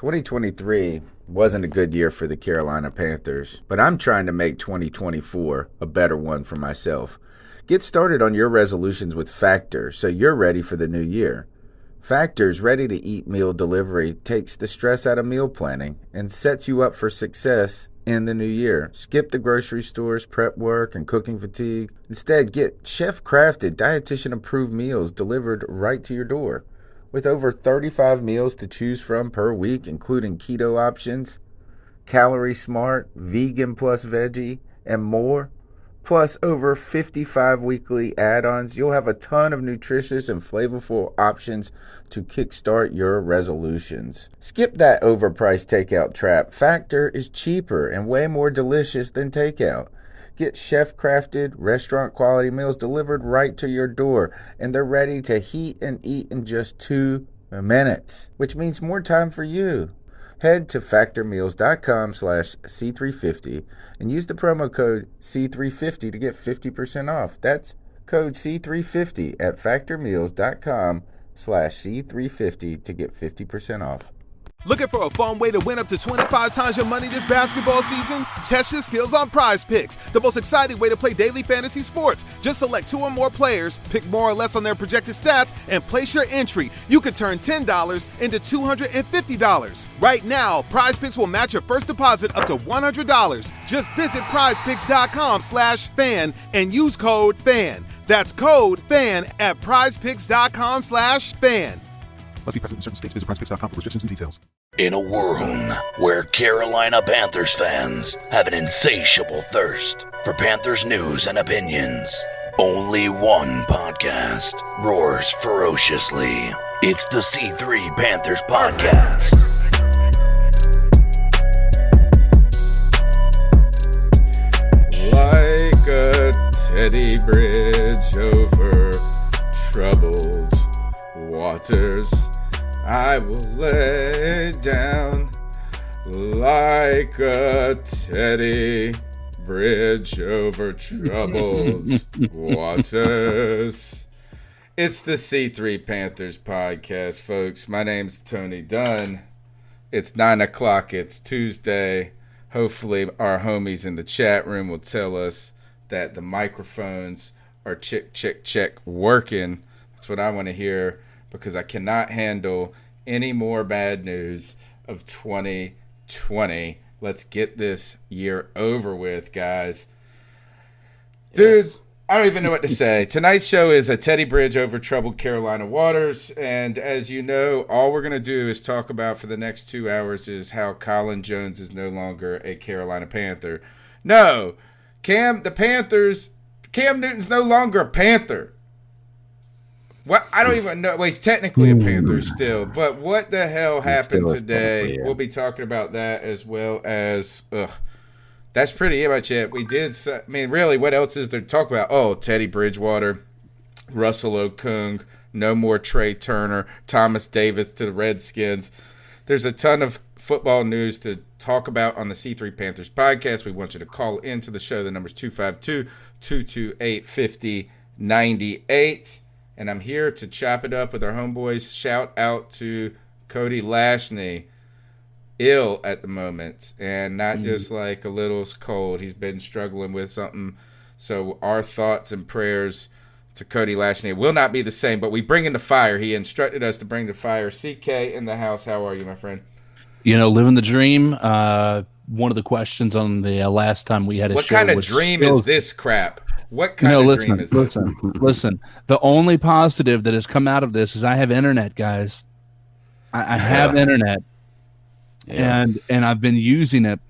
2023 wasn't a good year for the Carolina Panthers, but I'm trying to make 2024 a better one for myself. Get started on your resolutions with Factor so you're ready for the new year. Factor's ready-to-eat meal delivery takes the stress out of meal planning and sets you up for success in the new year. Skip the grocery stores, prep work, and cooking fatigue. Instead, get chef-crafted, dietitian-approved meals delivered right to your door. With over 35 meals to choose from per week, including keto options, calorie smart, vegan plus veggie, and more, plus over 55 weekly add-ons, you'll have a ton of nutritious and flavorful options to kickstart your resolutions. Skip that overpriced takeout trap. Factor is cheaper and way more delicious than takeout. Get chef-crafted, restaurant-quality meals delivered right to your door, and they're ready to heat and eat in just 2 minutes, which means more time for you. Head to factormeals.com/C350 and use the promo code C350 to get 50% off. That's code C350 at factormeals.com/C350 to get 50% off. Looking for a fun way to win up to 25 times your money this basketball season? Test your skills on Prize Picks, the most exciting way to play daily fantasy sports. Just select 2 or more players, pick more or less on their projected stats, and place your entry. You could turn $10 into $250. Right now, Prize Picks will match your first deposit up to $100. Just visit prizepicks.com/fan and use code FAN. That's code FAN at prizepicks.com/fan. Must be present in certain states. Visit prizepicks.com for restrictions and details. In a world where Carolina Panthers fans have an insatiable thirst for Panthers news and opinions, only one podcast roars ferociously. It's the C3 Panthers Podcast. Like a Teddy Bridge over troubled waters, I will lay down like a Teddy Bridge over troubled waters. It's the C3 Panthers Podcast, folks. My name's Tony Dunn. It's 9 o'clock. It's Tuesday. Hopefully our homies in the chat room will tell us that the microphones are check working. That's what I want to hear, because I cannot handle any more bad news of 2020. Let's get this year over with, guys. Dude, I don't even know what to say. Tonight's show is a Teddy Bridge over troubled Carolina waters, and as you know, all we're going to do is talk about for the next 2 hours is how Colin Jones is no longer a Carolina Panther. No, Cam Newton's no longer a Panther. What? I don't even know. Well, he's technically a Panther still, but what the hell happened today? We'll be talking about that, as well as that's pretty much it. We did. I mean, really, what else is there to talk about? Oh, Teddy Bridgewater, Russell Okung, no more Trai Turner, Thomas Davis to the Redskins. There's a ton of football news to talk about on the C3 Panthers Podcast. We want you to call into the show. The number's 252-228-5098. And I'm here to chop it up with our homeboys. Shout out to Cody Lashney, ill at the moment, and not just like a little cold. He's been struggling with something. So our thoughts and prayers to Cody Lashney. It will not be the same, but we bring in the fire. He instructed us to bring the fire. CK in the house. How are you, my friend? You know, living the dream. One of the questions on the last time we had a show. What kind of dream is this crap? What kind of dream is this? Listen. The only positive that has come out of this is I have internet, guys. I have internet, and I've been using it,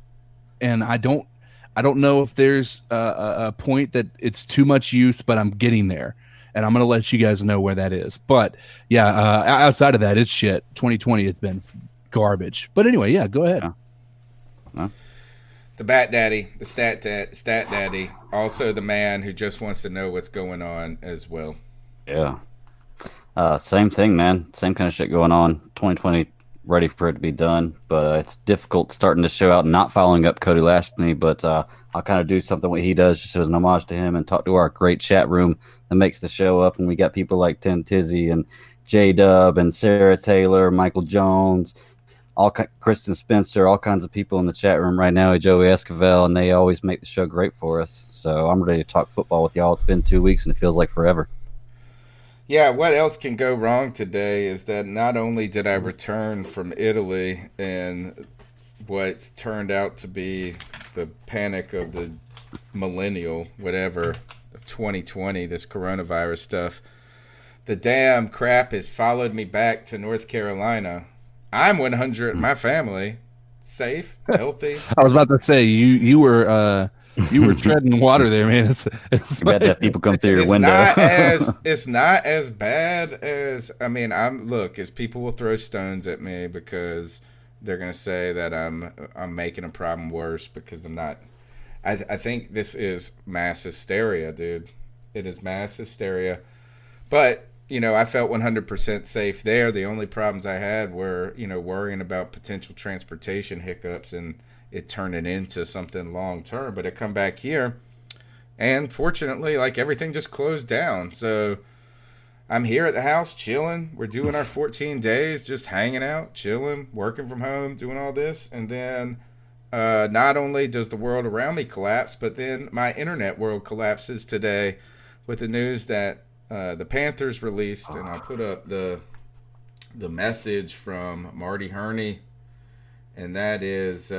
and I don't know if there's a point that it's too much use, but I'm getting there, and I'm gonna let you guys know where that is. But yeah, outside of that, it's shit. 2020 has been garbage. But anyway, yeah, go ahead. The Bat Daddy, the Stat Daddy, also the man who just wants to know what's going on as well. Yeah. Same thing, man. Same kind of shit going on. 2020, ready for it to be done. But it's difficult starting the show out and not following up Cody Lashley. But I'll kind of do something what he does just as an homage to him and talk to our great chat room that makes the show up. And we got people like Tim Tizzy and J-Dub and Sarah Taylor, Michael Jones, Kristen Spencer, all kinds of people in the chat room right now, Joey Esquivel, and they always make the show great for us. So I'm ready to talk football with y'all. It's been 2 weeks, and it feels like forever. Yeah, what else can go wrong today is that not only did I return from Italy and what turned out to be the panic of the millennial, whatever, of 2020, this coronavirus stuff, the damn crap has followed me back to North Carolina. I'm 100. My family safe, healthy. I was about to say you were treading water there, man. It's You got to have people come through your window. It's not as bad as, I mean, as people will throw stones at me because they're gonna say that I'm making a problem worse because I'm not. I think this is mass hysteria, dude. It is mass hysteria, but. I felt 100% safe there. The only problems I had were, worrying about potential transportation hiccups and it turning into something long term. But I come back here, and fortunately, everything just closed down. So I'm here at the house chilling. We're doing our 14 days, just hanging out, chilling, working from home, doing all this. And then not only does the world around me collapse, but then my internet world collapses today with the news that the Panthers released, and I put up the message from Marty Herney, and that is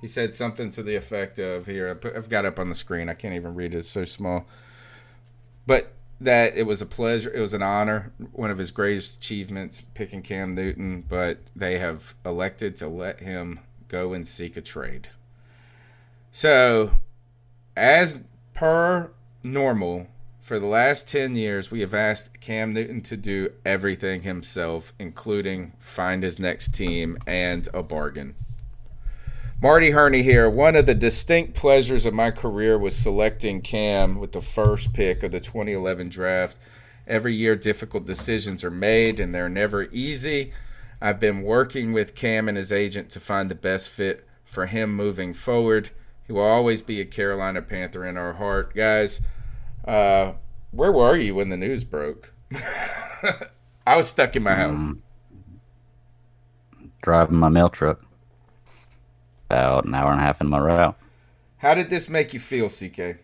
he said something to the effect of, here, I've got it up on the screen, I can't even read it, it's so small, but that it was a pleasure, it was an honor, one of his greatest achievements, picking Cam Newton, but they have elected to let him go and seek a trade. So, as per normal, for the last 10 years, we have asked Cam Newton to do everything himself, including find his next team and a bargain. Marty Herney here. One of the distinct pleasures of my career was selecting Cam with the first pick of the 2011 draft. Every year, difficult decisions are made, and they're never easy. I've been working with Cam and his agent to find the best fit for him moving forward. He will always be a Carolina Panther in our heart. Guys, where were you when the news broke? I was stuck in my house. Driving my mail truck. About an hour and a half in my route. How did this make you feel, CK?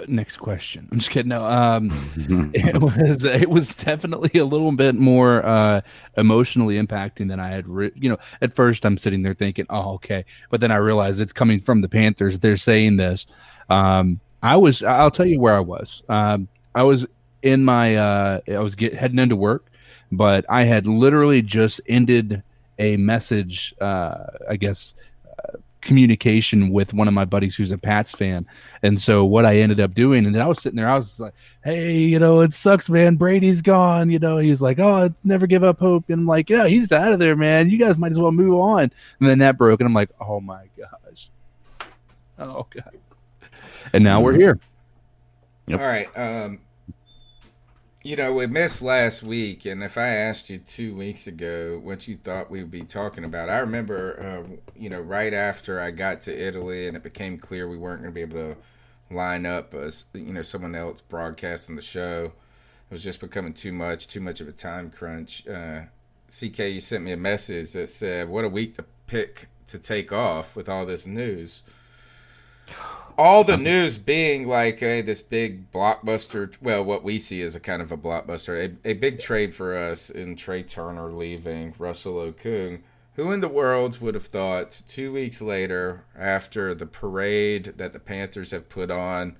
Next question. I'm just kidding. No, it was definitely a little bit more emotionally impacting than I had. At first I'm sitting there thinking, oh, okay, but then I realized it's coming from the Panthers. They're saying this. I'll tell you where I was. I was in my. I was heading into work, but I had literally just ended a message. Communication with one of my buddies who's a Pats fan. And so what I ended up doing, and then I was sitting there, I was like, hey, it sucks, man. Brady's gone. He was like, oh, never give up hope. And I'm like, yeah, he's out of there, man. You guys might as well move on. And then that broke, and I'm like, oh my gosh. Oh God. And now we're here. Yep. All right. We missed last week, and if I asked you 2 weeks ago what you thought we would be talking about, I remember, right after I got to Italy and it became clear we weren't going to be able to line up, someone else broadcasting the show. It was just becoming too much of a time crunch. CK, you sent me a message that said, what a week to pick to take off with all this news. All the news being like this big blockbuster, well, what we see as a kind of a blockbuster, a big trade for us in Trai Turner leaving, Russell Okung. Who in the world would have thought 2 weeks later, after the parade that the Panthers have put on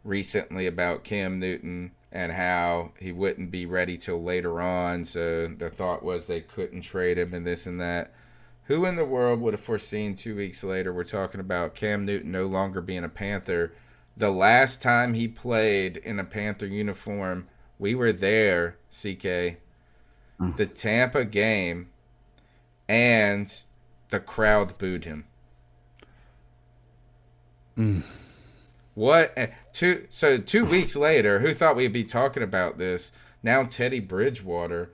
recently about Cam Newton and how he wouldn't be ready till later on, so the thought was they couldn't trade him and this and that. Who in the world would have foreseen 2 weeks later we're talking about Cam Newton no longer being a Panther? The last time he played in a Panther uniform, we were there, CK, the Tampa game, and the crowd booed him. What? So 2 weeks later, who thought we'd be talking about this? Now Teddy Bridgewater,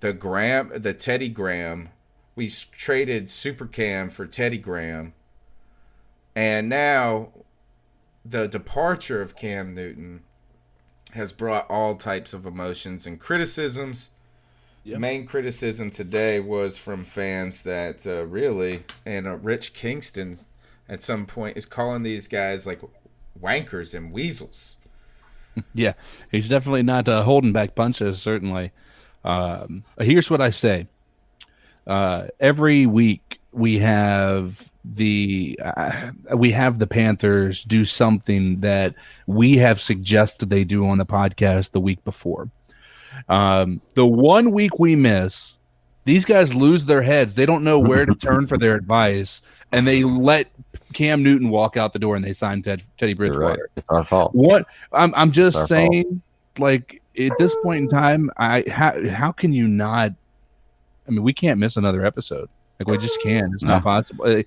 the Teddy Graham. We traded Super Cam for Teddy Graham. And now the departure of Cam Newton has brought all types of emotions and criticisms. main criticism today was from fans that really, and Rich Kingston at some point is calling these guys like wankers and weasels. Yeah, he's definitely not holding back punches, certainly. Here's what I say. Every week we have the Panthers do something that we have suggested they do on the podcast the week before. The 1 week we miss, these guys lose their heads. They don't know where to turn for their advice, and they let Cam Newton walk out the door and they sign Teddy Bridgewater. Right. It's our fault. What I'm just saying, like at this point in time, how can you not? I mean, we can't miss another episode. Like we just can't. It's not possible. It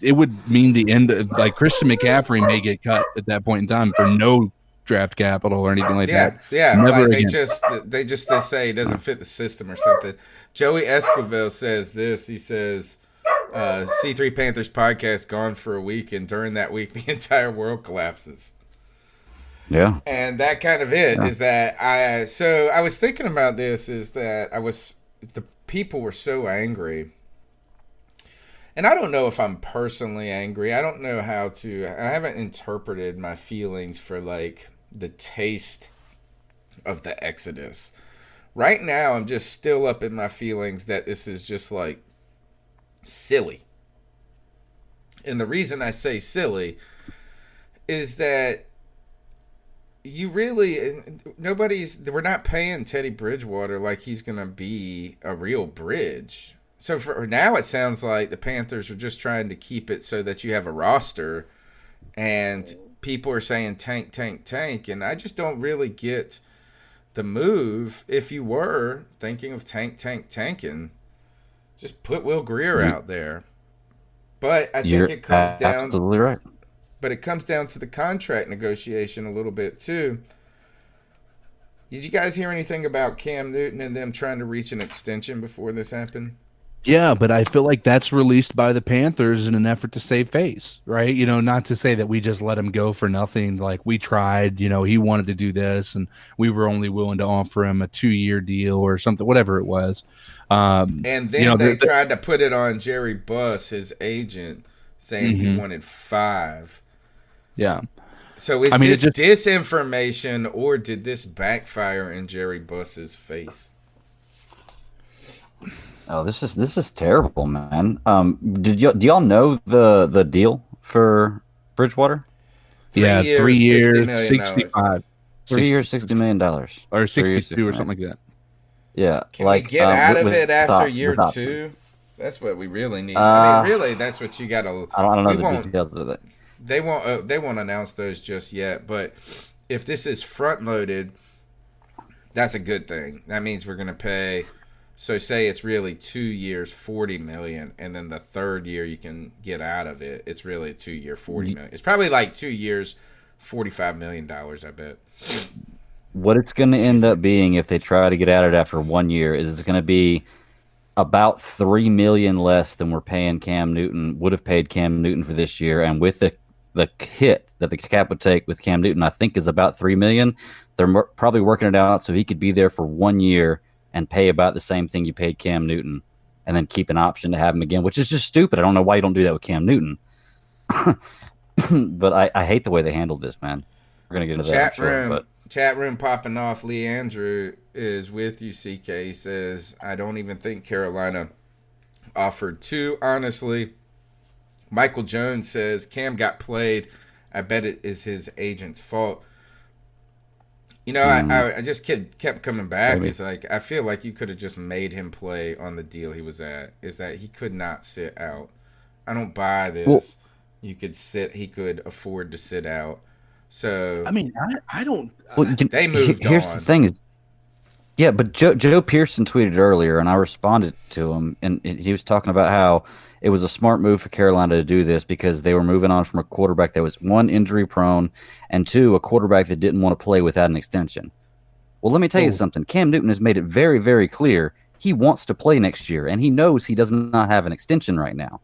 would mean the end of, like, Christian McCaffrey may get cut at that point in time for no draft capital or anything like that. Yeah, Never like again. they say it doesn't fit the system or something. Joey Esquivel says this. He says, C3 Panthers podcast gone for a week, and during that week the entire world collapses. Yeah. And that kind of is that I was thinking about this, is that the people were so angry. And I don't know if I'm personally angry. I don't know I haven't interpreted my feelings for like the taste of the Exodus. Right now, I'm just still up in my feelings that this is just like silly. And the reason I say silly is that we're not paying Teddy Bridgewater like he's going to be a real bridge. So for now, it sounds like the Panthers are just trying to keep it so that you have a roster, and people are saying tank, tank, tank, and I just don't really get the move. If you were thinking of tanking, just put Will Grier out there. But I think it comes down, absolutely right. But it comes down to the contract negotiation a little bit too. Did you guys hear anything about Cam Newton and them trying to reach an extension before this happened? Yeah, but I feel like that's released by the Panthers in an effort to save face, right? You know, not to say that we just let him go for nothing. Like, we tried, you know, he wanted to do this, and we were only willing to offer him a 2-year deal or something, whatever it was. And then they tried to put it on Jerry Buss, his agent, saying he wanted 5. Yeah. So is this disinformation, or did this backfire in Jerry Buss's face? Oh, this is terrible, man. Do y'all know the deal for Bridgewater? 3 years, 65. 3 years, $60 million, or 62, or something like that. Yeah, can we get out of it after year 2? That's what we really need. I mean, really, that's what you got to. I don't know the details of it. They won't announce those just yet. But if this is front loaded, that's a good thing. That means we're going to pay. So say it's really 2 years, $40 million, and then the third year you can get out of it. It's really a 2-year, $40 million. It's probably like 2 years, $45 million. I bet. What it's going to end up being, if they try to get at it after 1 year, is it's going to be about $3 million less than we're paying Cam Newton. Would have paid Cam Newton for this year, and with the hit that the cap would take with Cam Newton, I think is about $3 million. They're probably working it out so he could be there for 1 year and pay about the same thing you paid Cam Newton, and then keep an option to have him again, which is just stupid. I don't know why you don't do that with Cam Newton. But I hate the way they handled this, man. We're going to get into that. Chat room popping off. Lee Andrew is with you, CK. He says, I don't even think Carolina offered 2, honestly. Michael Jones says, Cam got played. I bet it is his agent's fault. You know, I just kept coming back. Maybe. It's like, I feel like you could have just made him play on the deal he was at. Is that he could not sit out. I don't buy this. Well, you could sit. He could afford to sit out. So I mean, I don't. They moved on. Here's the thing. Yeah, but Joe Pearson tweeted earlier, and I responded to him, and he was talking about how it was a smart move for Carolina to do this because they were moving on from a quarterback that was, 1, injury prone, and 2, a quarterback that didn't want to play without an extension. Well, let me tell you something. Cam Newton has made it very, very clear he wants to play next year, and he knows he does not have an extension right now.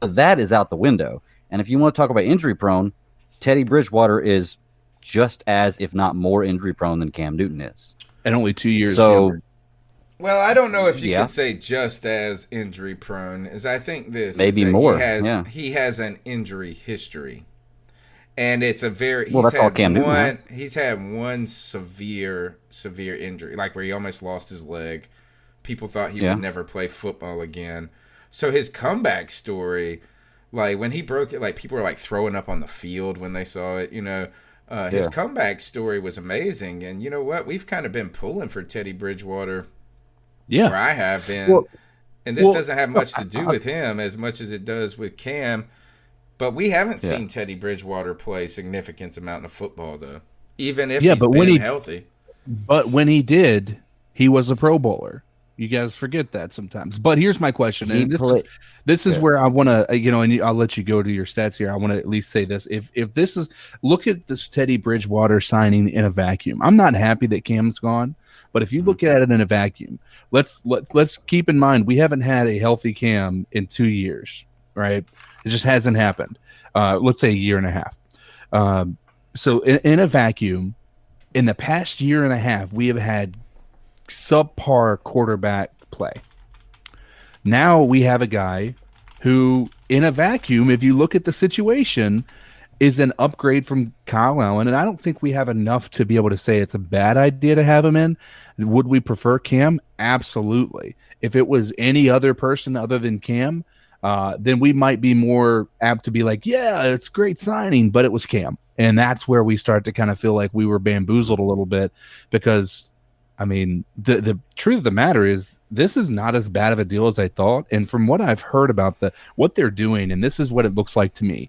So that is out the window. And if you want to talk about injury prone, Teddy Bridgewater is just as, if not more, injury prone than Cam Newton is. And only 2 years. So, younger. Well, I don't know if you Yeah. could say just as injury prone, as I think this Maybe is that more, He has yeah. he has an injury history, and it's a very Well, that's all Cam Newton had. He's had one severe injury, like where he almost lost his leg. People thought he Yeah. would never play football again. So his comeback story, like when he broke it, like people were like throwing up on the field when they saw it. His Yeah. comeback story was amazing, and you know what? We've kind of been pulling for Teddy Bridgewater. Yeah. Where I have been. Well- and this well, doesn't have much to do with him as much as it does with Cam. But we haven't Yeah. seen Teddy Bridgewater play significant amount of football, though. Even if Yeah, he's but been when he- healthy. But when he did, he was a Pro Bowler. You guys forget that sometimes. But here's my question, He and played- this is where I want to, and I'll let you go to your stats here. I want to at least say this: if this is, look at this Teddy Bridgewater signing in a vacuum. I'm not happy that Cam's gone, but if you look at it in a vacuum, let's keep in mind we haven't had a healthy Cam in 2 years, right? It just hasn't happened. Let's say a year and a half. So in a vacuum, in the past year and a half, we have had subpar quarterback play. Now we have a guy who, in a vacuum, if you look at the situation, is an upgrade from Kyle Allen. And I don't think we have enough to be able to say it's a bad idea to have him in. Would we prefer Cam? Absolutely. If it was any other person other than Cam, then we might be more apt to be like, yeah, it's a great signing, but it was Cam. And that's where we start to kind of feel like we were bamboozled a little bit because, I mean, the truth of the matter is this is not as bad of a deal as I thought. And from what I've heard about what they're doing, and this is what it looks like to me,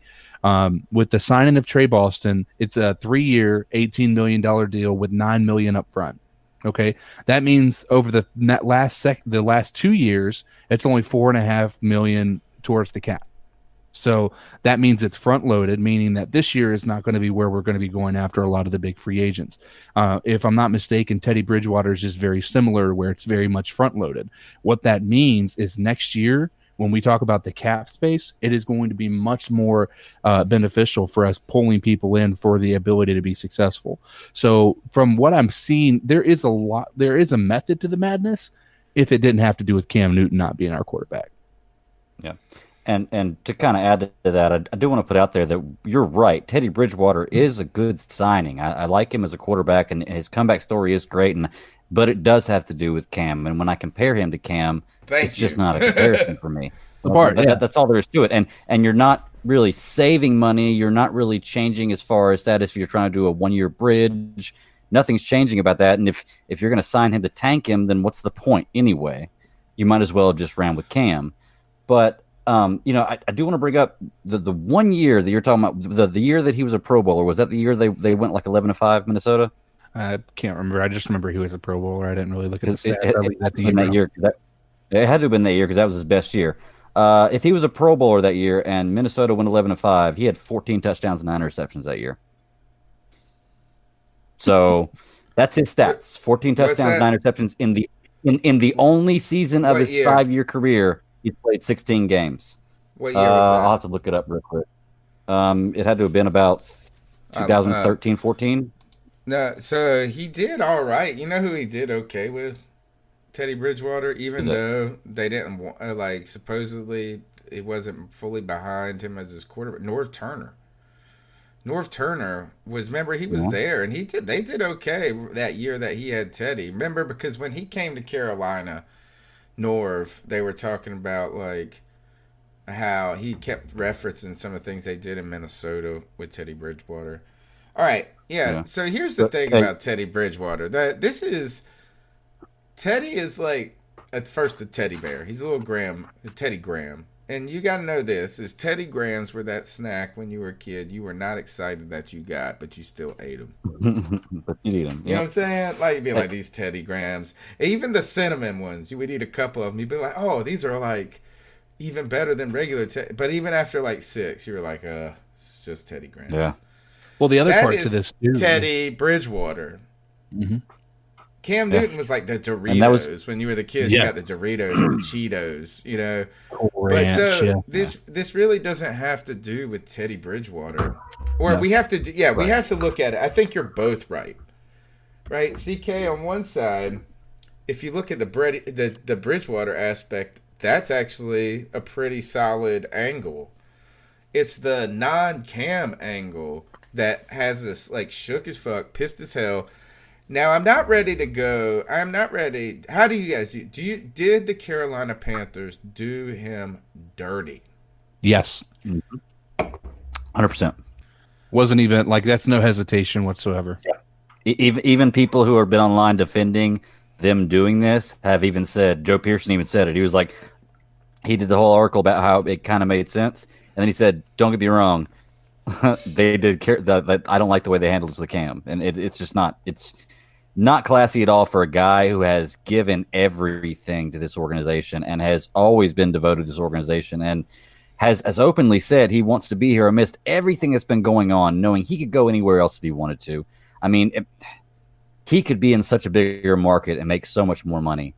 with the signing of Trey Boston, it's a 3-year, $18 million deal with $9 million up front. Okay, that means over the last 2 years, it's only $4.5 million towards the cap. So that means it's front loaded, meaning that this year is not going to be where we're going to be going after a lot of the big free agents. If I'm not mistaken, Teddy Bridgewater is just very similar where it's very much front loaded. What that means is next year, when we talk about the cap space, it is going to be much more beneficial for us pulling people in for the ability to be successful. So from what I'm seeing, there is a method to the madness if it didn't have to do with Cam Newton not being our quarterback. Yeah. And to kind of add to that, I do want to put out there that you're right. Teddy Bridgewater is a good signing. I like him as a quarterback, and his comeback story is great. But it does have to do with Cam. And when I compare him to Cam, it's just not a comparison for me. That's all there is to it. And you're not really saving money. You're not really changing as far as that. If you're trying to do a 1-year bridge, nothing's changing about that. And if you're going to sign him to tank him, then what's the point anyway? You might as well have just ran with Cam. But I do want to bring up the 1 year that you're talking about, the year that he was a Pro Bowler. Was that the year they went like 11-5, Minnesota? I can't remember. I just remember he was a Pro Bowler. I didn't really look at the stats. It had to have been that year because that was his best year. If he was a Pro Bowler that year and Minnesota went 11-5, he had 14 touchdowns and 9 interceptions that year. So that's his stats: 14 touchdowns, 9 interceptions in the only season of his 5-year career. He played 16 games. What year was that? I'll have to look it up real quick. It had to have been about 2013-14. No, so he did all right. You know who he did okay with? Teddy Bridgewater, even though they didn't supposedly it wasn't fully behind him as his quarterback. North Turner was, remember, he was there, and they did okay that year that he had Teddy. Remember, because when he came to Carolina, Norv, they were talking about like how he kept referencing some of the things they did in Minnesota with Teddy Bridgewater. All right, yeah. So here's the thing about Teddy Bridgewater. Teddy is like at first a teddy bear. He's a little Teddy Graham. And you got to know this, is Teddy Grahams were that snack when you were a kid you were not excited that you got, but you still ate them. But you eat them. You know what I'm saying? Like, you'd be like, these Teddy Grahams. Even the cinnamon ones, you would eat a couple of them. You'd be like, oh, these are like even better than regular Teddy. But even after like 6, you were like, it's just Teddy Grahams. Yeah. Well, the other part to this too, Teddy Bridgewater. Mm-hmm. Cam Newton was like the Doritos when you were the kid. Yeah. You got the Doritos or the Cheetos, you know. Ranch, but so this really doesn't have to do with Teddy Bridgewater, or we have to we have to look at it. I think you're both right. CK on one side, if you look at the Bridgewater aspect, that's actually a pretty solid angle. It's the non-Cam angle that has us like shook as fuck, pissed as hell. Now I'm not ready to go. I'm not ready. How do you guys did the Carolina Panthers do him dirty? Yes. 100%. Wasn't even like that's no hesitation whatsoever. Yeah. Even people who have been online defending them doing this have even said, Joe Pearson even said it. He was like, he did the whole article about how it kind of made sense. And then he said, don't get me wrong. They did care that I don't like the way they handled the Cam. And it's just not, it's not classy at all for a guy who has given everything to this organization and has always been devoted to this organization and has openly said he wants to be here amidst everything that's been going on, knowing he could go anywhere else if he wanted to. I mean, he could be in such a bigger market and make so much more money.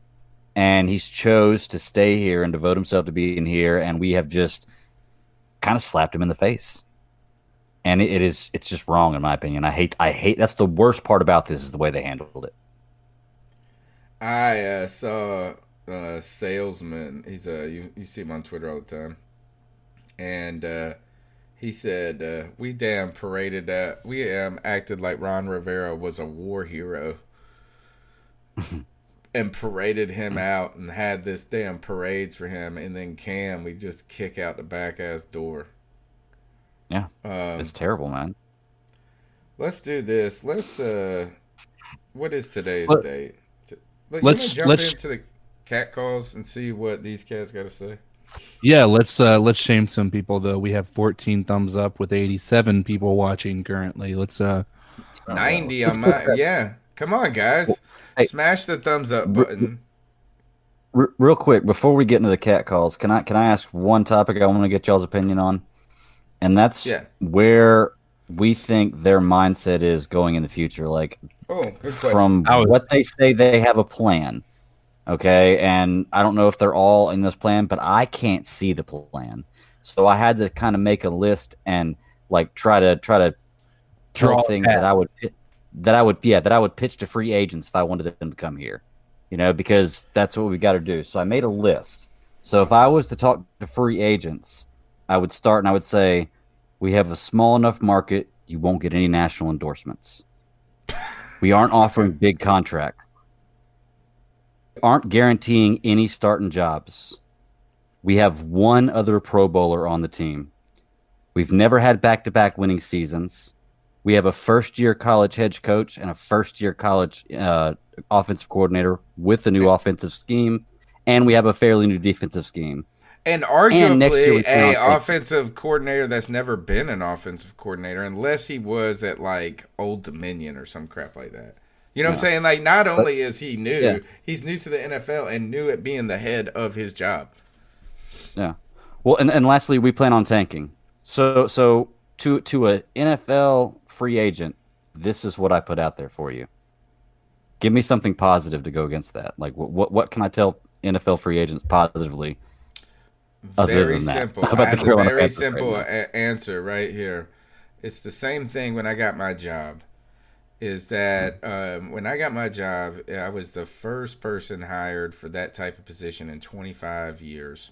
And he's chose to stay here and devote himself to being here. And we have just kind of slapped him in the face. And it's just wrong, in my opinion. I hate, that's the worst part about this is the way they handled it. I saw a salesman. He's you see him on Twitter all the time. And he said, we damn paraded that. We acted like Ron Rivera was a war hero. And paraded him out and had this damn parades for him. And then Cam, we just kick out the back ass door. Yeah, it's terrible, man. Let's do this. Let's, what is today's date? Let's jump into the cat calls and see what these cats got to say. Yeah, let's shame some people though. We have 14 thumbs up with 87 people watching currently. Let's 90 on my yeah. Come on, guys. Hey, smash the thumbs up button. Real quick before we get into the cat calls, can I ask one topic I want to get y'all's opinion on? And that's where we think their mindset is going in the future. Like, good question. From what they say, they have a plan. Okay, and I don't know if they're all in this plan, but I can't see the plan. So I had to kind of make a list and like try to draw things that I would pitch to free agents if I wanted them to come here. You know, because that's what we got to do. So I made a list. So if I was to talk to free agents, I would start and I would say, we have a small enough market, you won't get any national endorsements. We aren't offering big contracts. Aren't guaranteeing any starting jobs. We have one other Pro Bowler on the team. We've never had back-to-back winning seasons. We have a first-year college head coach and a first-year college offensive coordinator with a new offensive scheme, and we have a fairly new defensive scheme. And arguably a offensive coordinator that's never been an offensive coordinator unless he was at like Old Dominion or some crap like that. You know what I'm saying? Like, not only is he new, he's new to the NFL and new at being the head of his job. Yeah. Well, and lastly, we plan on tanking. So to a NFL free agent, this is what I put out there for you. Give me something positive to go against that. Like, what can I tell NFL free agents positively? Very simple. I have a very simple answer right here. It's the same thing when I got my job. Is that when I got my job, I was the first person hired for that type of position in 25 years.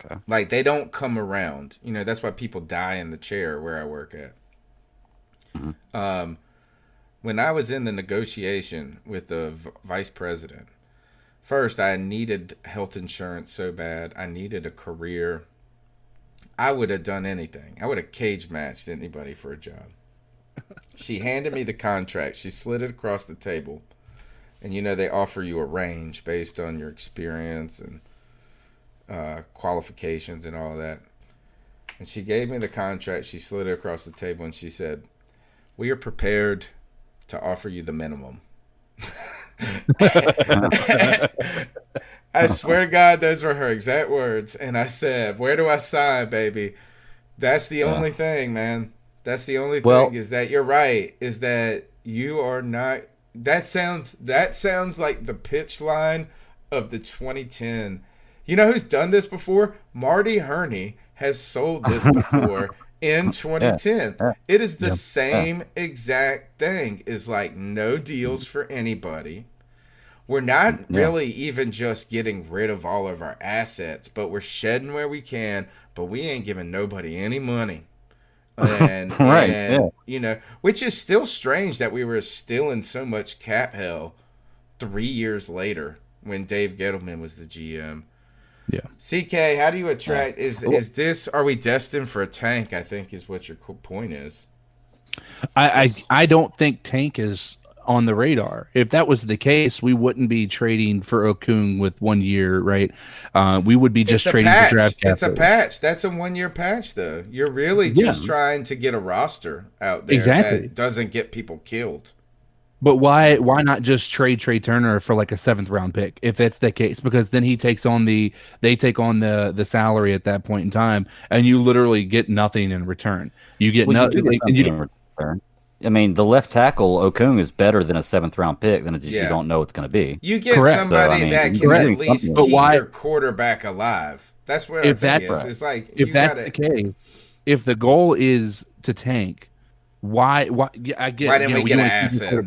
Okay. Like, they don't come around. You know, that's why people die in the chair where I work at. Mm-hmm. When I was in the negotiation with the vice president, first, I needed health insurance so bad. I needed a career. I would have done anything. I would have cage matched anybody for a job. She handed me the contract. She slid it across the table. And, you know, they offer you a range based on your experience and qualifications and all that. And she gave me the contract. She slid it across the table and she said, we are prepared to offer you the minimum. I swear to God, those were her exact words. And I said, where do I sign, baby? That's the only thing, man. That's the only thing is that you're right. Is that you are not. That sounds like the pitch line of the 2010. You know who's done this before? Marty Herney has sold this before in 2010. It is the same exact thing. Is like no deals for anybody. we're not really even just getting rid of all of our assets, but we're shedding where we can, but we ain't giving nobody any money. And, which is still strange that we were still in so much cap hell 3 years later when Dave Gettleman was the GM. Yeah. CK, how do you attract? Are we destined for a tank? I think is what your point is. I don't think tank is on the radar. If that was the case, we wouldn't be trading for Okung with 1 year, right? We would be just trading for draft capital. It's a patch. That's a 1 year patch, though. You're really just trying to get a roster out there that doesn't get people killed. But why not just trade Trai Turner for like a 7th round pick if that's the case? Because then they take on the salary at that point in time, and you literally get nothing in return. You get nothing in return. I mean, the left tackle Okung is better than a 7th round pick than you don't know it's going to be. You get somebody that can at least keep your quarterback alive. That's where if that's it's like if that's the case, if the goal is to tank, why I get why didn't we get an asset?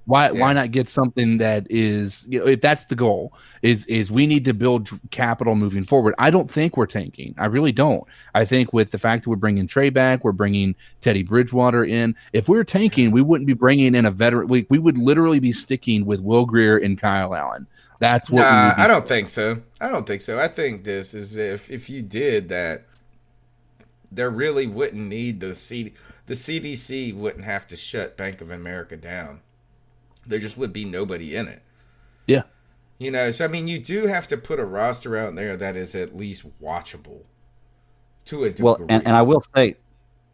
Why not get something that is, if that's the goal, is we need to build capital moving forward. I don't think we're tanking. I really don't. I think with the fact that we're bringing Trai back, we're bringing Teddy Bridgewater in. If we were tanking, we wouldn't be bringing in a veteran. We would literally be sticking with Will Grier and Kyle Allen. That's what we would be. I don't think so. I think this is if you did that, there really wouldn't need the CDC wouldn't have to shut Bank of America down. There just would be nobody in it. Yeah. So I mean, you do have to put a roster out there that is at least watchable to a degree. Well, and I will say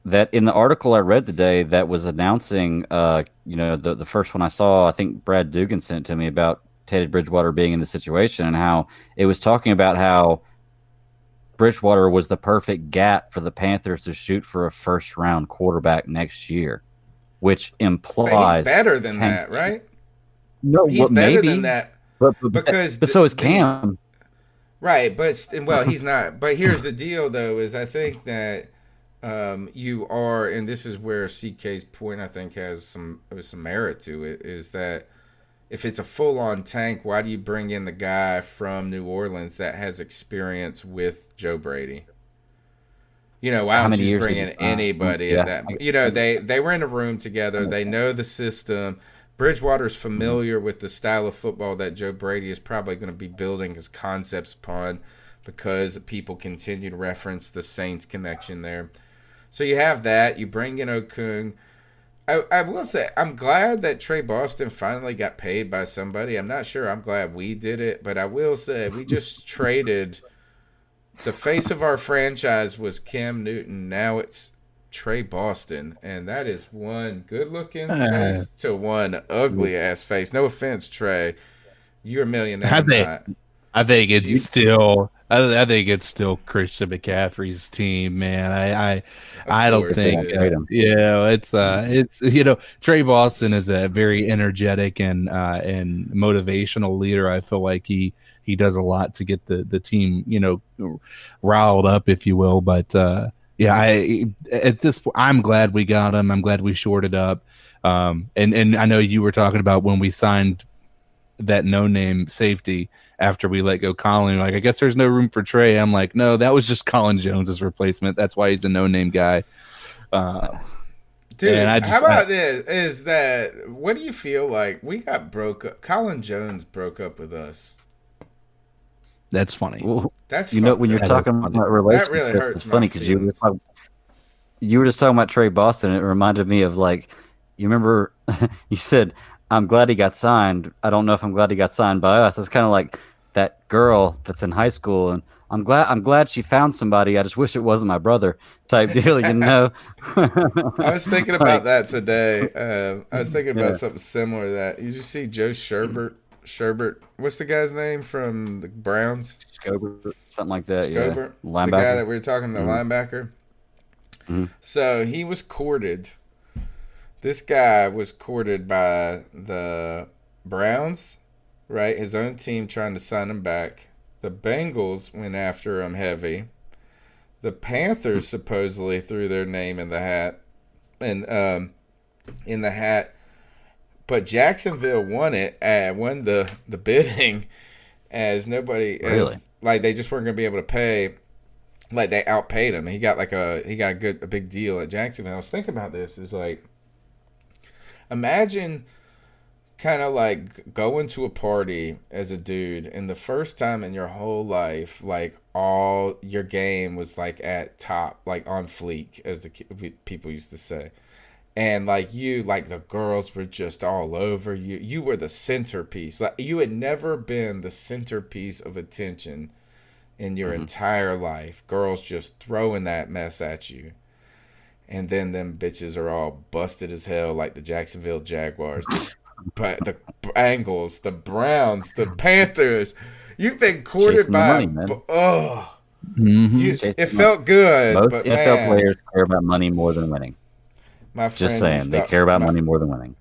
that in the article I read today that was announcing, the first one I saw, I think Brad Dugan sent it to me about Teddy Bridgewater being in the situation and how it was talking about how Bridgewater was the perfect gap for the Panthers to shoot for a 1st round quarterback next year. Which implies but he's better than that, right? No, he's better than that. But so is Cam. Right, but he's not. But here's the deal, though, is I think that you are, and this is where CK's point I think has some merit to it, is that if it's a full-on tank, why do you bring in the guy from New Orleans that has experience with Joe Brady? Why don't you bring in anybody at that? They were in a room together. They know the system. Bridgewater's familiar with the style of football that Joe Brady is probably going to be building his concepts upon because people continue to reference the Saints connection there. So you have that. You bring in Okung. I will say, I'm glad that Trey Boston finally got paid by somebody. I'm not sure I'm glad we did it, but I will say we just traded – the face of our franchise was Cam Newton. Now it's Trey Boston, and that is one good-looking face to one ugly-ass face. No offense, Trey. You're a millionaire. I think it's still Christian McCaffrey's team, man. I don't think it's Trey Boston is a very energetic and motivational leader. I feel like he does a lot to get the team, riled up, if you will. But at this point, I'm glad we got him. I'm glad we shorted up. And I know you were talking about when we signed that no-name safety after we let go Colin. Like, I guess there's no room for Trey. I'm like, no, that was just Colin Jones's replacement. That's why he's a no-name guy. Dude, how about this? Is that what do you feel like? We got broke up. Colin Jones broke up with us. That's funny. Well, that's when you're talking about relationships, that really hurts. It's funny because you were just talking about Trey Boston. It reminded me of you remember you said, "I'm glad he got signed. I don't know if I'm glad he got signed by us." It's kind of like that girl that's in high school, and I'm glad she found somebody. I just wish it wasn't my brother type deal, I was thinking about that today. I was thinking about something similar to that. You just see Joe Sherbert, what's the guy's name from the Browns? Scobert, something like that. Scobert, linebacker. The guy that we were talking, the linebacker. Mm-hmm. So he was courted. This guy was courted by the Browns, right? His own team trying to sign him back. The Bengals went after him heavy. The Panthers supposedly threw their name in the hat, But Jacksonville won the bidding as nobody Really? like they just weren't going to be able to pay. Like they outpaid him. He got a big deal at Jacksonville. I was thinking about this. Is like, imagine kind of like going to a party as a dude, and the first time in your whole life, like all your game was like at top, like on fleek, as the people used to say. And like the girls were just all over you. You were the centerpiece. Like you had never been the centerpiece of attention in your entire life. Girls just throwing that mess at you. And then them bitches are all busted as hell like the Jacksonville Jaguars, the Bengals, the Browns, the Panthers. You've been courted Chasing the by money, man. it felt good. Most but NFL man, players care about money more than winning. my friend Just saying, they care about money more than winning.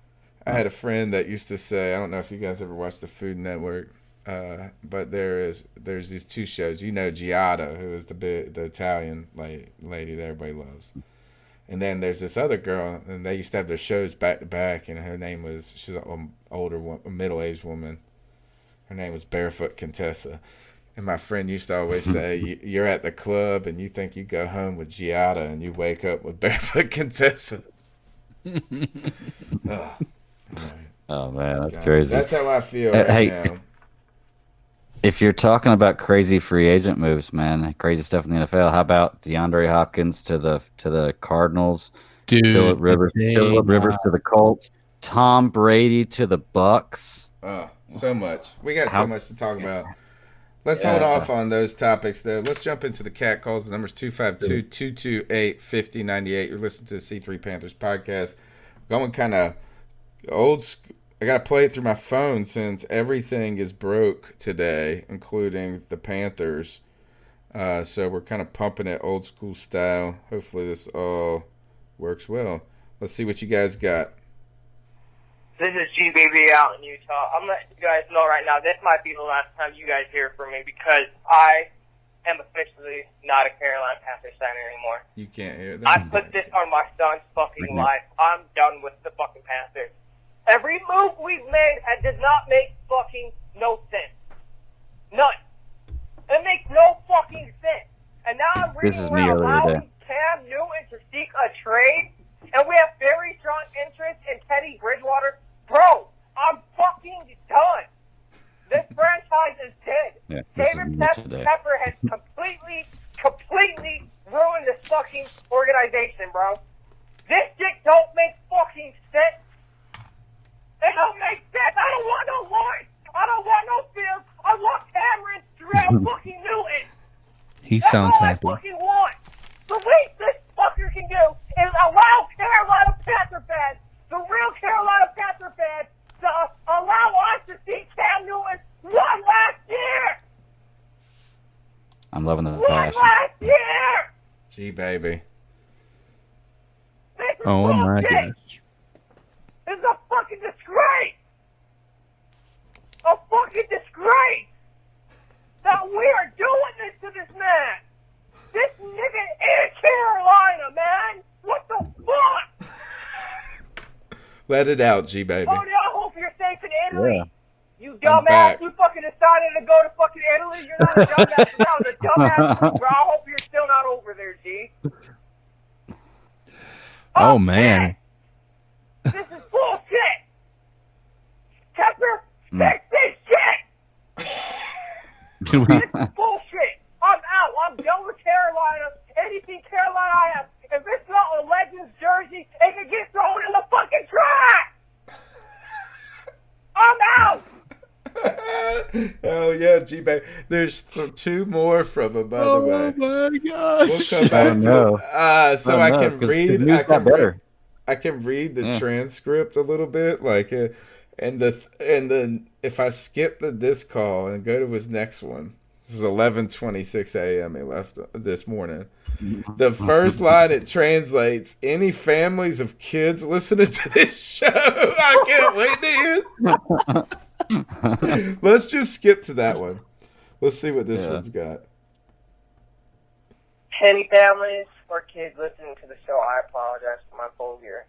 I had a friend that used to say, I don't know if you guys ever watched the Food Network, but there's these two shows. You know Giada, who is the Italian lady that everybody loves. And then there's this other girl, and they used to have their shows back to back, and her name was, she's an a middle-aged woman. Her name was Barefoot Contessa. And my friend used to always say, you're at the club, and you think you go home with Giada, and you wake up with Barefoot Contessa. Oh, man, that's crazy. That's how I feel now. If you're talking about crazy free agent moves, man, crazy stuff in the NFL, how about DeAndre Hopkins to the Cardinals, Dude, Phillip Rivers to the Colts, Tom Brady to the Bucks? Oh, so much. We got so much to talk about. Let's hold off on those topics, though. Let's jump into the cat calls. The number's 252-228-5098. You're listening to the C3 Panthers podcast. Going kind of old school. I got to play it through my phone since everything is broke today, including the Panthers. So we're kind of pumping it old school style. Hopefully this all works well. Let's see what you guys got. This is G-Baby out in Utah. I'm letting you guys know right now, this might be the last time you guys hear from me because I am officially not a Carolina Panthers fan anymore. You can't hear it. I put this on my son's fucking life. I'm done with the fucking Panthers. Every move we've made does not make fucking no sense. None. It makes no fucking sense. And now I'm reading we're allowing Cam Newton to seek a trade, and we have very strong interest in Teddy Bridgewater. Bro, I'm fucking done. This franchise is dead. Yeah, David Pepper has completely ruined this fucking organization, bro. This shit don't make fucking sense. It don't make sense. I don't want no Lawrence. I don't want no Fields. I want Cameron Terrell fucking Newton. He sounds That's happy. all I fucking want. The least this fucker can do is allow Carolina Panther fans, the real Carolina Panther fans, to allow us to see Cam Newton one last year. I'm loving the One passion. last year. Gee, baby. This is Oh my bullshit. gosh. This is a fucking disgrace. A fucking disgrace that we are doing this to this man. This nigga is Carolina, man. What the fuck? Let it out, G, baby. Oh, I hope you're safe in Italy. Yeah. You I'm dumbass. back. You fucking decided to go to fucking Italy. You're not a dumbass. That was a dumbass move, bro. I hope you're still not over there, G. Oh, man. This is bullshit. Pepper, fix this shit. Can we? This is bullshit. I'm out. I'm done with Carolina. Anything Carolina I have. If it's not a Legends jersey, it can get thrown in the fucking trash. I'm out. Oh yeah, G baby. There's two more from him, by the way. Oh my gosh. We'll come back to it. So I can read. I can read the transcript a little bit, like, and then if I skip the this call and go to his next one, this is 11:26 a.m. He left this morning. The first line it translates: "Any families of kids listening to this show?" I can't wait to hear. Let's just skip to that one. Let's see what this one's got. Any families or kids listening to the show, I apologize for my vulgar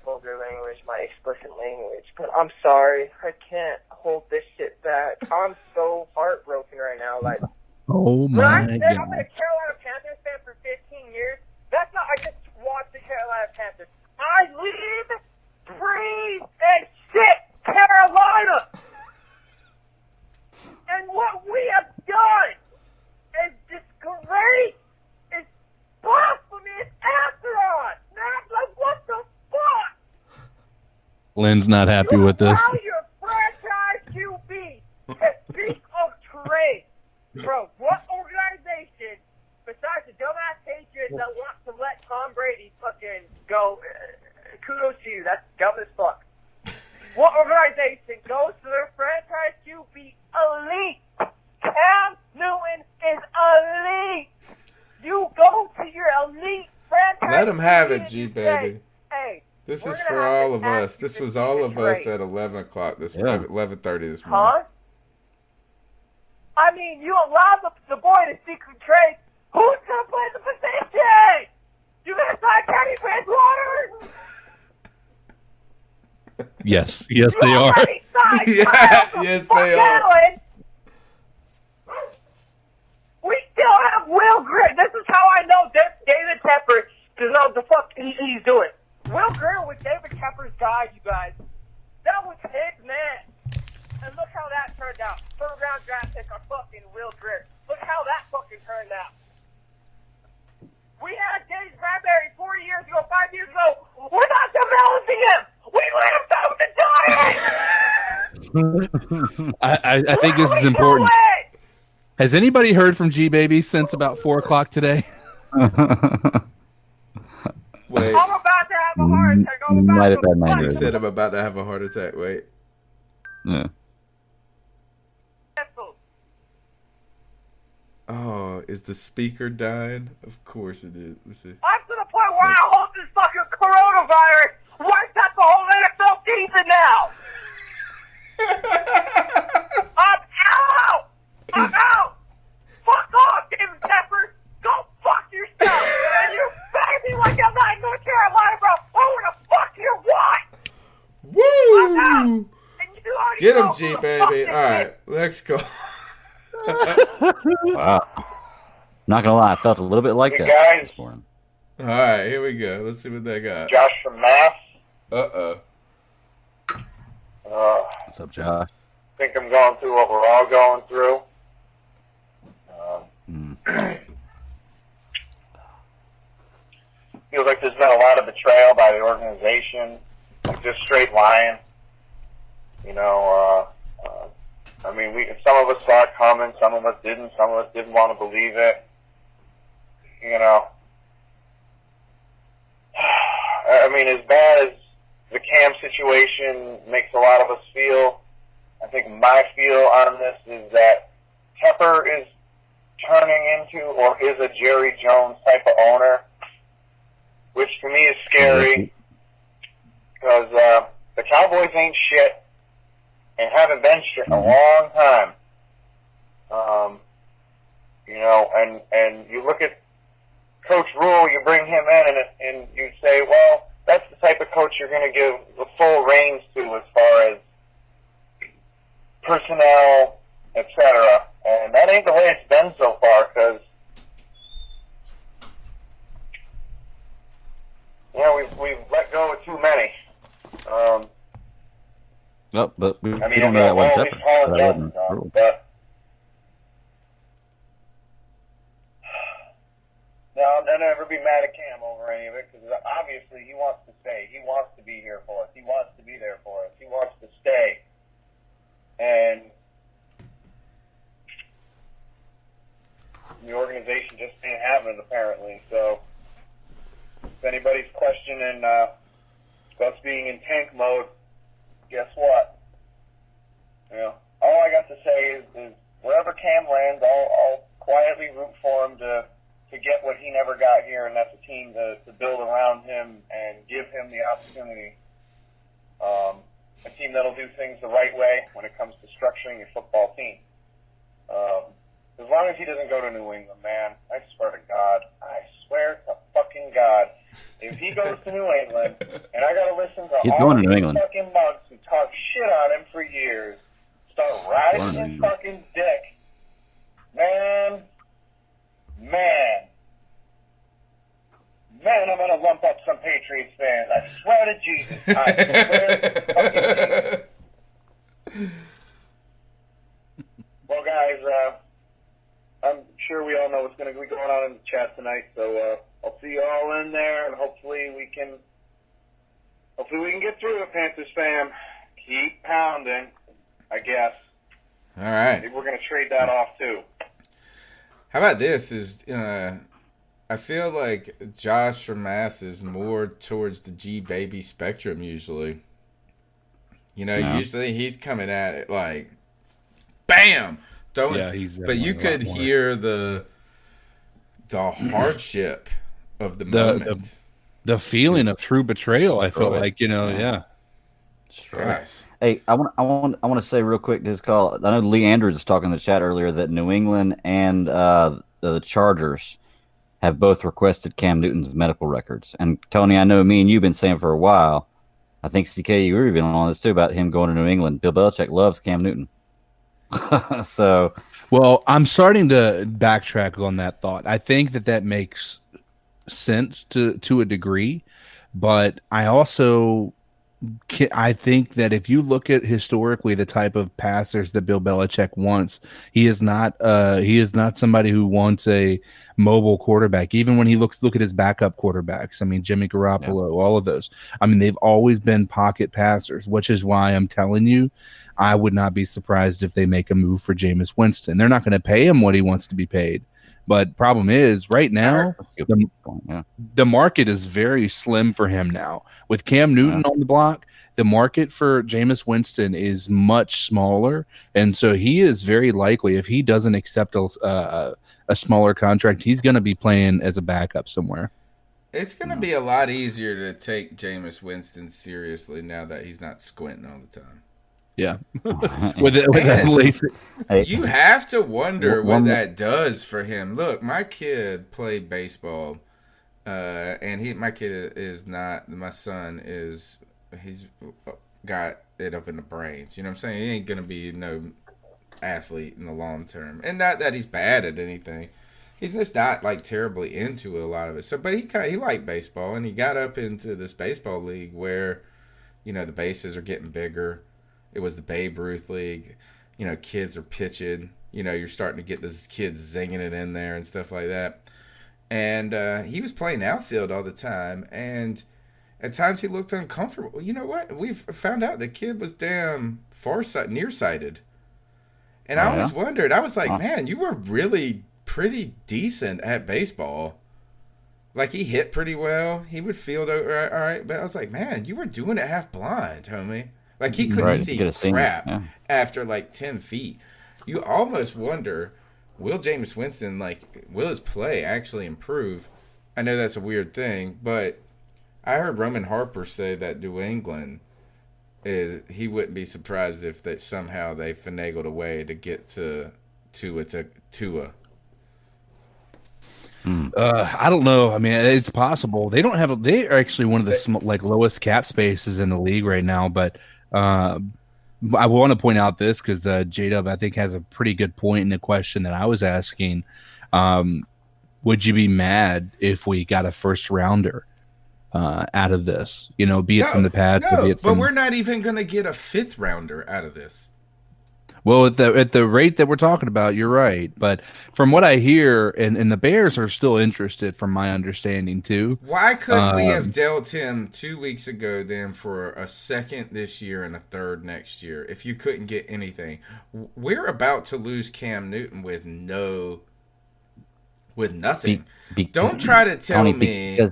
vulgar language, my explicit language, but I'm sorry. I can't hold this shit back. I'm so heartbroken right now. Like, Oh when I my said I'm god. a Carolina Panthers fan for 15 years, that's not, I just watch the Carolina Panthers. I live, breathe, and shit Carolina! And what we have done is disgrace, is blasphemous after us! Man, like, what the fuck? Lynn's not happy with this. You allow your franchise QB to speak of trade. Bro, what organization, besides the dumbass Patriots that want to let Tom Brady fucking go, kudos to you, that's dumb as fuck. What organization goes to their franchise QB elite? Cam Newton is elite. You go to your elite franchise. Let him have it, QB G and baby. say, hey, This we're is gonna for have all to of ask us. you This to was see all the of us trade. at 11 o'clock this Yeah. 11:30 this morning. Huh? I mean, you allow the boy to secret trade. Who's gonna play the position? You gonna sign Teddy Bridgewater? Yes, yes, You they are. already signed Yeah, Kyle the yes, fuck they are. Allen. We still have Will Greer. This is how I know David Tepper does know what the fuck he's doing. Will Greer was David Tepper's guy, you guys. That was his man. And look how that turned out. Third round draft pick on fucking Will Greer. Look how that fucking turned out. We had James Bradbury 4 years ago, 5 years ago. We're not developing him. We let him go with the Giants. I think this What is are we important. doing? Has anybody heard from G Baby since about 4 o'clock today? Wait, I'm about to have a heart attack. I'm about Might to have been my he news. said I'm about to have a heart attack. Wait. Yeah. Oh, is the speaker dying? Of course it is. Let's see. I'm to the point where I hope this fucking coronavirus wipes out the whole NFL season now. I'm out. I'm out. Fuck off, David Tepper. Go fuck yourself. And you better be like I'm not in North Carolina, bro. Oh, the fuck you want? I'm out. Woo! And you already Get him, know G who the fuck baby. this All right, is. let's go. Wow. Not gonna lie, I felt a little bit like Hey, that guys. this morning. All right, here we go. Let's see what they got. Josh from Mass. Uh-oh. What's up, Josh? Think I'm going through what we're all going through. Feels like there's been a lot of betrayal by the organization, like just straight lying. You know, I mean, some of us saw it coming, some of us didn't, some of us didn't want to believe it. You know, I mean, as bad as the Cam situation makes a lot of us feel, I think my feel on this is that Tepper is turning into or is a Jerry Jones type of owner, which to me is scary because the Cowboys ain't shit and haven't been shit in a long time. You know, and you look at Coach Rule, you bring him in and you say, well, that's the type of coach you're going to give the full reins to as far as personnel, etc. And that ain't the way it's been so far because, you know, we've let go of too many. Oh, but we I mean, don't know that one always Tepper. Colin That Jones, wasn't Rule. but no, I'll never be mad at Cam over any of it because obviously he wants to stay. He wants to be here for us. He wants to be there for us. He wants to stay. And the organization just ain't having it apparently. So if anybody's questioning us being in tank mode, guess what? You know, all I got to say is wherever Cam lands, I'll quietly root for him to get what he never got here, and that's a team to build around him and give him the opportunity. A team that'll do things the right way when it comes to structuring your football team. As long as he doesn't go to New England, man, I swear to fucking God, if he goes to New England, and I got to listen to He's all going to New these England. fucking mugs who talk shit on him for years, start riding his fucking dick, man, I'm going to lump up some Patriots fans. I swear to Jesus. I swear to fucking Jesus. Well, guys, I'm sure we all know what's going to be going on in the chat tonight, so I'll see you all in there, and hopefully we can get through it, Panthers fam. Keep pounding, I guess. All right. Maybe we're going to trade that off, too. How about this? I feel like Josh from Mass is more towards the G-Baby spectrum usually. Usually he's coming at it like, bam! But you could hear the hardship of the moment. The feeling of true betrayal, I felt like, Right. Hey, I want to say real quick to this call. I know Lee Andrews was talking in the chat earlier that New England and the Chargers have both requested Cam Newton's medical records. And Tony, I know me and you've been saying for a while, I think CK, you were even on this too, about him going to New England. Bill Belichick loves Cam Newton. So, well, I'm starting to backtrack on that thought. I think that makes sense to a degree, but I think that if you look at historically the type of passers that Bill Belichick wants, he is not somebody who wants a mobile quarterback. Even when look at his backup quarterbacks, I mean Jimmy Garoppolo, all of those. I mean they've always been pocket passers, which is why I'm telling you, I would not be surprised if they make a move for Jameis Winston. They're not going to pay him what he wants to be paid. But problem is, right now, the market is very slim for him now. With Cam Newton on the block, the market for Jameis Winston is much smaller. And so he is very likely, if he doesn't accept a smaller contract, he's going to be playing as a backup somewhere. It's going to be a lot easier to take Jameis Winston seriously now that he's not squinting all the time. Yeah. with that LASIK. You have to wonder what that does for him. Look, my kid played baseball, and my kid is not, my son is, he's got it up in the brains. You know what I'm saying? He ain't going to be no athlete in the long term. And not that he's bad at anything. He's just not like terribly into a lot of it. So, but he liked baseball, and he got up into this baseball league where, the bases are getting bigger. It was the Babe Ruth League. Kids are pitching. You're starting to get these kids zinging it in there and stuff like that. And he was playing outfield all the time. And at times he looked uncomfortable. You know what? We've found out the kid was damn nearsighted. And I always wondered. I was like, man, you were really pretty decent at baseball. Like, he hit pretty well. He would field all right. But I was like, man, you were doing it half blind, homie. Like, he couldn't see crap after, 10 feet. You almost wonder, will Jameis Winston, will his play actually improve? I know that's a weird thing, but I heard Roman Harper say that New England, he wouldn't be surprised if somehow they finagled a way to get to Tua. I don't know. I mean, it's possible. They are actually one of the lowest cap spaces in the league right now, but I want to point out this because J-Dub, I think, has a pretty good point in the question that I was asking. Would you be mad if we got a first rounder out of this? Be it from the Pats. No, but we're not even going to get a fifth rounder out of this. Well, at the rate that we're talking about, you're right. But from what I hear, and the Bears are still interested, from my understanding too. Why couldn't we have dealt him 2 weeks ago then for a second this year and a third next year? If you couldn't get anything, we're about to lose Cam Newton with nothing. Don't try to tell me.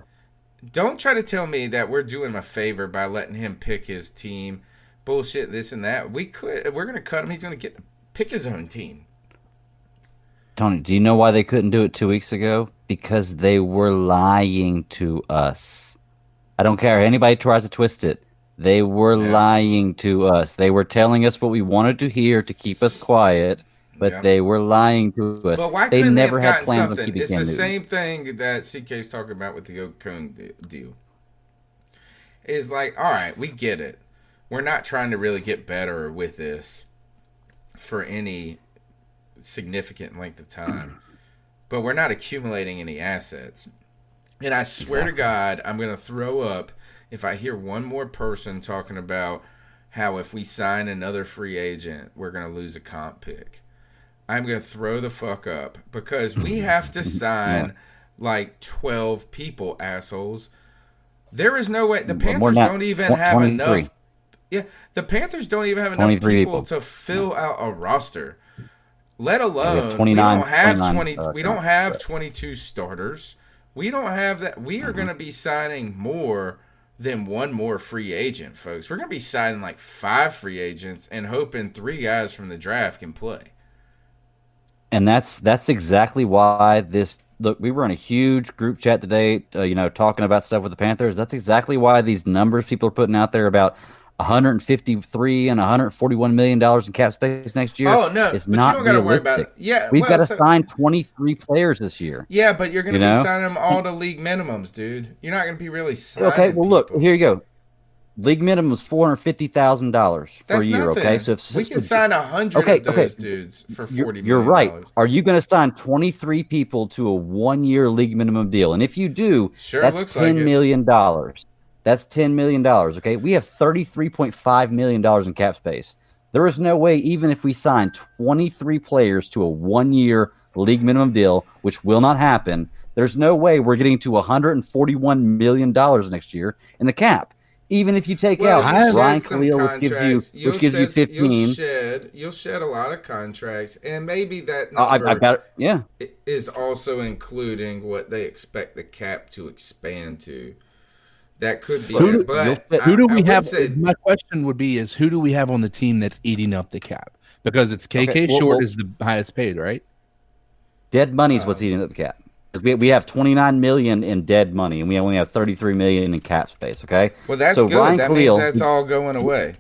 Don't try to tell me that we're doing him a favor by letting him pick his team. Bullshit, this and that. We're going to cut him. He's going to get to pick his own team. Tony, do you know why they couldn't do it 2 weeks ago? Because they were lying to us. I don't care. Anybody tries to twist it. They were lying to us. They were telling us what we wanted to hear to keep us quiet, but they were lying to us. But why they couldn't never they have had plans something? on keeping It's Cam the Newton. same thing that CK's talking about with the Okung deal. is like, all right, we get it. We're not trying to really get better with this for any significant length of time, but we're not accumulating any assets. And I swear to God, I'm going to throw up if I hear one more person talking about how if we sign another free agent, we're going to lose a comp pick. I'm going to throw the fuck up because we have to sign like 12 people, assholes. There is no way. The Panthers don't even have 23. enough. Yeah, the Panthers don't even have enough people to fill out a roster. Let alone we don't have 20. We don't have 22 starters. We don't have that. We are going to be signing more than one more free agent, folks. We're going to be signing like 5 free agents and hoping 3 guys from the draft can play. And that's exactly why this. Look, we were in a huge group chat today, talking about stuff with the Panthers. That's exactly why these numbers people are putting out there about 153 and 141 million dollars in cap space next year. Oh no, it's but not you don't got to worry realistic. about it. Yeah, we've got to sign 23 players this year. Yeah, but you're going to be signing them all to league minimums, dude. You're not going to be really signing. Okay, well, look, people. here you go. League minimum is $450,000 for a year. Nothing. Okay, so if we can sign 100 of those dudes for $40 million. You're right. Are you going to sign 23 people to a 1-year league minimum deal? And if you do, that's $10 million. That's $10 million. Okay, we have $33.5 million in cap space. There is no way, even if we sign 23 players to a 1-year league minimum deal, which will not happen, there's no way we're getting to $141 million next year in the cap. Even if you take out Ryan Khalil, which gives you 15, you'll shed a lot of contracts, and maybe that number is also including what they expect the cap to expand to. That could be it, but who do we have? My question would be: who do we have on the team that's eating up the cap? Because it's KK Short is the highest paid, right? Dead money is what's eating up the cap. We have $29 million in dead money, and we only have $33 million in cap space. Okay. Well, that's good. Ryan Khalil, means that's all going away.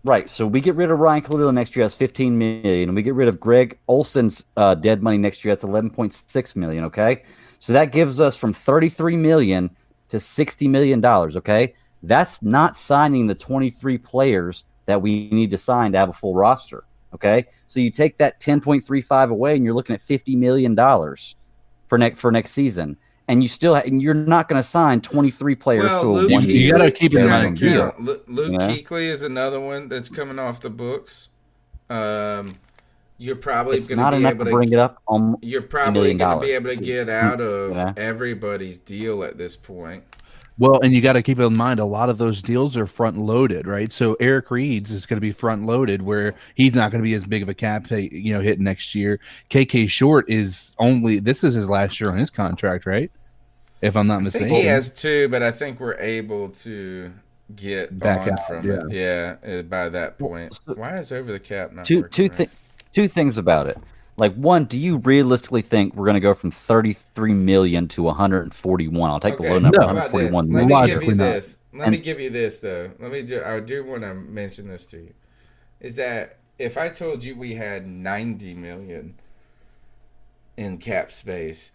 Right. So we get rid of Ryan Khalil next year. That's $15 million, and we get rid of Greg Olson's dead money next year. That's $11.6 million. Okay. So that gives us from $33 million to $60 million. Okay. That's not signing the 23 players that we need to sign to have a full roster. Okay. So you take that 10.35 away, and you're looking at $50 million. For next season, and you're not going to sign 23 players to a 1 year. You got to keep in mind. Luke Kuechly is another one that's coming off the books. You're probably going to be able to bring it up. You're probably going to be able to get out of everybody's deal at this point. Well, and you got to keep in mind a lot of those deals are front loaded, right? So Eric Reed's is going to be front loaded, where he's not going to be as big of a cap hit next year. KK Short this is his last year on his contract, right? If I'm not mistaken, he has 2, but I think we're able to get back on from it. Yeah, by that point. Why is over the cap not working? Two things about it. Like, one, do you realistically think we're going to go from 33 million to 141? I'll take the low number, 141 million. Let me give you this. Let me give you this, though. I do want to mention this to you. Is that if I told you we had 90 million in cap space,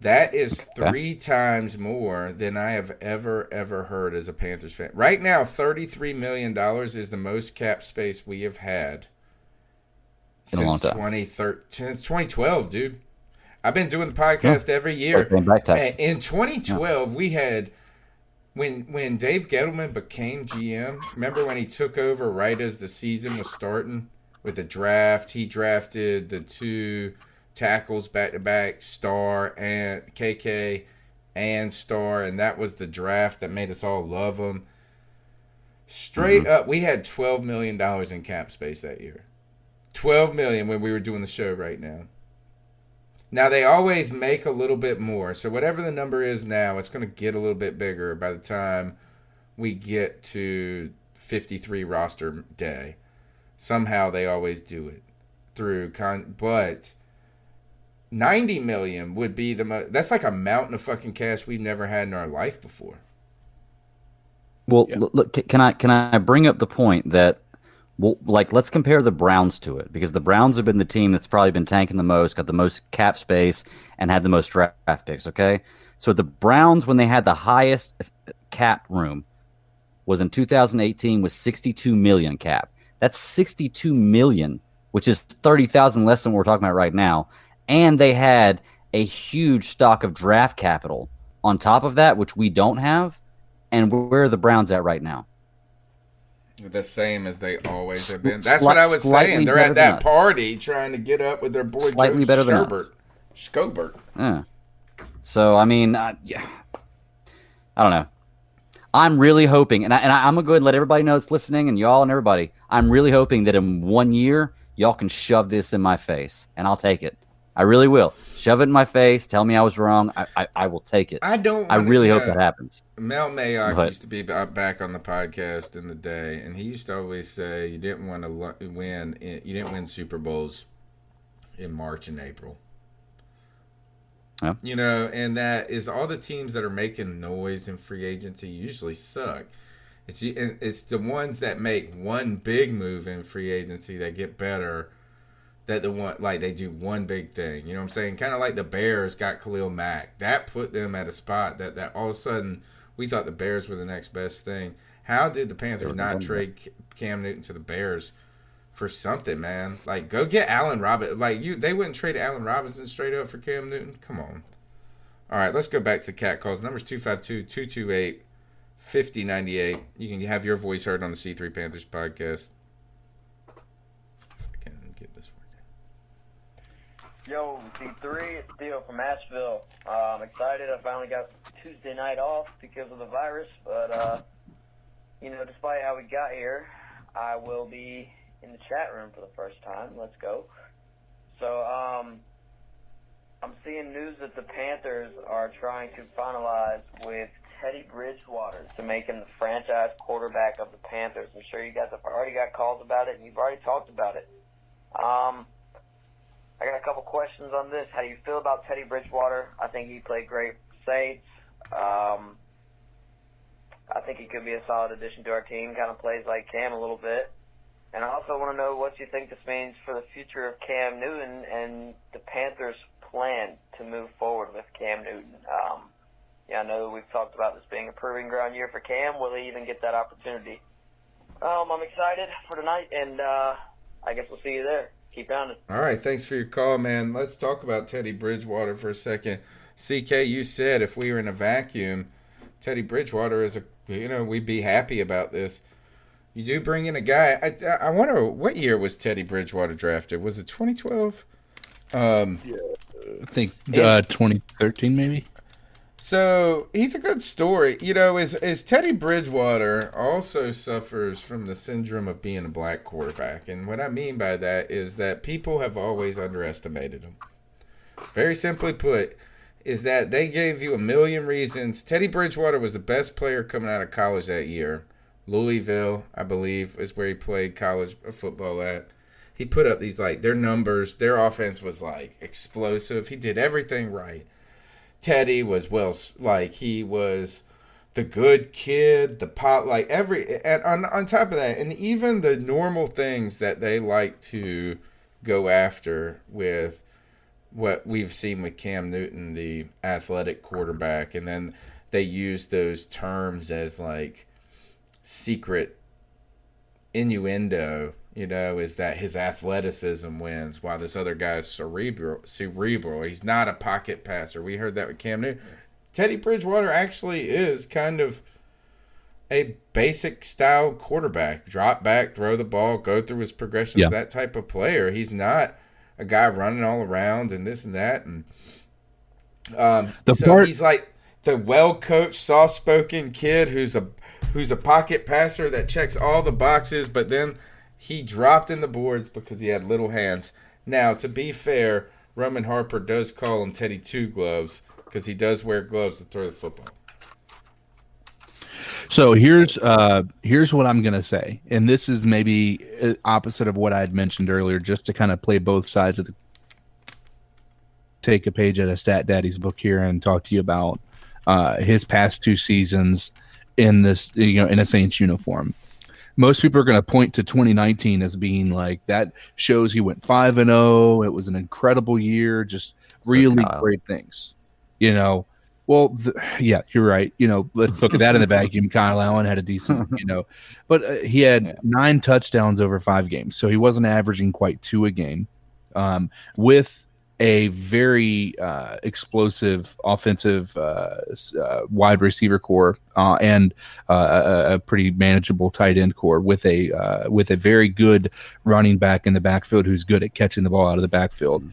that is 3 times more than I have ever heard as a Panthers fan. Right now, $33 million is the most cap space we have had since 2012, dude. I've been doing the podcast every year. And in 2012, we had when Dave Gettleman became GM. Remember when he took over right as the season was starting with the draft? He drafted the 2 tackles back to back, Star and KK and Star, and that was the draft that made us all love him. Straight up, we had $12 million in cap space that year. $12 million when we were doing the show right now. Now, they always make a little bit more. So whatever the number is now, it's going to get a little bit bigger by the time we get to 53 roster day. Somehow they always do it through but $90 million would be the most. That's like a mountain of fucking cash we've never had in our life before. Well, look, can I bring up the point that, well, like, let's compare the Browns to it, because the Browns have been the team that's probably been tanking the most, got the most cap space, and had the most draft picks, okay? So the Browns, when they had the highest cap room, was in 2018 with 62 million cap. That's 62 million, which is 30,000 less than what we're talking about right now. And they had a huge stock of draft capital on top of that, which we don't have. And where are the Browns at right now? The same as they always have been. That's what I was saying. They're at that party trying to get up with their boy slightly Joe better than us. Scobert. Yeah. So, I mean, yeah. I don't know. I'm really hoping, and I'm going to go ahead and let everybody know that's listening, and y'all and everybody, I'm really hoping that in 1 year, y'all can shove this in my face, and I'll take it. I really will. Shove it in my face. Tell me I was wrong. I will take it. I really hope that happens. Mel Mayock used to be back on the podcast in the day, and he used to always say you didn't want to win. You didn't win Super Bowls in March and April. Yeah. You know, and that is all the teams that are making noise in free agency usually suck. It's the ones that make one big move in free agency that get better. That they do one big thing. You know what I'm saying? Kind of like the Bears got Khalil Mack. That put them at a spot that all of a sudden we thought the Bears were the next best thing. How did the Panthers not trade Cam Newton to the Bears for something, man? Like, go get Allen Robinson. They wouldn't trade Allen Robinson straight up for Cam Newton. Come on. All right, let's go back to cat calls. Number's 252-228-5098. You can have your voice heard on the C3 Panthers podcast. Yo, C3, it's Theo from Asheville. I'm excited. I finally got Tuesday night off because of the virus, but, despite how we got here, I will be in the chat room for the first time. Let's go. So, I'm seeing news that the Panthers are trying to finalize with Teddy Bridgewater to make him the franchise quarterback of the Panthers. I'm sure you guys have already got calls about it, and you've already talked about it. I got a couple questions on this. How do you feel about Teddy Bridgewater? I think he played great for Saints. I think he could be a solid addition to our team, kind of plays like Cam a little bit. And I also want to know what you think this means for the future of Cam Newton and the Panthers' plan to move forward with Cam Newton. I know we've talked about this being a proving ground year for Cam. Will he even get that opportunity? I'm excited for tonight, and I guess we'll see you there. Keep pounding. All right, thanks for your call, man. Let's talk about Teddy Bridgewater for a second. CK, you said if we were in a vacuum, Teddy Bridgewater is we'd be happy about this. You do bring in a guy. I wonder, what year was Teddy Bridgewater drafted? Was it 2012? I think 2013 maybe. So he's a good story. Is Teddy Bridgewater also suffers from the syndrome of being a black quarterback. And what I mean by that is that people have always underestimated him. Very simply put, is that they gave you a million reasons. Teddy Bridgewater was the best player coming out of college that year. Louisville, I believe, is where he played college football at. He put up these, their numbers. Their offense was, explosive. He did everything right. Teddy was, he was the good kid, the pop, and on top of that, and even the normal things that they like to go after with what we've seen with Cam Newton, the athletic quarterback, and then they use those terms as, secret innuendo, is that his athleticism wins while this other guy's cerebral. He's not a pocket passer. We heard that with Cam Newton. Teddy Bridgewater actually is kind of a basic style quarterback. Drop back, throw the ball, go through his progressions, that type of player. He's not a guy running all around and this and that. And he's like the well-coached, soft-spoken kid who's a pocket passer that checks all the boxes, but then he dropped in the boards because he had little hands. Now, to be fair, Roman Harper does call him Teddy Two Gloves because he does wear gloves to throw the football. So here's what I'm going to say, and this is maybe opposite of what I had mentioned earlier, just to kind of play both sides of the take a page out of Stat Daddy's book here and talk to you about his past two seasons in this, in a Saints uniform. Most people are going to point to 2019 as being that shows he went 5-0. It was an incredible year, just really great things. Well, yeah, you're right. Let's look at that in the vacuum. Kyle Allen had a decent, but he had 9 touchdowns over 5 games, so he wasn't averaging quite 2 a game. With a very explosive offensive wide receiver core and a pretty manageable tight end core with a very good running back in the backfield who's good at catching the ball out of the backfield.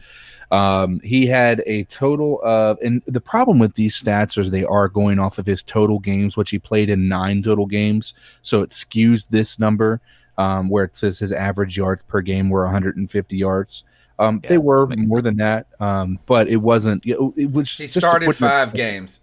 He had a total of, and the problem with these stats is they are going off of his total games, which he played in 9 total games. So it skews this number where it says his average yards per game were 150 yards. They were more than that, but it wasn't. It was. He started 5 games.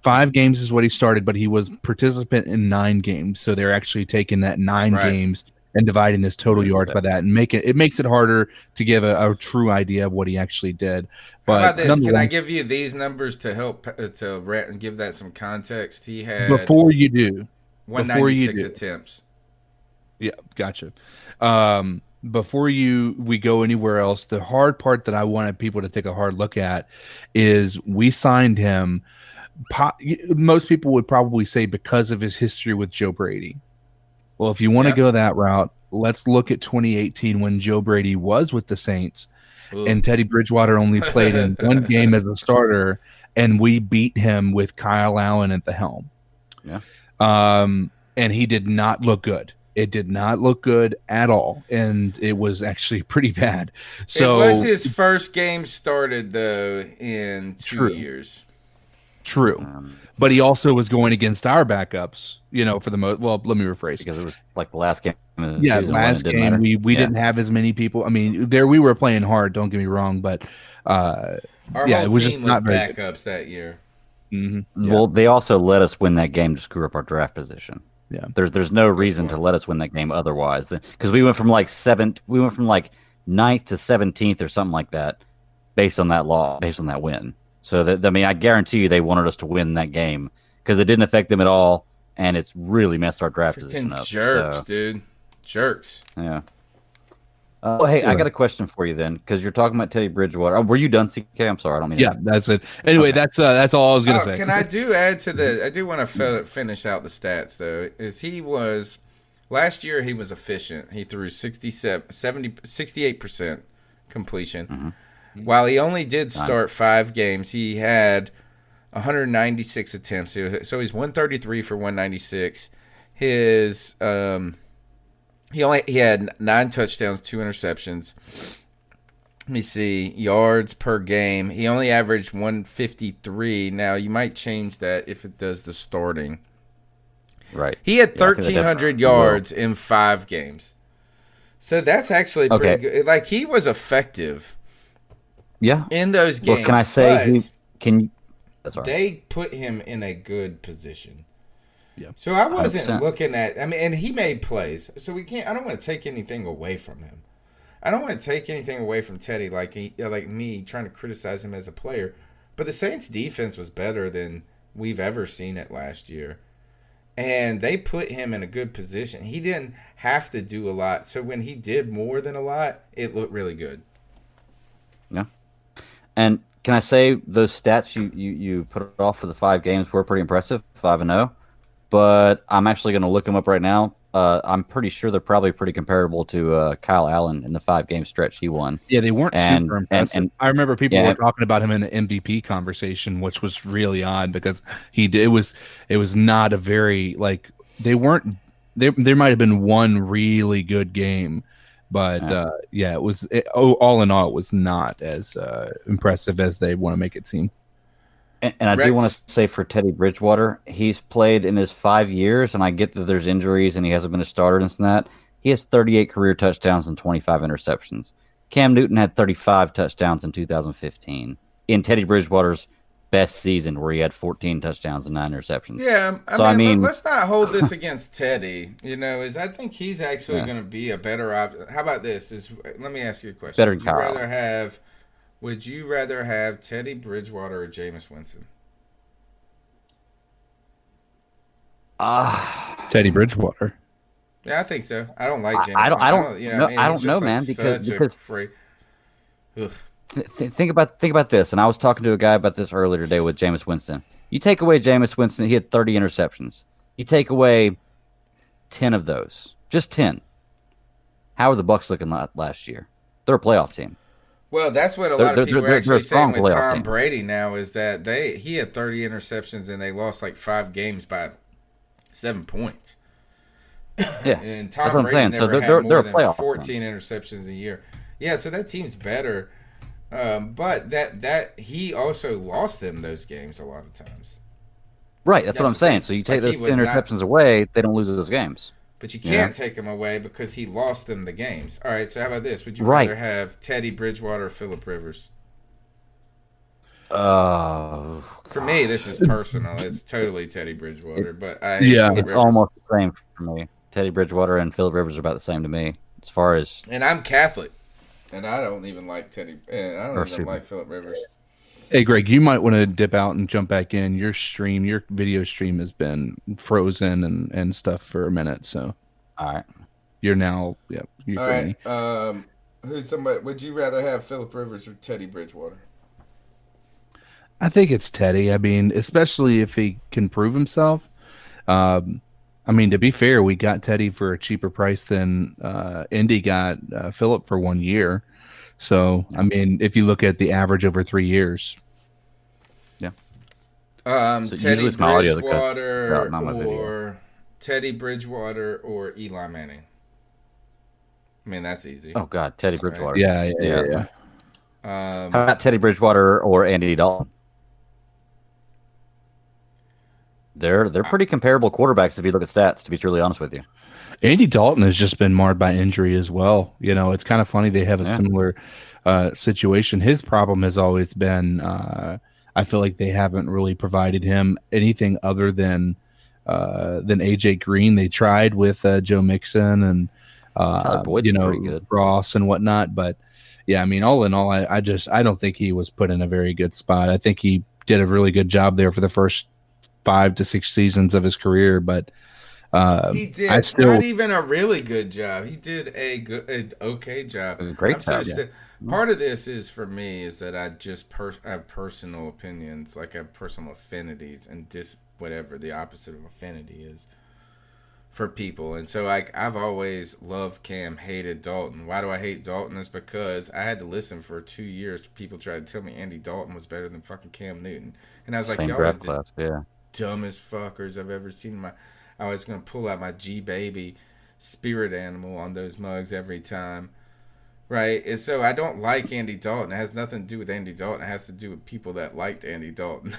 5 games is what he started, but he was participant in 9 games. So they're actually taking that 9 games and dividing his total yards by that, and it makes it harder to give a true idea of what he actually did. But how about this? Can I give you these numbers to help to give that some context? He had before you do 196 attempts. Yeah, gotcha. Before we go anywhere else, the hard part that I wanted people to take a hard look at is we signed him. Most people would probably say because of his history with Joe Brady. Well, if you want to go that route, let's look at 2018 when Joe Brady was with the Saints and Teddy Bridgewater only played in 1 game as a starter, and we beat him with Kyle Allen at the helm. Yeah. And he did not look good. It did not look good at all, and it was actually pretty bad. So it was his first game started, though, in 2 years. True. But he also was going against our backups, for the most. Well, let me rephrase. Because it was like the last game. Last game we didn't have as many people. I mean, we were playing hard. Don't get me wrong, but our whole team was backups that year. Mm-hmm. Yeah. Well, they also let us win that game to screw up our draft position. Yeah, there's no reason to let us win that game otherwise, because we went from like 9th to 17th or something like that, based on that win. So I guarantee you they wanted us to win that game because it didn't affect them at all, and it's really messed our draft position up. Jerks, dude, jerks. Yeah. Hey, I got a question for you then, because you're talking about Teddy Bridgewater. Were you done, CK? I'm sorry, I don't mean. Yeah, that's it. Anyway, that's all I was gonna say. Can I add to I do want to finish out the stats though. Last year he was efficient. He threw 68% completion. Mm-hmm. While he only did start 5 games, he had 196 attempts. So he's 133 for 196. His He had 9 touchdowns, 2 interceptions. Let me see. Yards per game. He only averaged 153. Now, you might change that if it does the starting. Right. He had 1,300 yards in 5 games. So that's actually pretty good. Like, he was effective. Yeah. In those games. Well, can I say that's right. They put him in a good position. Yeah. So I wasn't 100%. looking at, and he made plays. So I don't want to take anything away from him. I don't want to take anything away from Teddy like me trying to criticize him as a player. But the Saints defense was better than we've ever seen it last year. And they put him in a good position. He didn't have to do a lot. So when he did more than a lot, it looked really good. Yeah. And can I say those stats you put off for the 5 games were pretty impressive, 5-0. But I'm actually going to look them up right now. I'm pretty sure they're probably pretty comparable to Kyle Allen in the 5-game stretch he won. Yeah, they weren't super impressive. And I remember people were talking about him in the MVP conversation, which was really odd because it was not a very they weren't. There might have been one really good game, but it was all in all, it was not as impressive as they want to make it seem. And I do want to say for Teddy Bridgewater, he's played in his 5 years, and I get that there's injuries and he hasn't been a starter and that. He has 38 career touchdowns and 25 interceptions. Cam Newton had 35 touchdowns in 2015 in Teddy Bridgewater's best season, where he had 14 touchdowns and 9 interceptions. Yeah, I mean, let's not hold this against Teddy. I think he's actually going to be a better option. How about this? Let me ask you a question. Better than Kyle. Would you rather have Teddy Bridgewater or Jameis Winston? Teddy Bridgewater. Yeah, I think so. I don't like Jameis. I don't know, man, because think about this. And I was talking to a guy about this earlier today with Jameis Winston. You take away Jameis Winston, he had 30 interceptions. You take away 10 of those, just 10. How are the Bucs looking last year? They're a playoff team. Well, that's what a lot of people are actually saying with Tom team. Brady now is that he had 30 interceptions and they lost like 5 games by 7 points. Yeah, and Tom Brady never had more than 14 interceptions a year. Yeah, so that team's better, but that he also lost them those games a lot of times. Right, that's what I'm saying. So you take those 10 interceptions away, they don't lose those games. But you can't take them away because he lost them the games. All right, so how about this? Would you rather have Teddy Bridgewater or Phillip Rivers? For me, this is personal. It's totally Teddy Bridgewater, but it's almost the same for me. Teddy Bridgewater and Phillip Rivers are about the same to me as far as. And I'm Catholic, and I don't even like Teddy. I don't even like Phillip Rivers. Hey, Greg, you might want to dip out and jump back in. Your video stream has been frozen and stuff for a minute. So, all right, you're now, You're all right. Who's somebody? Would you rather have Phillip Rivers or Teddy Bridgewater? I think it's Teddy. I mean, especially if he can prove himself. I mean, to be fair, we got Teddy for a cheaper price than Indy got Phillip for 1 year. So, I mean, if you look at the average over 3 years. Yeah. So Teddy Bridgewater or Teddy Bridgewater or Eli Manning. I mean, that's easy. Oh, God, Teddy Bridgewater. Right? Yeah. How about Teddy Bridgewater or Andy Dalton? They're pretty comparable quarterbacks if you look at stats, to be truly honest with you. Andy Dalton has just been marred by injury as well. You know, it's kind of funny they have a similar situation. His problem has always been I feel like they haven't really provided him anything other than AJ Green. They tried with Joe Mixon and Ross and whatnot, but yeah, I mean, all in all, I don't think he was put in a very good spot. I think he did a really good job there for the first 5 to 6 seasons of his career, but he did not even a really good job. He did an okay job. Great job. Part of this is for me is that I just have personal opinions, like I have personal affinities, and whatever the opposite of affinity is for people. And so I've always loved Cam, hated Dalton. Why do I hate Dalton? Is because I had to listen for 2 years. People tried to tell me Andy Dalton was better than fucking Cam Newton, and I was like, y'all are the dumbest fuckers I've ever seen in my. I was going to pull out my G-Baby spirit animal on those mugs every time. Right? And so I don't like Andy Dalton. It has nothing to do with Andy Dalton. It has to do with people that liked Andy Dalton.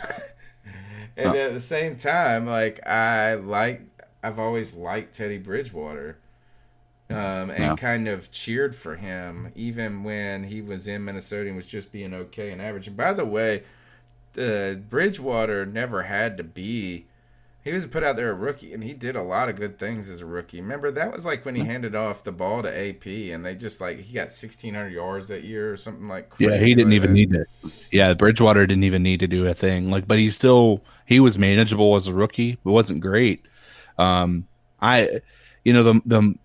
And at the same time, like, I've always liked Teddy Bridgewater. And kind of cheered for him, even when he was in Minnesota and was just being okay and average. And by the way, Bridgewater never had to be. He was put out there a rookie, and he did a lot of good things as a rookie. Remember, that was like when he handed off the ball to AP, and they just he got 1,600 yards that year or something like crazy. Yeah, he didn't even need it. Yeah, Bridgewater didn't even need to do a thing. But he was manageable as a rookie. It wasn't great. I'm like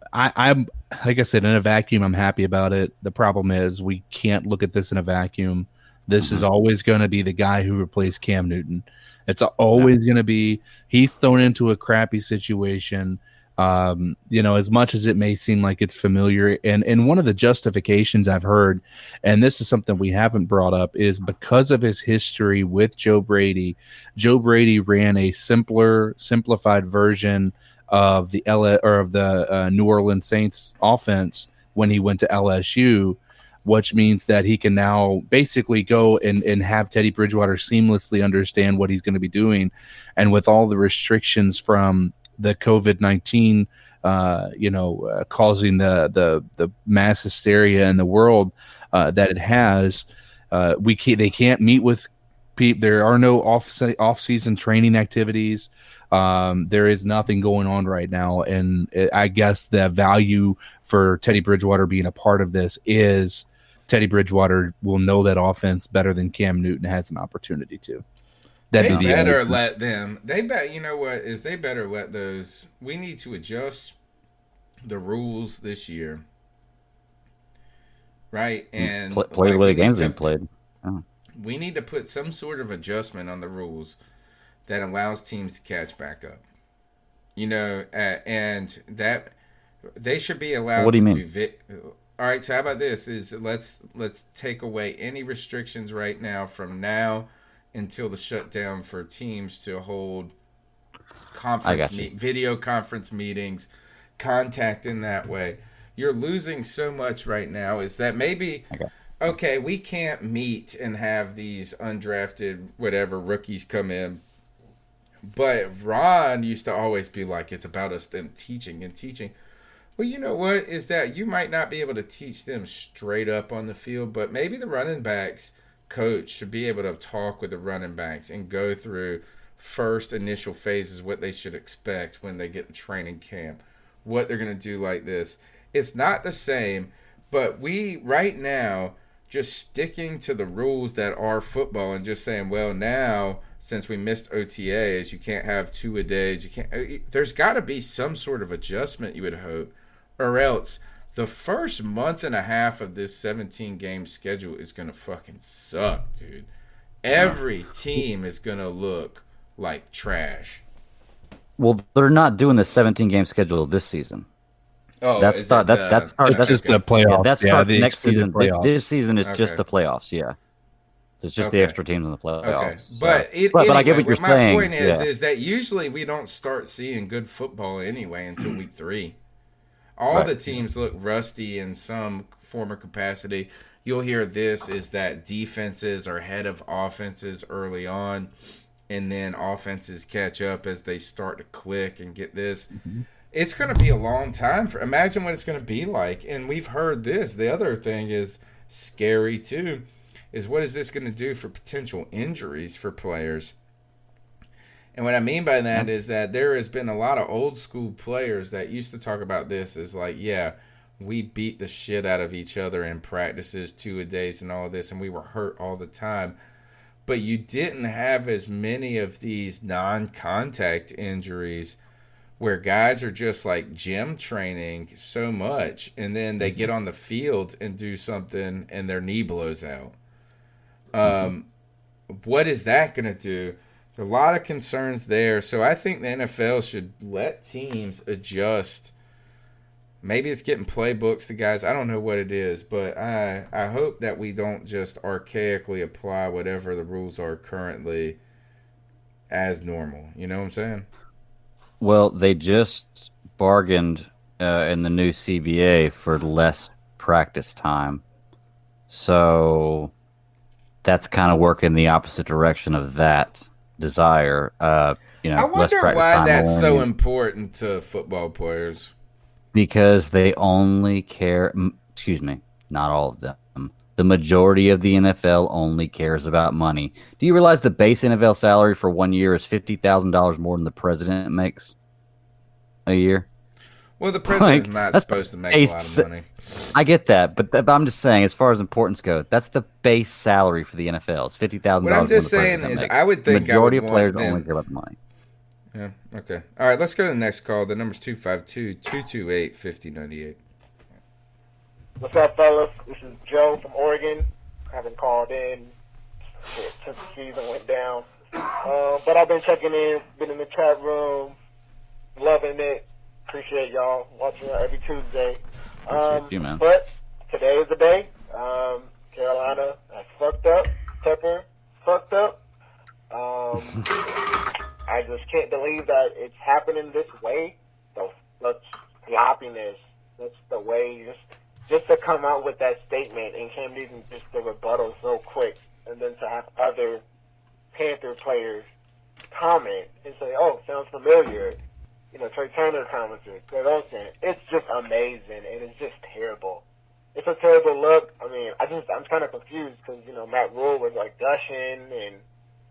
I said, in a vacuum, I'm happy about it. The problem is we can't look at this in a vacuum. This is always going to be the guy who replaced Cam Newton. It's always going to be he's thrown into a crappy situation. As much as it may seem like it's familiar, and one of the justifications I've heard, and this is something we haven't brought up, is because of his history with Joe Brady. Joe Brady ran a simplified version of the New Orleans Saints offense when he went to LSU, which means that he can now basically go and have Teddy Bridgewater seamlessly understand what he's going to be doing. And with all the restrictions from the COVID-19, causing the mass hysteria in the world that it has, they can't meet with people. There are no off-season training activities. There is nothing going on right now. And I guess the value for Teddy Bridgewater being a part of this is Teddy Bridgewater will know that offense better than Cam Newton has an opportunity to. They better let those. We need to adjust the rules this year, right? And play the way the game's being played. Oh. We need to put some sort of adjustment on the rules that allows teams to catch back up. And that they should be allowed What do you to mean? do. All right, so how about this? Let's take away any restrictions right now from now until the shutdown for teams to hold video conference meetings, contact in that way. You're losing so much right now. Is that maybe okay? We can't meet and have these undrafted whatever rookies come in. But Ron used to always be like, it's about them teaching and teaching. Well, you know what? Is that you might not be able to teach them straight up on the field, but maybe the running backs coach should be able to talk with the running backs and go through first initial phases, what they should expect when they get to training camp, what they're going to do like this. It's not the same, but we right now just sticking to the rules that are football and just saying, well, now since we missed OTAs, you can't have 2-a-days. You can't. There's got to be some sort of adjustment, you would hope, or else the first month and a half of this 17-game schedule is going to fucking suck, dude. Every team is going to look like trash. Well, they're not doing the 17-game schedule this season. Oh, that's just the playoffs. Yeah, that's the next season. Playoffs. This season is just the playoffs. Yeah, it's just the extra teams in the playoffs. Okay, so. but I get what you're saying. My point is that usually we don't start seeing good football anyway until week 3. All the teams look rusty in some form or capacity. You'll hear this is that defenses are ahead of offenses early on, and then offenses catch up as they start to click and get this. Mm-hmm. It's going to be a long time. Imagine what it's going to be like. And we've heard this. The other thing is scary too, is what is this going to do for potential injuries for players? And what I mean by that is that there has been a lot of old school players that used to talk about this as like, yeah, we beat the shit out of each other in practices, 2-a-days and all of this, and we were hurt all the time. But you didn't have as many of these non-contact injuries where guys are just like gym training so much, and then they get on the field and do something and their knee blows out. What is that going to do? A lot of concerns there. So I think the NFL should let teams adjust. Maybe it's getting playbooks to guys. I don't know what it is, but I hope that we don't just archaically apply whatever the rules are currently as normal. You know what I'm saying? Well, they just bargained in the new CBA for less practice time. So that's kind of working the opposite direction of that desire. I wonder why that's so important to football players. Because they only care, not all of them. The majority of the NFL only cares about money. Do you realize the base NFL salary for 1 year is $50,000 more than the president makes a year? Well, the president's not supposed to make a lot of money. I get that, but I'm just saying, as far as importance goes, that's the base salary for the NFL. It's $50,000. What I'm just saying is, I would think the majority of players only care about the money. Yeah, okay. All right, let's go to the next call. The number's 252-228-5098. What's up, fellas? This is Joe from Oregon. I haven't called in since the season went down. But I've been checking in, been in the chat room, loving it. Appreciate y'all watching every Tuesday. Appreciate you, man. But today is the day. Carolina has fucked up. Pepper fucked up. I just can't believe that it's happening this way. The sloppiness. That's the way. Just to come out with that statement and Cam Newton just the rebuttal so quick, and then to have other Panther players comment and say, "Oh, sounds familiar." You know, Trai Turner commented. It's just amazing, and it's just terrible. It's a terrible look. I mean, I'm kind of confused because Matt Rule was like gushing and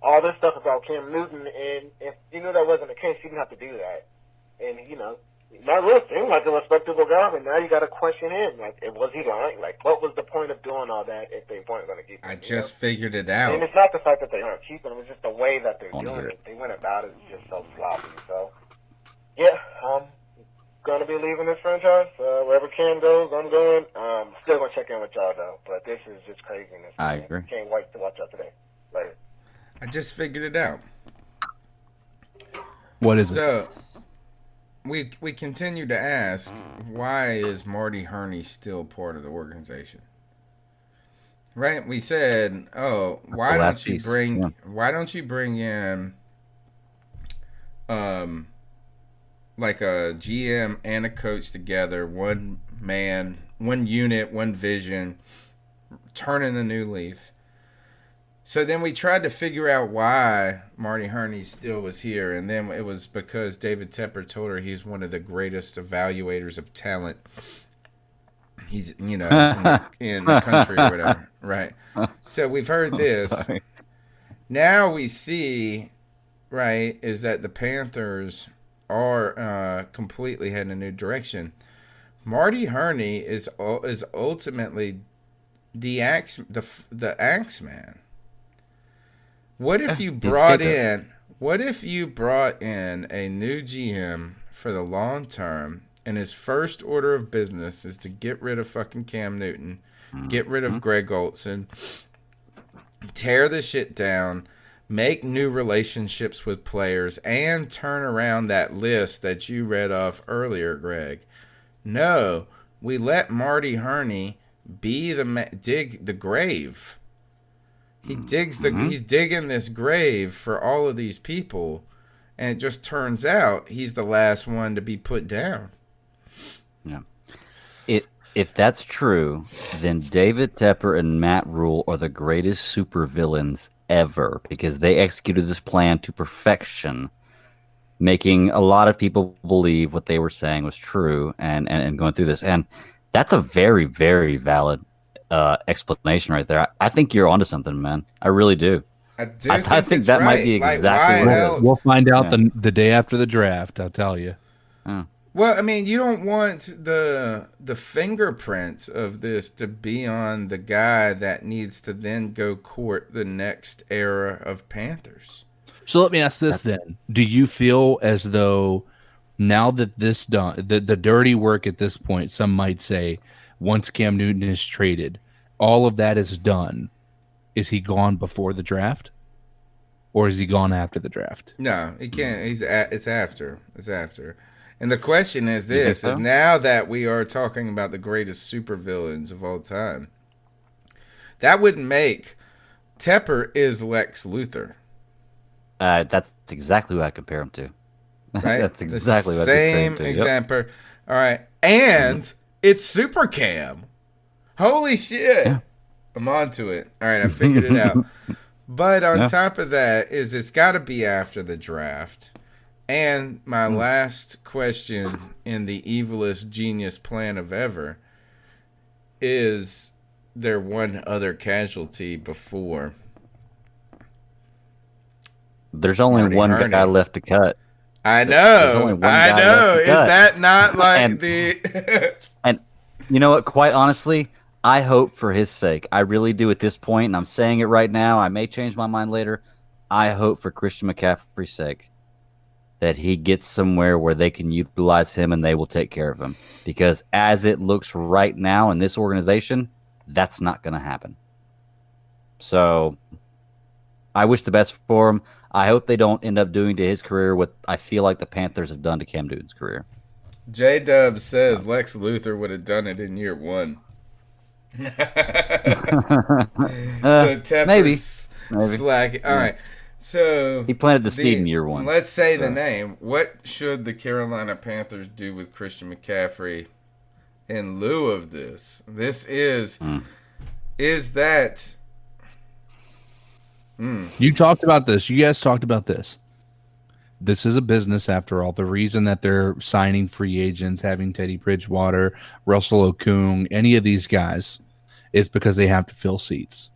all this stuff about Cam Newton, and if you knew that wasn't the case, you didn't have to do that. And Matt Rule seemed like a respectable guy, but now you got to question him. Like, was he lying? Like, what was the point of doing all that if they weren't going to keep him? I just figured it out. And it's not the fact that they aren't keeping him; it's just the way that they're doing it. They went about it just so sloppy. So, yeah, going to be leaving this franchise. Wherever Cam goes, I'm going. Still going to check in with y'all, though. But this is just craziness. I man. agree. Can't wait to watch y'all today. Later. I just figured it out. What is it? So we continue to ask, why is Marty Hurney still part of the organization? Right? We said, why don't you bring in like a GM and a coach together, one man, one unit, one vision, turning the new leaf. So then we tried to figure out why Marty Hurney still was here, and then it was because David Tepper told her he's one of the greatest evaluators of talent. He's, in the country or whatever, right? So we've heard this. Now we see, right, is that the Panthers are completely heading a new direction. Marty Hurney is ultimately the axe man. What if you brought in a new GM for the long term, and his first order of business is to get rid of fucking Cam Newton, get rid of Greg Olsen, tear the shit down, make new relationships with players, and turn around that list that you read off earlier, Greg? No, we let Marty Hurney be dig the grave. He digs he's digging this grave for all of these people, and it just turns out he's the last one to be put down. Yeah. If that's true, then David Tepper and Matt Rule are the greatest supervillains ever, because they executed this plan to perfection, making a lot of people believe what they were saying was true, and going through this. And that's a very, very valid explanation right there. I think you're onto something, man. I really do. I think that might be exactly what it is. We'll find out the day after the draft, I'll tell you. Well, I mean, you don't want the fingerprints of this to be on the guy that needs to then go court the next era of Panthers. So let me ask this then. Do you feel as though now that this done, the dirty work at this point, some might say, once Cam Newton is traded, all of that is done, is he gone before the draft? Or is he gone after the draft? No, he can't. It's after. It's after. And the question is this, is now that we are talking about the greatest supervillains of all time, that would make Tepper is Lex Luthor. That's exactly what I compare him to. Right? That's exactly what I compare him to. Same example. Yep. All right. And it's Super Cam. Holy shit. Yeah. I'm onto it. All right, I figured it out. But on top of that is it's got to be after the draft. And my last question in the evilest genius plan of ever, is there one other casualty before? There's only one guy left to cut. I know. I know. Is that not like and you know what? Quite honestly, I hope for his sake. I really do at this point, and I'm saying it right now. I may change my mind later. I hope for Christian McCaffrey's sake that he gets somewhere where they can utilize him and they will take care of him. Because as it looks right now in this organization, that's not going to happen. So I wish the best for him. I hope they don't end up doing to his career what I feel like the Panthers have done to Cam Newton's career. J-Dub says Lex Luthor would have done it in year one. So Tepper's maybe. Slacking. All right. So he planted the seed in year one. Let's say the name. What should the Carolina Panthers do with Christian McCaffrey in lieu of this? This is that... You talked about this. You guys talked about this. This is a business after all. The reason that they're signing free agents, having Teddy Bridgewater, Russell Okung, any of these guys, is because they have to fill seats.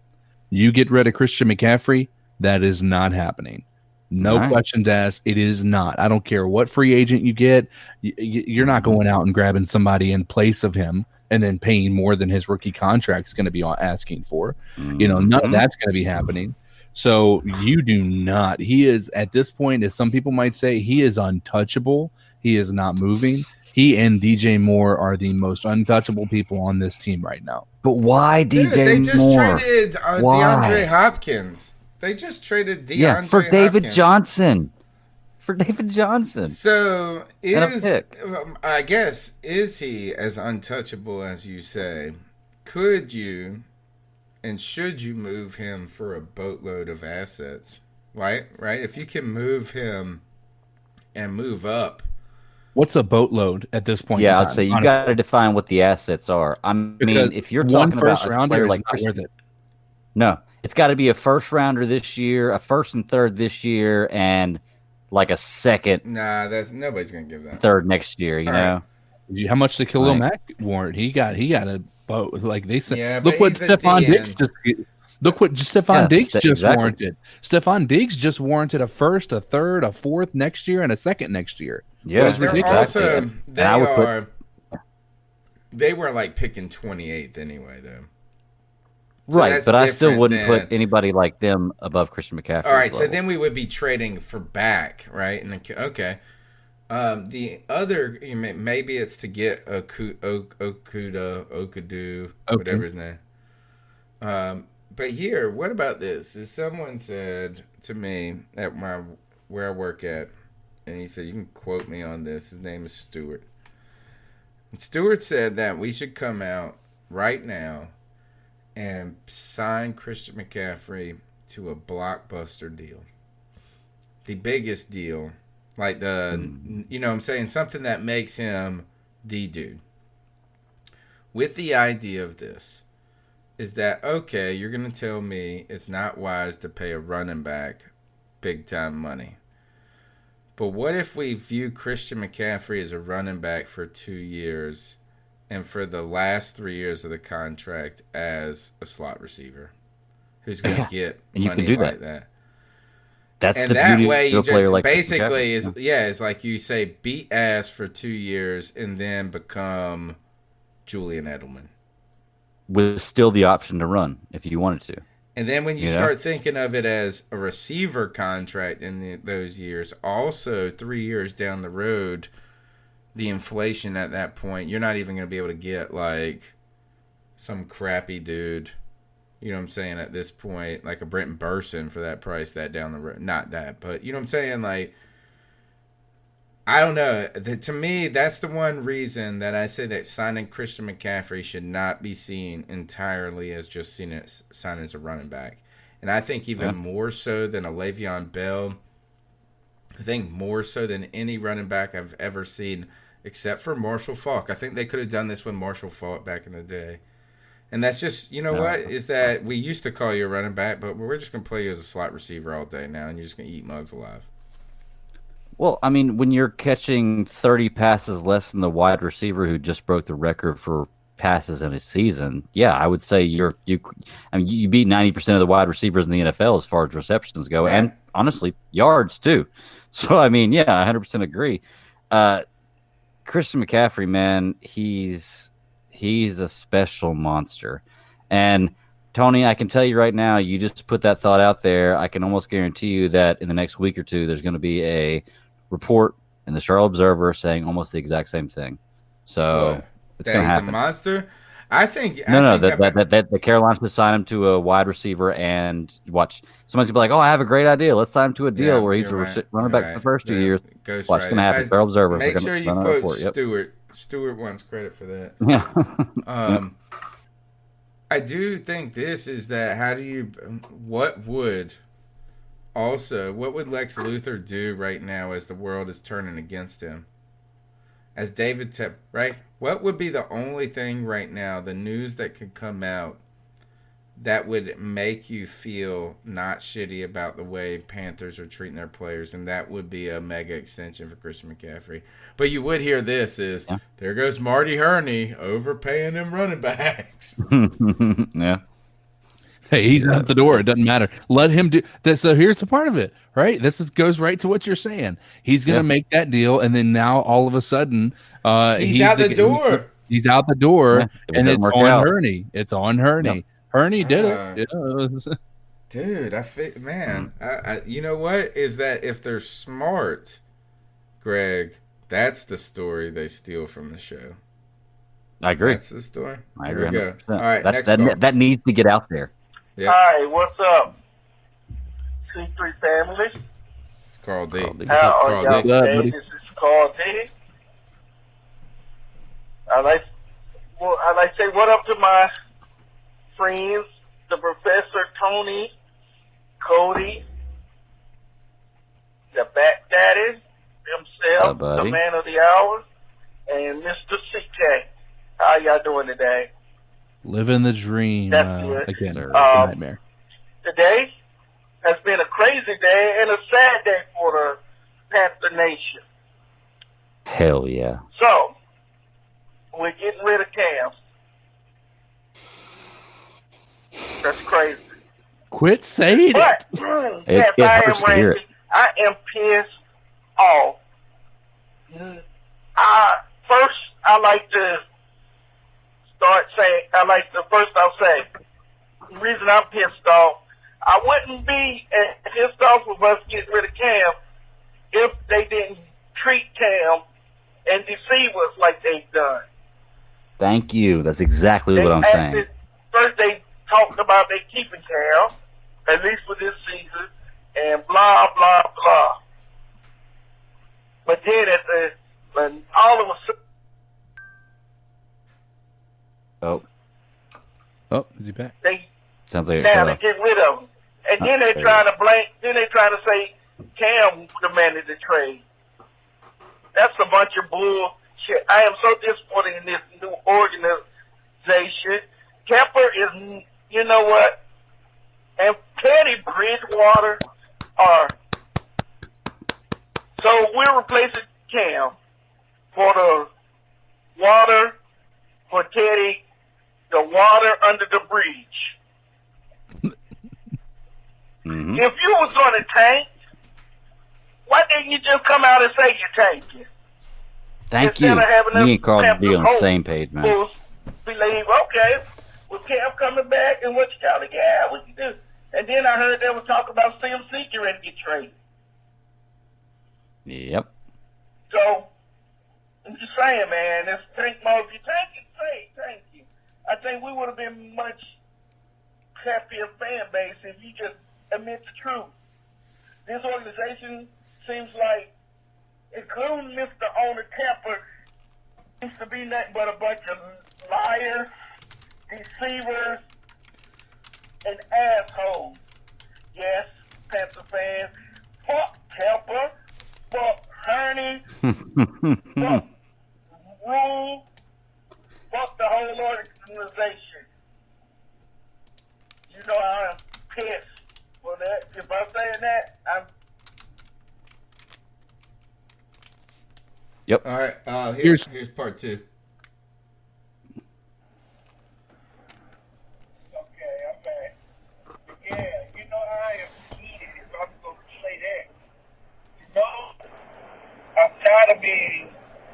You get rid of Christian McCaffrey, that is not happening. No questions asked. It is not. I don't care what free agent you get. You're not going out and grabbing somebody in place of him and then paying more than his rookie contract is going to be asking for. None of that's going to be happening. So you do not. He is, at this point, as some people might say, he is untouchable. He is not moving. he and DJ Moore are the most untouchable people on this team right now. But why DJ They just Moore? traded DeAndre Hopkins. They just traded DeAndre for David Hopkins. Johnson. For David Johnson. So I guess, is he as untouchable as you say? Could you and should you move him for a boatload of assets? Right? If you can move him and move up. What's a boatload at this point? Yeah, I'd say you got to define what the assets are. I mean, if you're talking about a player like not worth it. No, it's got to be a first rounder this year, a first and third this year, and like a second. Nah, nobody's gonna give that. Third next year, you know. How much did Khalil Mack warrant? He got a boat. Like they said, yeah, look what Stephon Diggs just. Look what Stephon Diggs just warranted. Stephon Diggs just warranted a first, a third, a fourth next year, and a second next year. Yeah, it's ridiculous. They were like picking 28th anyway, though. So right, but I still wouldn't put anybody like them above Christian McCaffrey. All right, so then we would be trading for back, right? And okay, the other maybe it's to get Okudu, whatever his name. But here, what about this? Someone said to me at where I work at, and he said, you can quote me on this. His name is Stewart. And Stewart said that we should come out right now and sign Christian McCaffrey to a blockbuster deal. The biggest deal. Like you know what I'm saying? Something that makes him the dude. With the idea of this. Is that, okay, you're going to tell me it's not wise to pay a running back big-time money. But what if we view Christian McCaffrey as a running back for 2 years and for the last 3 years of the contract as a slot receiver who's going to get money like that? That's the beauty of a player like basically it's like you say beat ass for 2 years and then become Julian Edelman. With still the option to run if you wanted to. And then when you start thinking of it as a receiver contract in those years, also 3 years down the road, the inflation at that point, you're not even going to be able to get like some crappy dude, you know what I'm saying, at this point, like a Brenton Burson for that price that down the road. Not that, but you know what I'm saying? Like, I don't know. To me, that's the one reason that I say that signing Christian McCaffrey should not be seen entirely as just signing as a running back. And I think even more so than a Le'Veon Bell, I think more so than any running back I've ever seen, except for Marshall Faulk. I think they could have done this with Marshall Faulk back in the day. And that's just, you know what, is that we used to call you a running back, but we're just going to play you as a slot receiver all day now, and you're just going to eat mugs alive. Well, I mean, when you're catching 30 passes less than the wide receiver who just broke the record for passes in a season, I would say you beat 90% of the wide receivers in the NFL as far as receptions go, and honestly, yards too. So, I mean, 100% agree. Christian McCaffrey, man, he's a special monster. And Tony, I can tell you right now, you just put that thought out there. I can almost guarantee you that in the next week or two, there's going to be a report in the Charlotte Observer saying almost the exact same thing. So it's going to happen. He's a monster. I think that the Carolinas should sign him to a wide receiver and watch. Somebody's gonna be like, "Oh, I have a great idea. Let's sign him to a deal where he's a running back for the first 2 years." Watch, it's gonna happen. Charlotte Observer. Make sure you quote Stewart. Stewart wants credit for that. Yeah. I do think this is that. What would Lex Luthor do right now as the world is turning against him? As David said, right? What would be the only thing right now, the news that could come out that would make you feel not shitty about the way Panthers are treating their players? And that would be a mega extension for Christian McCaffrey. But you would hear this is, there goes Marty Herney overpaying them running backs. Yeah. Hey, he's out the door. It doesn't matter. Let him do this. So here's the part of it, right? Goes right to what you're saying. He's going to make that deal, and then now all of a sudden, he's out the door. He's out the door, and it's on out. Herney. It's on Herney. Yep. Herney did it. Dude, I you know what is that? If they're smart, Greg, That's the story they steal from the show. I agree. That's the story. I There agree. we go. All right, That's, next call. that needs to get out there. Yep. Hi, what's up? C3 family. It's Carl D. Carl D. How are Carl y'all D. today? This is Carl D. I like to say what up to my friends, the Professor Tony, Cody, the Bat Daddy himself, the man of the hour, and Mr. CK. How y'all doing today? Living the dream. That's good. Again, Sir. nightmare. Today has been a crazy day and a sad day for the Panther Nation. Hell yeah. So, we're getting rid of Cam. That's crazy. Quit saying But, it. yes, It I hurts am to hear ranting. it. I am pissed off. First, I like to first I'll say, the reason I'm pissed off, I wouldn't be as pissed off with us getting rid of Cam if they didn't treat Cam and deceive us like they've done. Thank you. That's exactly what I'm saying. First, they talked about they keeping Cam, at least for this season, and blah, blah, blah. But then when all of a sudden, Oh, is he back? Sounds like now they get rid of him. And then they're trying to say Cam demanded the trade. That's a bunch of bullshit. I am so disappointed in this new organization. Kemper is, you know what? And Teddy Bridgewater are. So we're replacing Cam for the water, for Teddy, the water under the bridge. Mm-hmm. If you was going to tank, why didn't you just come out and say you're tanking? Thank you. Me and Carl be on the same page, man. Believe, okay, with Cam coming back and what you got to get, what you do. And then I heard they were talking about Sam Seeker and get traded. Yep. So, I'm just saying, man, this tank mode, if you tank it, thank you. I think we would have been much happier fan base if you just admit the truth. This organization seems like, including Mr. Owner Kemper, seems to be nothing but a bunch of liars, deceivers, and assholes. Yes, Panther fans, fuck Kemper, fuck Herney, fuck Rule, fuck the whole organization. You know I'm pissed for that. If I'm saying that, I'm. Yep. All right. Here's part two. Okay, I'm back. Yeah, you know I am heated if I'm going to say that. You know, I'm tired of being.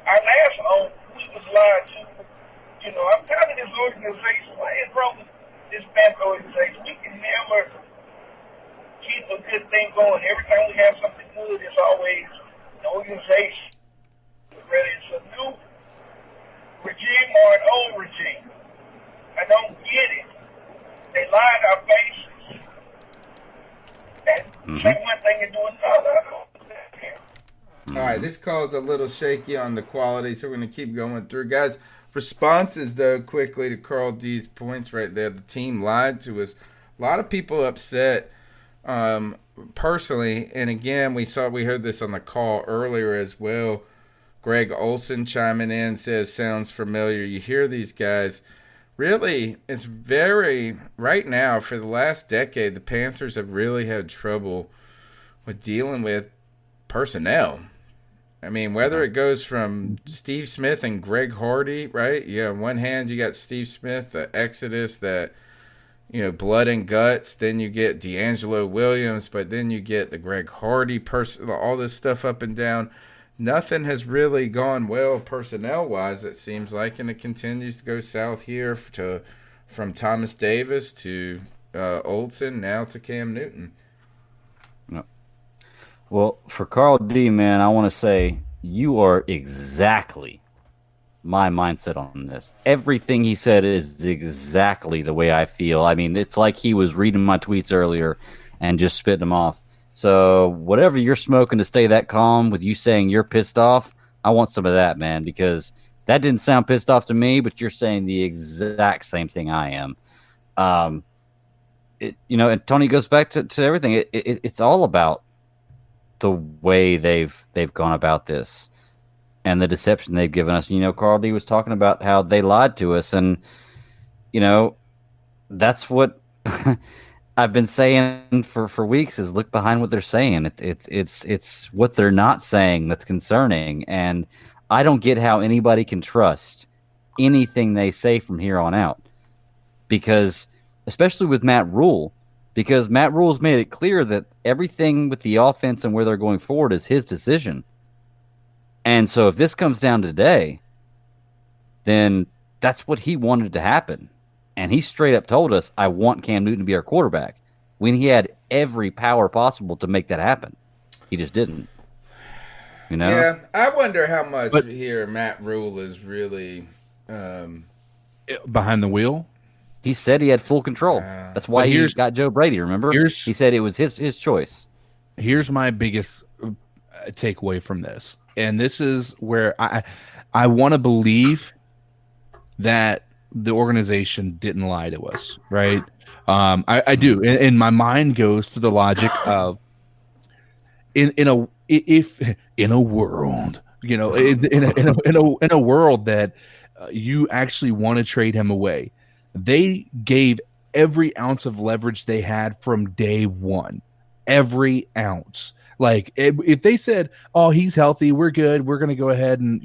Our last own, we was lied to. You know, I'm tired of this organization. What is wrong with this Panther organization? We can never keep a good thing going. Every time we have something good, it's always the organization. Whether it's a new regime or an old regime. I don't get it. They lie in our faces. And say one thing and do another. I don't understand. All right, this call is a little shaky on the quality, so we're going to keep going through. Guys, responses, though, quickly to Carl D's points right there. The team lied to us. A lot of people upset personally, and again, we heard this on the call earlier as well. Greg Olson chiming in says, sounds familiar. You hear these guys. Really, it's very, right now, for the last decade, the Panthers have really had trouble with dealing with personnel. I mean, whether it goes from Steve Smith and Greg Hardy, right? Yeah, on one hand, you got Steve Smith, the Exodus, that, blood and guts. Then you get D'Angelo Williams, but then you get the Greg Hardy person, all this stuff up and down. Nothing has really gone well personnel-wise, it seems like, and it continues to go south here from Thomas Davis to Olsen, now to Cam Newton. Well, for Carl D, man, I want to say You are exactly my mindset on this. Everything he said is exactly the way I feel. I mean, it's like he was reading my tweets earlier and just spitting them off. So whatever you're smoking to stay that calm with you saying you're pissed off, I want some of that, man, because that didn't sound pissed off to me, but you're saying the exact same thing I am. And Tony goes back to everything. It's all about the way they've gone about this and the deception they've given us. Carl D was talking about how they lied to us, and that's what I've been saying for weeks is look behind what they're saying. It's what they're not saying that's concerning, and I don't get how anybody can trust anything they say from here on out, because especially with Matt Rule, because Matt Rule's made it clear that everything with the offense and where they're going forward is his decision. And so if this comes down today, then that's what he wanted to happen. And he straight up told us, I want Cam Newton to be our quarterback, when he had every power possible to make that happen. He just didn't. Yeah, I wonder how much here Matt Rule is really behind the wheel. He said he had full control. That's why he got Joe Brady, remember? He said it was his choice. Here's my biggest takeaway from this. And this is where I want to believe that the organization didn't lie to us, right? I do. And my mind goes to the logic of in a world, in a world that you actually want to trade him away. They gave every ounce of leverage they had from day one. Every ounce. Like, if they said, oh, he's healthy, we're good, we're going to go ahead and,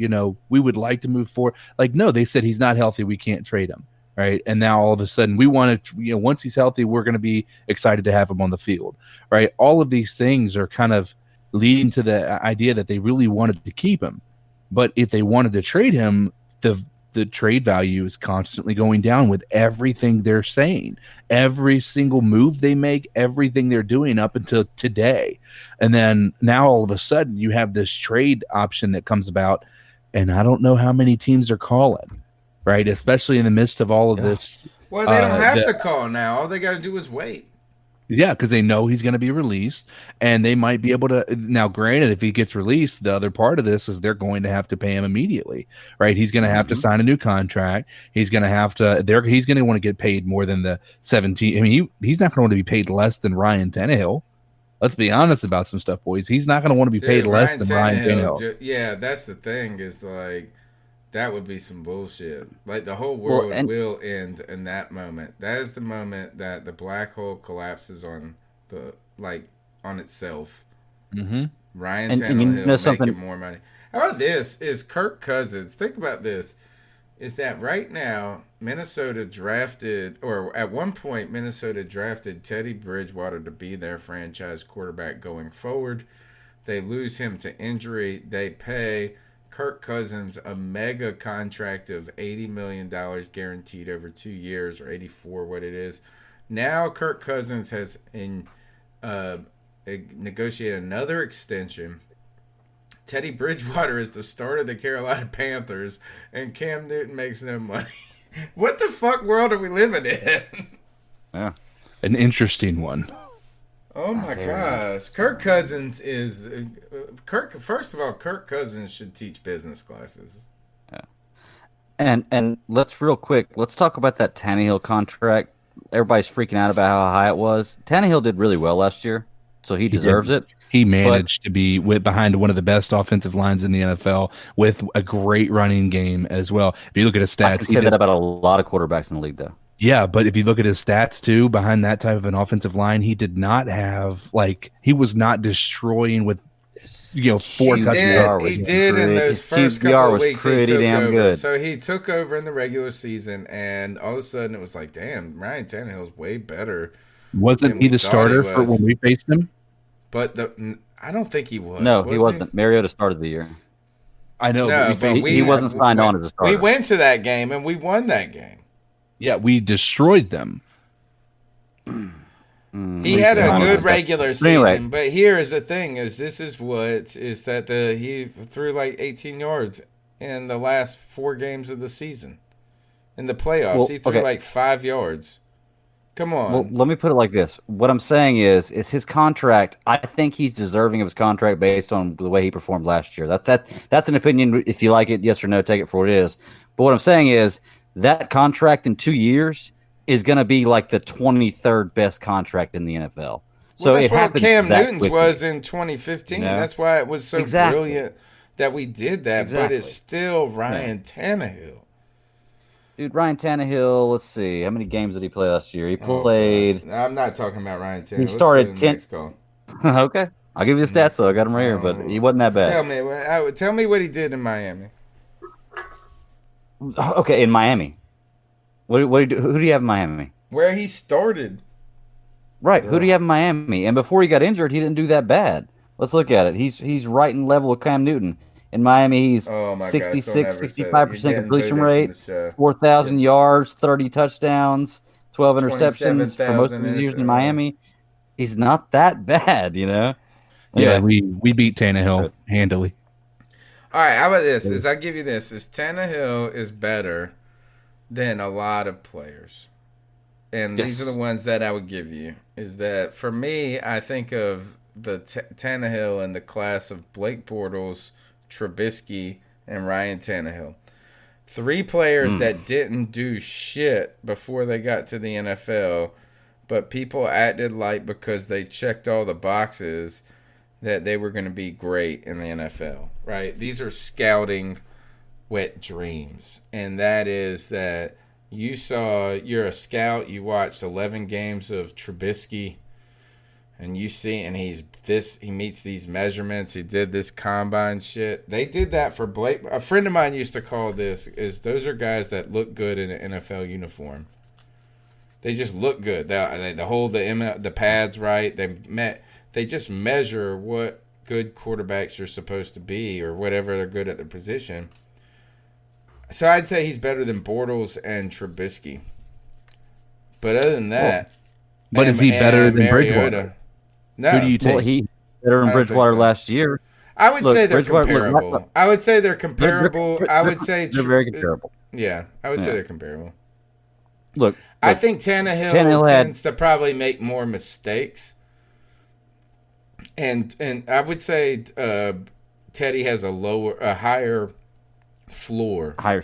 we would like to move forward. Like, no, they said he's not healthy, we can't trade him, right? And now all of a sudden we want to, once he's healthy, we're going to be excited to have him on the field, right? All of these things are kind of leading to the idea that they really wanted to keep him. But if they wanted to trade him, the trade value is constantly going down with everything they're saying, every single move they make, everything they're doing up until today. And then now all of a sudden you have this trade option that comes about, and I don't know how many teams are calling, right? Especially in the midst of all of this. Well, they don't have to call now. All they got to do is wait. Yeah, because they know he's going to be released, and they might be able to. Now, granted, if he gets released, the other part of this is they're going to have to pay him immediately, right? He's going to have to sign a new contract. He's going to have to. He's going to want to get paid more than the 17. I mean, he's not going to want to be paid less than Ryan Tannehill. Let's be honest about some stuff, boys. He's not going to want to be paid less than Ryan Tannehill. Yeah, that's the thing. Is like that would be some bullshit. Like the whole world will end in that moment. That is the moment that the black hole collapses on itself. Mm-hmm. Ryan Tannehill making more money. How about this? Is Kirk Cousins? Think about this. Is that right now Minnesota drafted, or at one point Minnesota drafted Teddy Bridgewater to be their franchise quarterback going forward. They lose him to injury. They pay Kirk Cousins a mega contract of $80 million guaranteed over 2 years, or 84, what it is. Now Kirk Cousins has negotiated another extension. Teddy Bridgewater is the starter of the Carolina Panthers, and Cam Newton makes no money. What the fuck world are we living in? Yeah, an interesting one. Oh my gosh. Kirk Cousins is first of all, Kirk Cousins should teach business classes. Yeah. And let's talk about that Tannehill contract. Everybody's freaking out about how high it was. Tannehill did really well last year, so he deserves it. He managed to be behind one of the best offensive lines in the NFL with a great running game as well. If you look at his stats, I can say that about a lot of quarterbacks in the league, though. Yeah, but if you look at his stats too, behind that type of an offensive line, he did not have he was not destroying with 4 touchdowns. He did in those first couple of weeks. Pretty damn over. Good. So he took over in the regular season, and all of a sudden it was like, damn, Ryan Tannehill's way better. Wasn't he the starter for when we faced him? But I don't think he was. No, he wasn't. Mariota started the year. I know, but he wasn't signed on as a starter. We went to that game and we won that game. Yeah, we destroyed them. He had a good regular season, anyway. but here is the thing: he threw like 18 yards in the last 4 games of the season. In the playoffs, he threw like 5 yards. Come on. Well, let me put it like this: what I'm saying is his contract. I think he's deserving of his contract based on the way he performed last year. That's an opinion. If you like it, yes or no, take it for what it is. But what I'm saying is that contract in 2 years is going to be like the 23rd best contract in the NFL. So that's it what happens Cam that Newton's quickly. was in 2015. That's why it was so brilliant that we did that. But it's still Ryan Tannehill. Dude, Ryan Tannehill, let's see. How many games did he play last year? He played... I'm not talking about Ryan Tannehill. He started 10... Okay. I'll give you the stats, though. I got him right here, but he wasn't that bad. Tell me what he did in Miami. Okay, in Miami. Who do you have in Miami? Where he started. Right. Who do you have in Miami? And before he got injured, he didn't do that bad. Let's look at it. He's right in level with Cam Newton. In Miami, he's 65% completion rate, 4,000 yards, 30 touchdowns, 12 interceptions for most of his years in Miami. He's not that bad, you know? Yeah, we beat Tannehill handily. All right, how about this? As I give you this, Tannehill is better than a lot of players. And these are the ones that I would give you. Is that, for me, I think of the Tannehill in the class of Blake Bortles, Trubisky, and Ryan Tannehill. 3 players that didn't do shit before they got to the NFL, but people acted like because they checked all the boxes that they were going to be great in the NFL, right? These are scouting wet dreams. And that is that you're a scout, you watched 11 games of Trubisky, and you see, and he meets these measurements. He did this combine shit. They did that for Blake. A friend of mine used to call those are guys that look good in an NFL uniform. They just look good. They hold the pads right. They just measure what good quarterbacks are supposed to be or whatever they're good at their position. So I'd say he's better than Bortles and Trubisky. But other than that, but is he better than Bridgewater? No. Who do you take? Well, he better than Bridgewater last year. I would say they're comparable. I would say they're comparable. I would say they're very comparable. Yeah, I would say they're comparable. Look, I think Tannehill tends to probably make more mistakes, and I would say Teddy has a higher floor, higher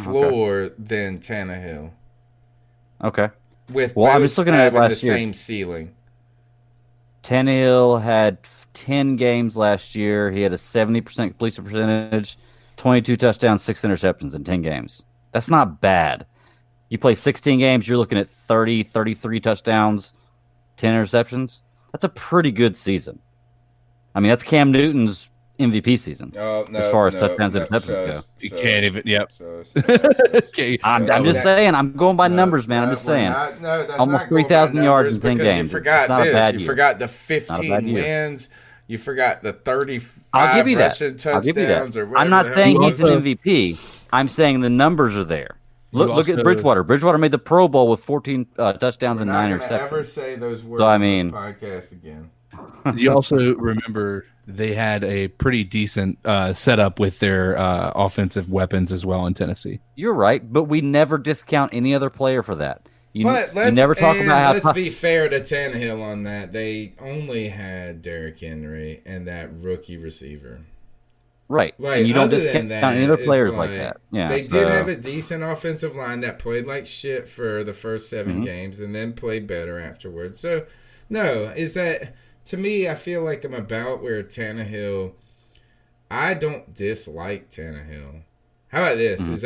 floor than Tannehill. Okay. I'm just looking at last year. Same ceiling. Tannehill had 10 games last year. He had a 70% completion percentage, 22 touchdowns, 6 interceptions in 10 games. That's not bad. You play 16 games, you're looking at 30, 33 touchdowns, 10 interceptions. That's a pretty good season. I mean, that's Cam Newton's MVP season. As far as touchdowns and interceptions go. You can't even. Yep. I'm just saying. I'm going by numbers, man. I'm just saying. Almost 3,000 yards in 10 games. You forgot this. You forgot the 15 wins. You forgot the 35 I'll give you that. I'll give you that. I'm not saying he's an MVP. I'm saying the numbers are there. Look at Bridgewater. Bridgewater made the Pro Bowl with 14 touchdowns and 9 interceptions. Never say those words on this podcast again. You also remember they had a pretty decent setup with their offensive weapons as well in Tennessee. You're right, but we never discount any other player for that. You never talk about how. Let's be fair to Tannehill on that. They only had Derrick Henry and that rookie receiver. Right. And you don't discount any other players like that. Yeah, they did have a decent offensive line that played like shit for the first 7 games and then played better afterwards. So, no, to me, I feel like I'm about where Tannehill. I don't dislike Tannehill. How about this? Would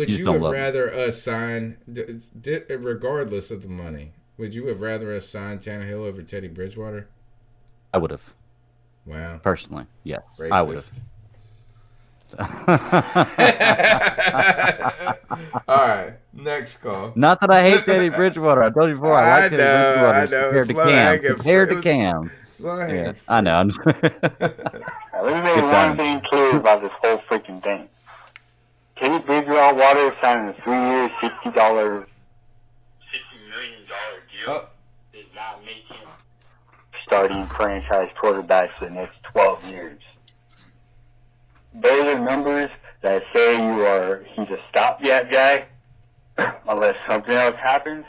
you have rather us sign, regardless of the money? Would you have rather us sign Tannehill over Teddy Bridgewater? I would have. Wow. Personally, yes, Racist. I would have. All right, next call. Not that I hate Teddy Bridgewater. I told you before. I like Teddy Bridgewater compared to Cam. Yeah, I know. I'm just Let me make one thing clear about this whole freaking thing. Teddy Bridgewater signed a 3-year, $60 million deal. starting franchise quarterbacks for the next 12 years. Those are numbers that say he's a stopgap guy. Unless something else happens,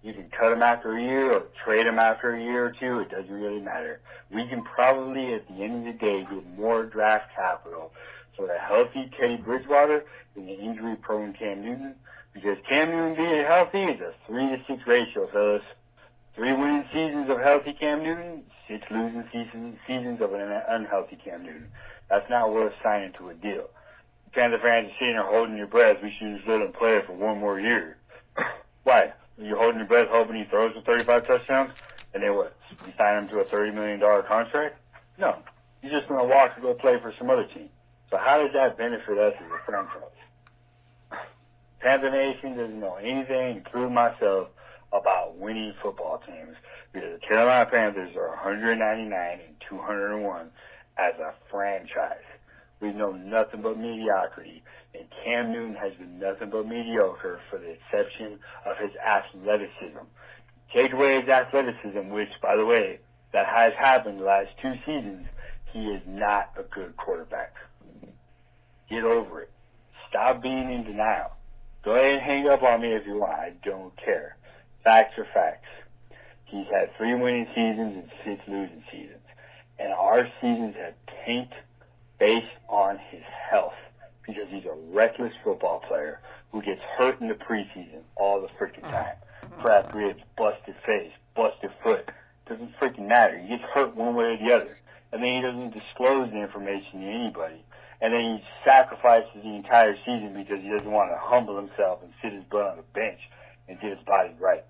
you can cut him after a year or trade him after a year or two. It doesn't really matter. We can probably, at the end of the day, get more draft capital for a healthy Teddy Bridgewater than the injury-prone Cam Newton, because Cam Newton being healthy is a 3-to-6 ratio, fellas. 3 winning seasons of healthy Cam Newton, 6 losing seasons of an unhealthy Cam Newton. That's not worth signing to a deal. Panther fans are sitting there holding your breath. We should just let him play for one more year. Why? You're holding your breath hoping he throws for 35 touchdowns? And then what? You sign him to a $30 million contract? No. He's just going to walk to go play for some other team. So how does that benefit us as a franchise? Panther Nation doesn't know anything, including myself, about winning football teams, because the Carolina Panthers are 199 and 201 as a franchise. We know nothing but mediocrity, and Cam Newton has been nothing but mediocre for the exception of his athleticism. Take away his athleticism, which, by the way, that has happened the last 2 seasons, he is not a good quarterback. Get over it. Stop being in denial. Go ahead and hang up on me if you want. I don't care. Facts are facts. He's had 3 winning seasons and 6 losing seasons. And our seasons have tanked based on his health, because he's a reckless football player who gets hurt in the preseason all the freaking time. Cracked ribs, busted face, busted foot. Doesn't freaking matter. He gets hurt one way or the other. And then he doesn't disclose the information to anybody. And then he sacrifices the entire season because he doesn't want to humble himself and sit his butt on the bench and get his body right.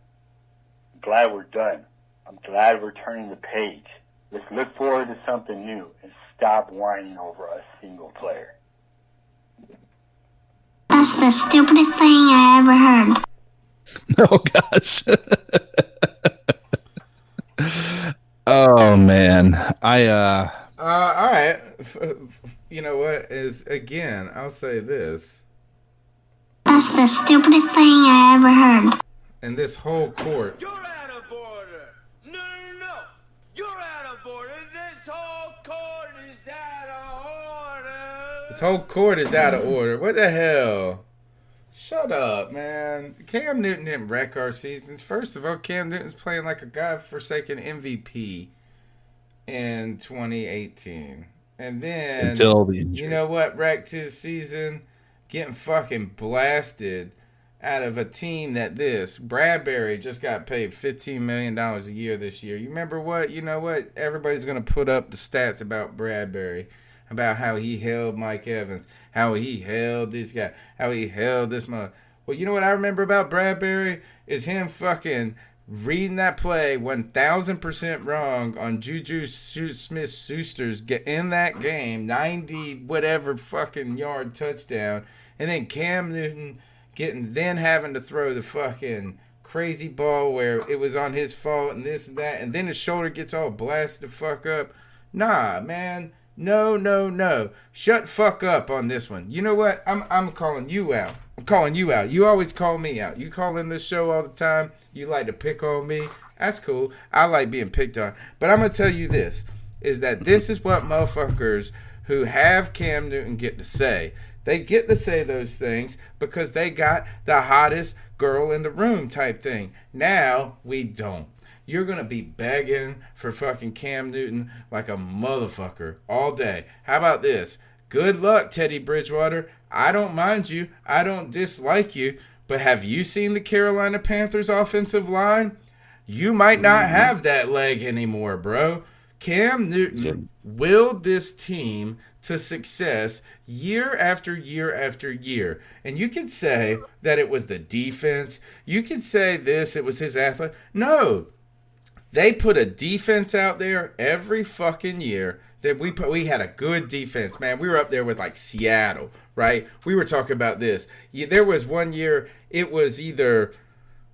I'm glad we're done. I'm glad we're turning the page. Let's look forward to something new and stop whining over a single player. That's the stupidest thing I ever heard. Oh, gosh. Oh, man. All right. You know what is, again, I'll say this. That's the stupidest thing I ever heard. And this whole court. You're out of order. No. You're out of order. This whole court is out of order. This whole court is out of order. What the hell? Shut up, man. Cam Newton didn't wreck our seasons. First of all, Cam Newton's playing like a godforsaken MVP in 2018. And then, until the injury. You know what wrecked his season? Getting fucking blasted out of a team that Bradbury just got paid $15 million a year this year. You remember what? You know what? Everybody's going to put up the stats about Bradbury, about how he held Mike Evans, how he held this guy, how he held this mother. Well, you know what I remember about Bradbury is him fucking reading that play 1,000% wrong on Juju Smith-Schuster's in that game, 90 whatever fucking yard touchdown, and then Cam Newton having to throw the fucking crazy ball where it was on his fault and this and that, and then his shoulder gets all blasted the fuck up. Nah, man. No. Shut fuck up on this one. You know what? I'm calling you out. I'm calling you out. You always call me out. You call in this show all the time. You like to pick on me. That's cool. I like being picked on. But I'm going to tell you this, is that this is what motherfuckers who have Cam Newton get to say. They get to say those things because they got the hottest girl in the room type thing. Now we don't. You're going to be begging for fucking Cam Newton like a motherfucker all day. How about this? Good luck, Teddy Bridgewater. I don't mind you. I don't dislike you. But have you seen the Carolina Panthers offensive line? You might not have that leg anymore, bro. Cam Newton willed this team to success year after year after year. And you could say that it was the defense. You could say it was his athlete. No. They put a defense out there every fucking year that we had a good defense, man. We were up there with like Seattle, right? We were talking about this. There was one year, it was either,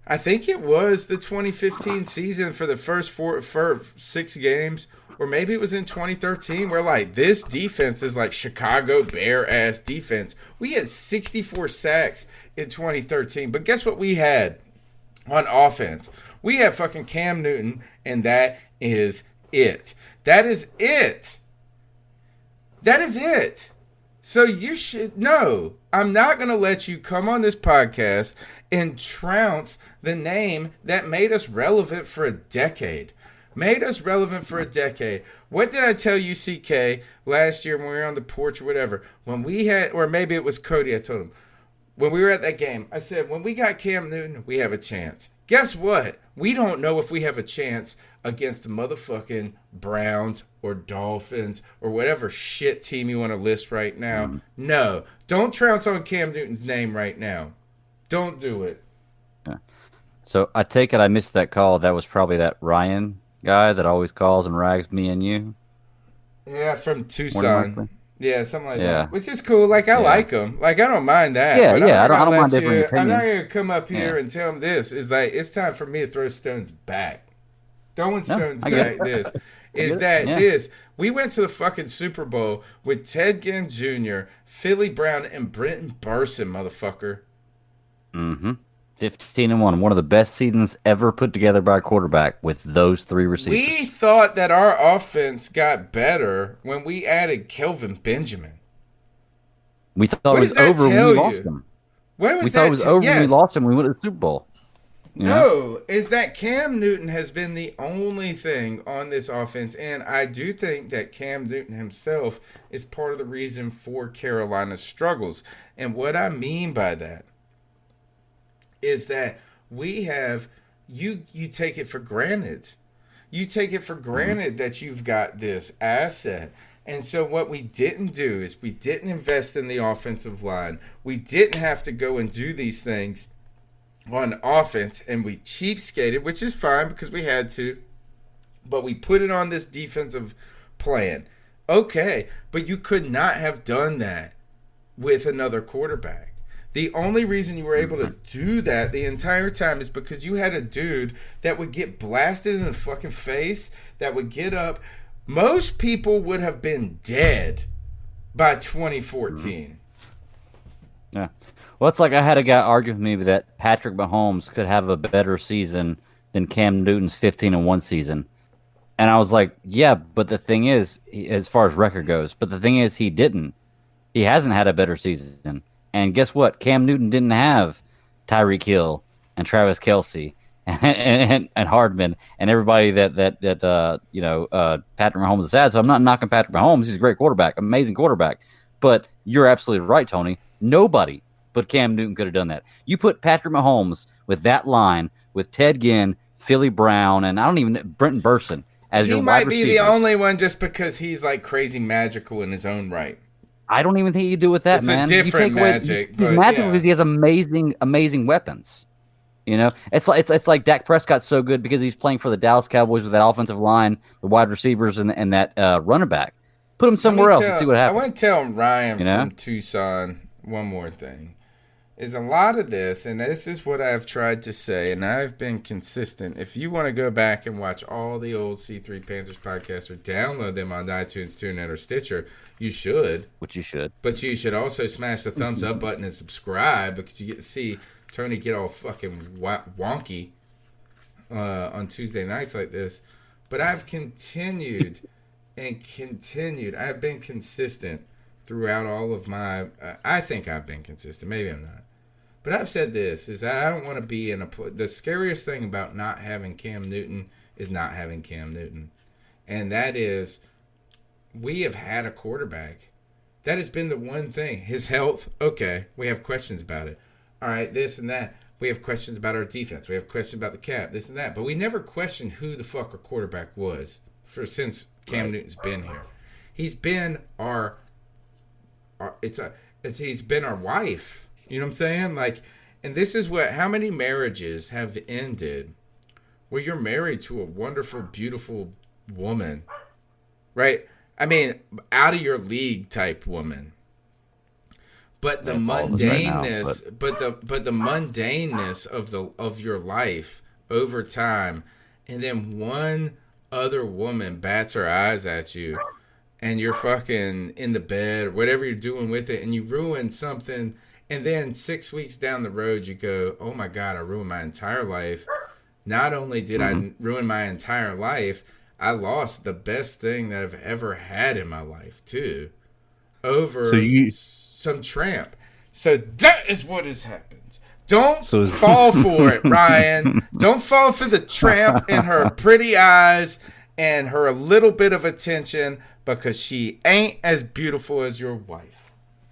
I think it was the 2015 season for the first 6 games, or maybe it was in 2013. We're like, this defense is like Chicago Bear-ass defense. We had 64 sacks in 2013, but guess what we had on offense? We have fucking Cam Newton, and that is it. That is it. That is it. So you should know, I'm not going to let you come on this podcast and trounce the name that made us relevant for a decade. Made us relevant for a decade. What did I tell you, CK, last year when we were on the porch or whatever? When we had, or maybe it was Cody, I told him, when we were at that game, I said, when we got Cam Newton, we have a chance. Guess what? We don't know if we have a chance against the motherfucking Browns or Dolphins or whatever shit team you want to list right now. No, don't trounce on Cam Newton's name right now. Don't do it. Yeah. So I take it I missed that call. That was probably that Ryan guy that always calls and rags me and you. Yeah, from Tucson. Yeah, something like that. Which is cool. Like, I like him. Like, I don't mind that. Yeah, but I don't mind different opinions. I'm not going to come up here and tell him this. It's like, it's time for me to throw stones back. Throwing stones back this. This. We went to the fucking Super Bowl with Ted Ginn Jr., Philly Brown, and Brenton Burson, motherfucker. 15-1. One of the best seasons ever put together by a quarterback with those three receivers. We thought that our offense got better when we added Kelvin Benjamin. We thought it was over when we lost him. We thought it was over when we lost him when we went to the Super Bowl. No, is that Cam Newton has been the only thing on this offense, and I do think that Cam Newton himself is part of the reason for Carolina's struggles. And what I mean by that is that we have, you take it for granted. You take it for granted that you've got this asset. And so what we didn't do is we didn't invest in the offensive line. We didn't have to go and do these things on offense, and we cheapskated, which is fine because we had to, but we put it on this defensive plan. Okay, but you could not have done that with another quarterback. The only reason you were able to do that the entire time is because you had a dude that would get blasted in the fucking face, that would get up. Most people would have been dead by 2014. Yeah. Well, it's like I had a guy argue with me that Patrick Mahomes could have a better season than Cam Newton's 15-1 season. And I was like, yeah, but the thing is, as far as record goes, but the thing is he didn't. He hasn't had a better season. And guess what? Cam Newton didn't have Tyreek Hill and Travis Kelce and Hardman and everybody that Patrick Mahomes has had. So I'm not knocking Patrick Mahomes. He's a great quarterback, amazing quarterback. But you're absolutely right, Tony. Nobody but Cam Newton could have done that. You put Patrick Mahomes with that line with Ted Ginn, Philly Brown, and Brenton Burson as your wide receivers. He might be the only one just because he's like crazy magical in his own right. I don't even think you do with that, man. It's a different magic. He's magical because he has amazing weapons. You know, it's like Dak Prescott's so good because he's playing for the Dallas Cowboys with that offensive line, the wide receivers, and that running back. Put him somewhere else and see what happens. I want to tell Ryan from Tucson one more thing. Is a lot of this, and this is what I've tried to say, and I've been consistent. If you want to go back and watch all the old C3 Panthers podcasts or download them on iTunes, TuneIn, or Stitcher, you should. Which you should. But you should also smash the thumbs up button and subscribe because you get to see Tony get all fucking wonky on Tuesday nights like this. But I've continued and continued. I've been consistent throughout all of my I think I've been consistent. Maybe I'm not. But I've said this, is that I don't want to be in the scariest thing about not having Cam Newton is not having Cam Newton. And that is, we have had a quarterback. That has been the one thing. His health, okay, we have questions about it. All right, this and that. We have questions about our defense. We have questions about the cap, this and that. But we never questioned who the fuck our quarterback was since Cam Newton's been here. He's been he's been our wife. You know what I'm saying? Like, and this is how many marriages have ended where you're married to a wonderful, beautiful woman, right? I mean, out of your league type woman. But the mundaneness, but the mundaneness of your life over time, and then one other woman bats her eyes at you, and you're fucking in the bed or whatever you're doing with it, and you ruin something. And then 6 weeks down the road, you go, oh, my God, I ruined my entire life. Not only did I ruin my entire life, I lost the best thing that I've ever had in my life too, over some tramp. So that is what has happened. Don't fall for it, Ryan. Don't fall for the tramp and her pretty eyes and her little bit of attention, because she ain't as beautiful as your wife.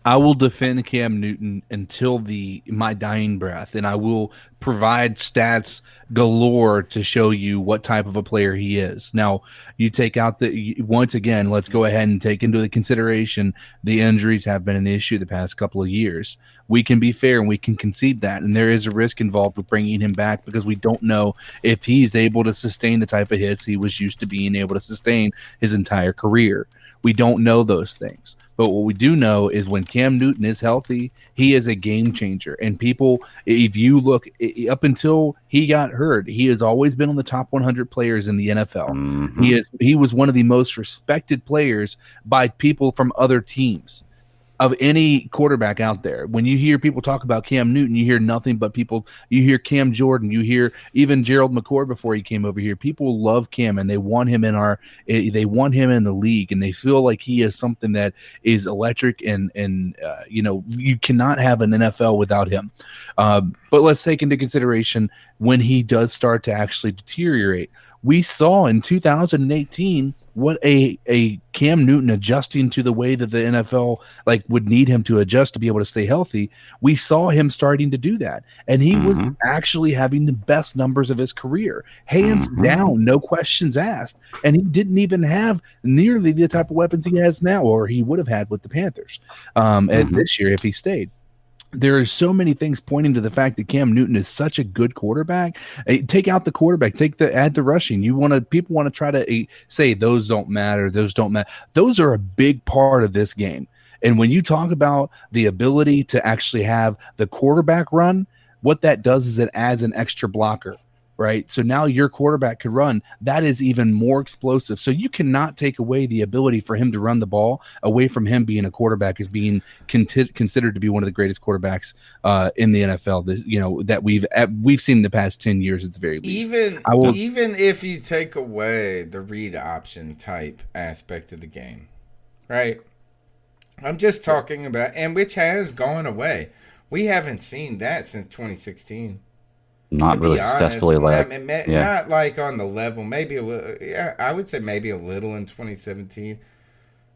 I will defend Cam Newton until my dying breath, and I will provide stats galore to show you what type of a player he is. Now, you take out once again, let's go ahead and take into the consideration the injuries have been an issue the past couple of years. We can be fair and we can concede that, and there is a risk involved with bringing him back because we don't know if he's able to sustain the type of hits he was used to being able to sustain his entire career. We don't know those things. But what we do know is when Cam Newton is healthy, he is a game changer. And people, if you look up until he got hurt, he has always been on the top 100 players in the NFL. Mm-hmm. He was one of the most respected players by people from other teams of any quarterback out there. When you hear people talk about Cam Newton, you hear nothing but people. You hear Cam Jordan, you hear even Gerald McCoy before he came over here. People love Cam and they want him in the league, and they feel like he is something that is electric and you cannot have an NFL without him. But let's take into consideration when he does start to actually deteriorate. We saw in 2018 what a Cam Newton adjusting to the way that the NFL would need him to adjust to be able to stay healthy. We saw him starting to do that, and he was actually having the best numbers of his career, hands down, no questions asked. And he didn't even have nearly the type of weapons he has now, or he would have had with the Panthers at this year if he stayed. There are so many things pointing to the fact that Cam Newton is such a good quarterback. Take out the quarterback, add the rushing. People want to try to say those don't matter. Those don't matter. Those are a big part of this game. And when you talk about the ability to actually have the quarterback run, what that does is it adds an extra blocker. Right. So now your quarterback could run. That is even more explosive. So you cannot take away the ability for him to run the ball away from him being a quarterback as being considered to be one of the greatest quarterbacks in the NFL that we've seen in the past 10 years at the very least. Even if you take away the read option type aspect of the game. Right. I'm just talking about, and which has gone away. We haven't seen that since 2016. Not really successfully, not like on the level. Maybe a little. Yeah, I would say maybe a little in 2017.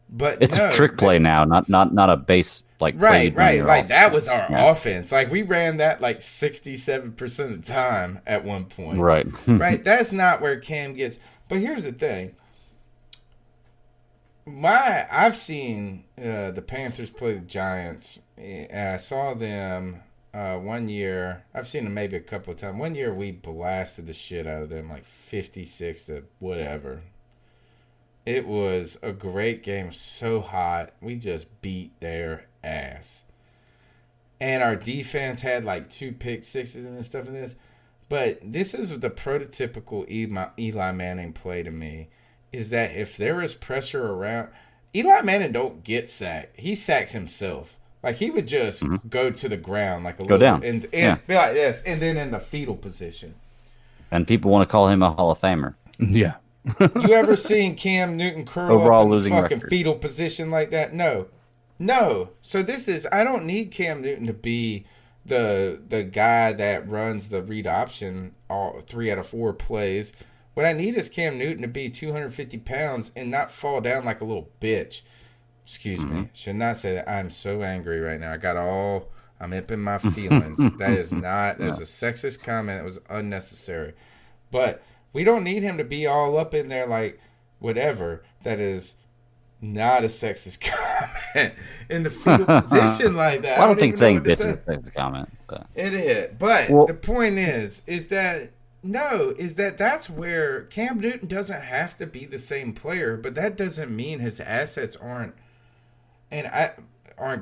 But it's a trick play now, not a base right. Like that was our offense. Like we ran that 67% of the time at one point. Right. Right. That's not where Cam gets. But here's the thing. I've seen the Panthers play the Giants. I saw them. 1 year, I've seen them maybe a couple of times. 1 year we blasted the shit out of them, 56 to whatever. It was a great game, so hot. We just beat their ass. And our defense had 2 pick sixes and stuff in this. But this is the prototypical Eli Manning play to me, is that if there is pressure around, Eli Manning don't get sacked. He sacks himself. He would just go to the ground go down and be like this, and then in the fetal position. And people want to call him a Hall of Famer. Yeah. You ever seen Cam Newton curl overall up in a fucking record. fetal position like that? No. So I don't need Cam Newton to be the guy that runs the read option all 3 out of 4 plays. What I need is Cam Newton to be 250 pounds and not fall down like a little bitch. Excuse me. Should not say that. I'm so angry right now. I'm up in my feelings. That's a sexist comment. It was unnecessary. But we don't need him to be all up in there whatever. That is not a sexist comment in the fetal position like that. Well, I don't think saying bitch is a sexist comment. But. It is. But the point is that's where Cam Newton doesn't have to be the same player, but that doesn't mean his assets aren't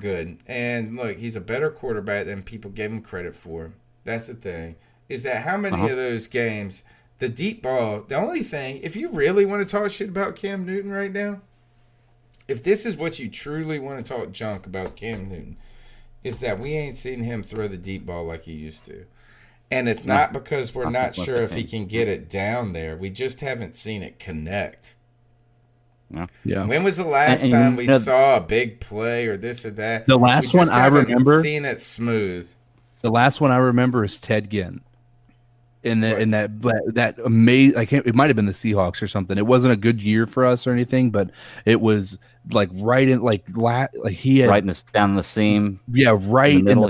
good. And look, he's a better quarterback than people gave him credit for. That's the thing. Is that how many of those games, the deep ball, the only thing, if you really want to talk shit about Cam Newton right now, if this is what you truly want to talk junk about Cam Newton, is that we ain't seen him throw the deep ball like he used to. And it's not because we're not think sure if that he team. can get it down there. We just haven't seen it connect. Yeah. When was the last And time we saw a big play or this or that? The last we one just I haven't remember, seen it smooth. the last one I remember is Ted Ginn. In that amazing, it might have been the Seahawks or something. It wasn't a good year for us or anything, but it was like right in he had Right down the seam. Yeah, right in the middle.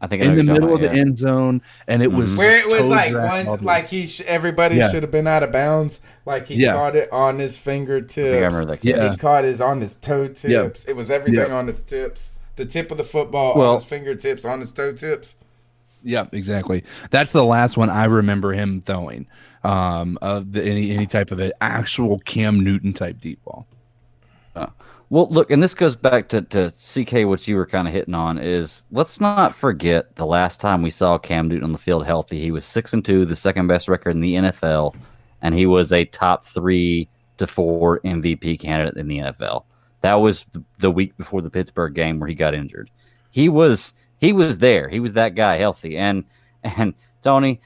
I think I know in the what you're talking middle of about, the end zone, and it was where it was toe like drag one, all like everybody Yeah. should have been out of bounds. Like he caught it on his fingertips. I think I remember that catch. He caught his on his toe tips. It was everything on his tips. The tip of the football on his fingertips, on his toe tips. Yeah, exactly. That's the last one I remember him throwing. Of any type of an actual Cam Newton type deep ball. Well, look, and this goes back to CK, what you were kind of hitting on is let's not forget the last time we saw Cam Newton on the field healthy. He was 6-2, the second best record in the NFL, and he was a top 3 to 4 MVP candidate in the NFL. That was the week before the Pittsburgh game where he got injured. He was there. He was that guy healthy. And Tony,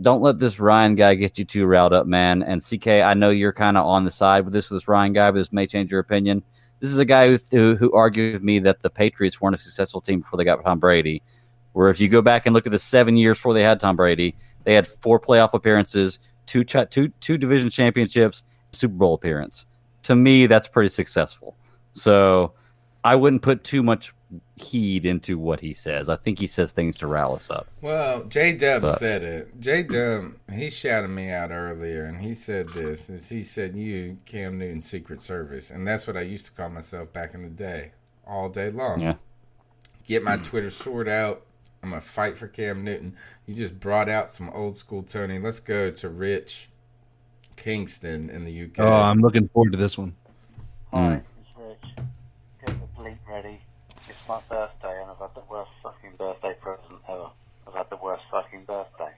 don't let this Ryan guy get you too riled up, man. And CK, I know you're kind of on the side with this Ryan guy, but this may change your opinion. This is a guy who argued with me that the Patriots weren't a successful team before they got Tom Brady. Where if you go back and look at the 7 years before they had Tom Brady, they had 4 playoff appearances, two division championships, Super Bowl appearance. To me, that's pretty successful. So I wouldn't put too much heed into what he says. I think he says things to rile us up. Well, J-Dub said it. J-Dub, he shouted me out earlier, and he said this. He said, you, Cam Newton, Secret Service. And that's what I used to call myself back in the day, all day long. Yeah. Get my Twitter sword out. I'm going to fight for Cam Newton. You just brought out some old school Tony. Let's go to Rich Kingston in the UK. Oh, I'm looking forward to this one. Hi, this is Rich. Get the bleep ready. It's my birthday, and I've had the worst fucking birthday present ever. I've had the worst fucking birthday.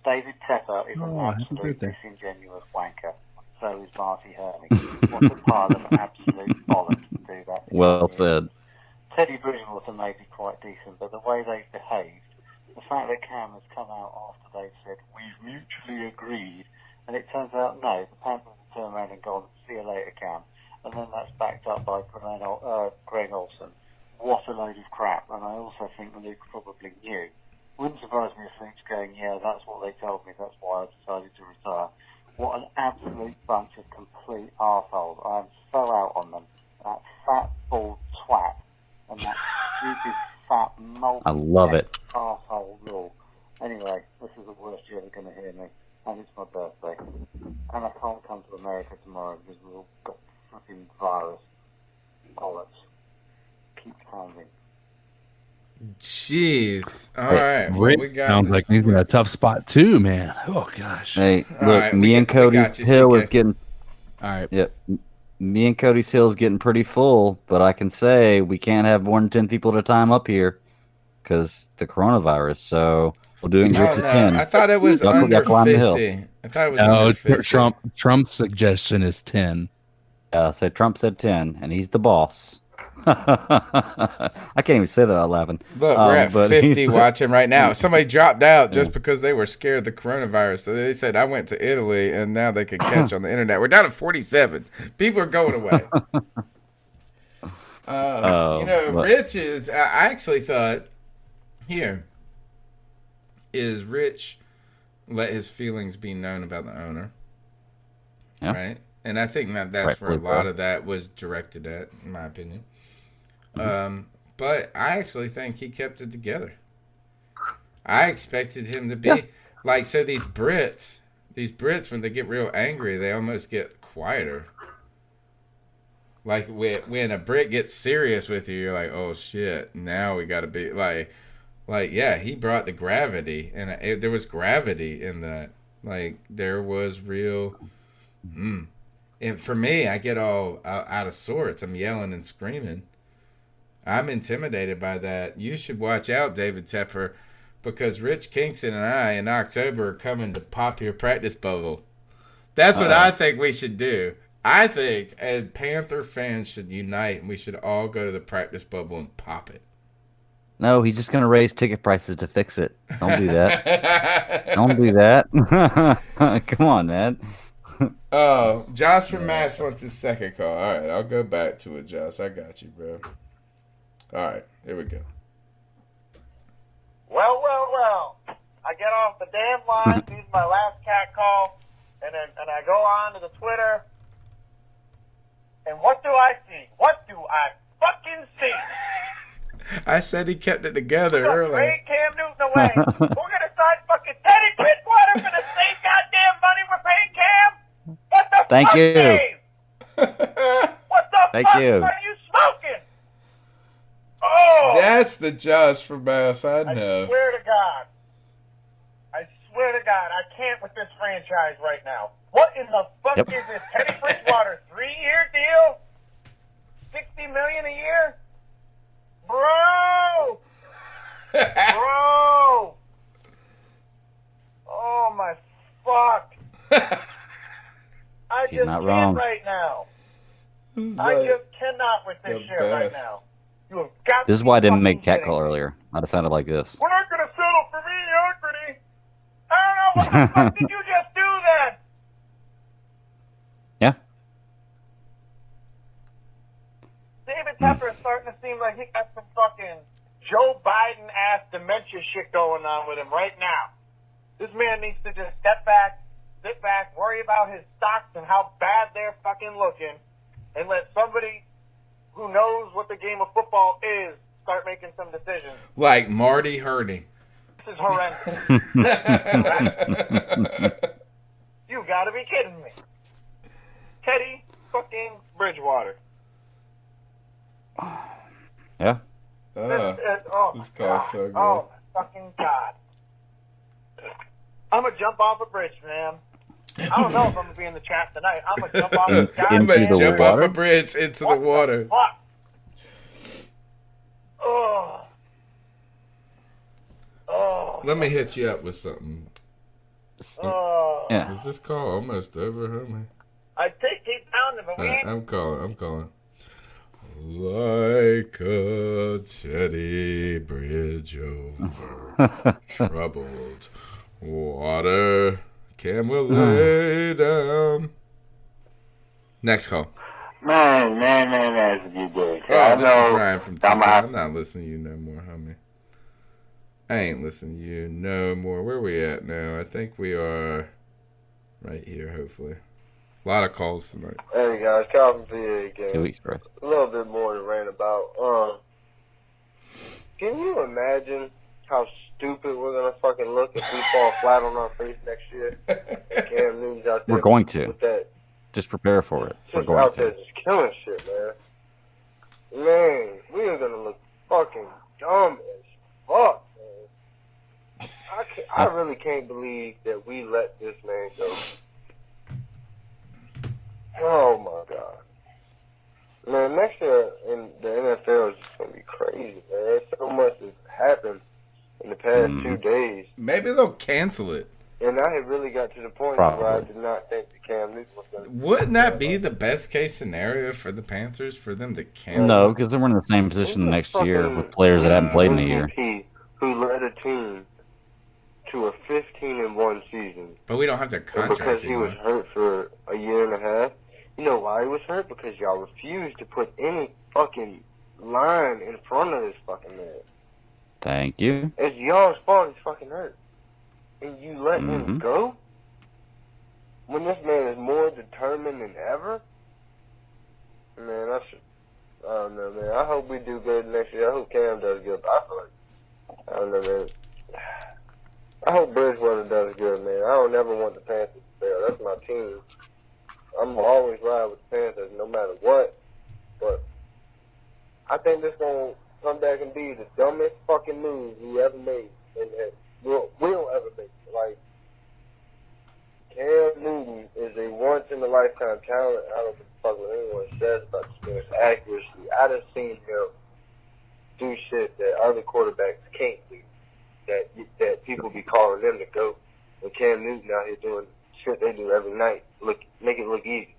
David Tepper is an absolute disingenuous wanker. So is Marty Hurney. What a pile of absolute bollocks to do that. Well said. Teddy Bridgewater may be quite decent, but the way they've behaved, the fact that Cam has come out after they've said, we've mutually agreed, and it turns out, no, the Panthers have turned around and gone, see you later, Cam. And then that's backed up by Greg Olsen. What a load of crap. And I also think that Luke probably knew. Wouldn't surprise me if Luke's going, yeah, that's what they told me, that's why I decided to retire. What an absolute bunch of complete arseholes. I am so out on them. That fat, bald twat. And that stupid, fat, I love it. arsehole rule. Anyway, this is the worst you're ever going to hear me. And it's my birthday. And I can't come to America tomorrow because we've all got fucking virus. Bollocks. Keep pounding. Jeez. All right. Well, Rick we got sounds this. like he's in a tough spot too, man. Oh gosh. Hey, All look, right, me and we Cody got you, Hill CK. is getting. All right. Yep. Me and Cody's Hill is getting pretty full, but I can say we can't have more than 10 people at a time up here because the coronavirus. So we'll do it in groups of 10. I thought it was Y'all under climb the hill. 50. I thought it was No, under 50. Trump's suggestion is 10. So Trump said 10, and he's the boss. I can't even say that out laughing. Look, we're at but 50 watching right now. Somebody dropped out just because they were scared of the coronavirus. So they said, I went to Italy, and now they could catch on the internet. We're down to 47. People are going away. Rich is, I actually thought, here, is Rich let his feelings be known about the owner. Yeah. Right? And I think that's where a lot of that was directed at, in my opinion. But I actually think he kept it together. I expected him to be like, so these Brits, when they get real angry, they almost get quieter. Like when a Brit gets serious with you, you're like, oh shit, now we got to be like, yeah, he brought the gravity, and there was gravity in that. Like there was real. And for me, I get all out of sorts. I'm yelling and screaming. I'm intimidated by that. You should watch out, David Tepper, because Rich Kingston and I in October are coming to pop your practice bubble. That's what I think we should do. I think Panther fans should unite and we should all go to the practice bubble and pop it. No, he's just gonna raise ticket prices to fix it. Don't do that. Don't do that. Come on, man. Oh, Josh from Mass wants his second call. All right, I'll go back to it, Josh. I got you, bro. All right, here we go. Well. I get off the damn line, use my last cat call, and I go on to the Twitter, and what do I see? What do I fucking see? I said he kept it together We're earlier. trade Cam Newton away. We're gonna sign fucking Teddy Bridgewater for the same goddamn money we're paying Cam. What the Thank fuck, you. Dave? What the Thank fuck you. are you smoking? Oh, That's the Josh from Mass. I I know. swear to God. I can't with this franchise right now. What in the fuck is this Teddy Bridgewater 3-year deal? $60 million a year? Bro! Bro! Oh my fuck. I He's just not can't wrong. right now. It's I like just cannot with this the shit right best. now. You have got This is to why I be didn't make fucking cat kidding call me. earlier. I'd have sounded like this. We're not gonna settle for mediocrity. I don't know, what the fuck did you just do then? Yeah. David Tepper is starting to seem like he got some fucking Joe Biden-ass dementia shit going on with him right now. This man needs to just sit back, worry about his stocks and how bad they're fucking looking, and let somebody who knows what the game of football is start making some decisions. Like Marty Hurney. This is horrendous. You gotta be kidding me. Teddy fucking Bridgewater. Yeah. This call's so good. Oh, my fucking God. I'm going to jump off a bridge, man. I don't know if I'm going to be in the chat tonight. I'm going to jump off a Into goddamn the Jump water? off a bridge into the water. fuck? Oh. Oh. Let me hit you up with something. Oh. Yeah. Is this call almost over, homie? I think he's down there, but we ain't. I'm calling. Like a Teddy bridge over troubled water, Cam will lay down. Next call. Man, that's you good. Oh, I this know. is Ryan from Texas. I'm not listening to you no more, homie. I ain't listening to you no more. Where we at now? I think we are right here, hopefully. A lot of calls tonight. Hey guys, Calvin VA again. 2 weeks, bro. A little bit more to rant about. Can you imagine how stupid we're gonna fucking look if we fall flat on our face next year? Cam Newton's out there. We're going to. With that, Just prepare for it. We're just going out there to. just killing shit, man. Man, we are gonna look fucking dumb as fuck, man. I really can't believe that we let this man go. Oh my God. Man, next year in the NFL is just going to be crazy, man. So much has happened in the past 2 days. Maybe they'll cancel it. And I had really got to the point Probably. where I did not think that Cam Newton was going to. Wouldn't that be the best case scenario for the Panthers for them to cancel? No, because then we're in the same position next year with players that haven't played in a year. MVP who led a team to a 15-1 season. But we don't have their And contracts because he was anymore. hurt for a year and a half. You know why he was hurt? Because y'all refused to put any fucking line in front of this fucking man. Thank you. It's y'all's fault he's fucking hurt. And you let him go? When this man is more determined than ever? Man, I don't know, man. I hope we do good next year. I hope Cam does good. But I feel like, I don't know, man. I hope Bridgewater does good, man. I don't ever want the Panthers to fail. That's my team. I'm going to always ride with the Panthers no matter what. But I think this going to come back and be the dumbest fucking move we ever made. And will ever make. Like, Cam Newton is a once-in-a-lifetime talent. I don't give a fuck what anyone says about this man's accuracy. I done seen him do shit that other quarterbacks can't do. That people be calling them to go. And Cam Newton out here doing shit they do every night. Make it look easy.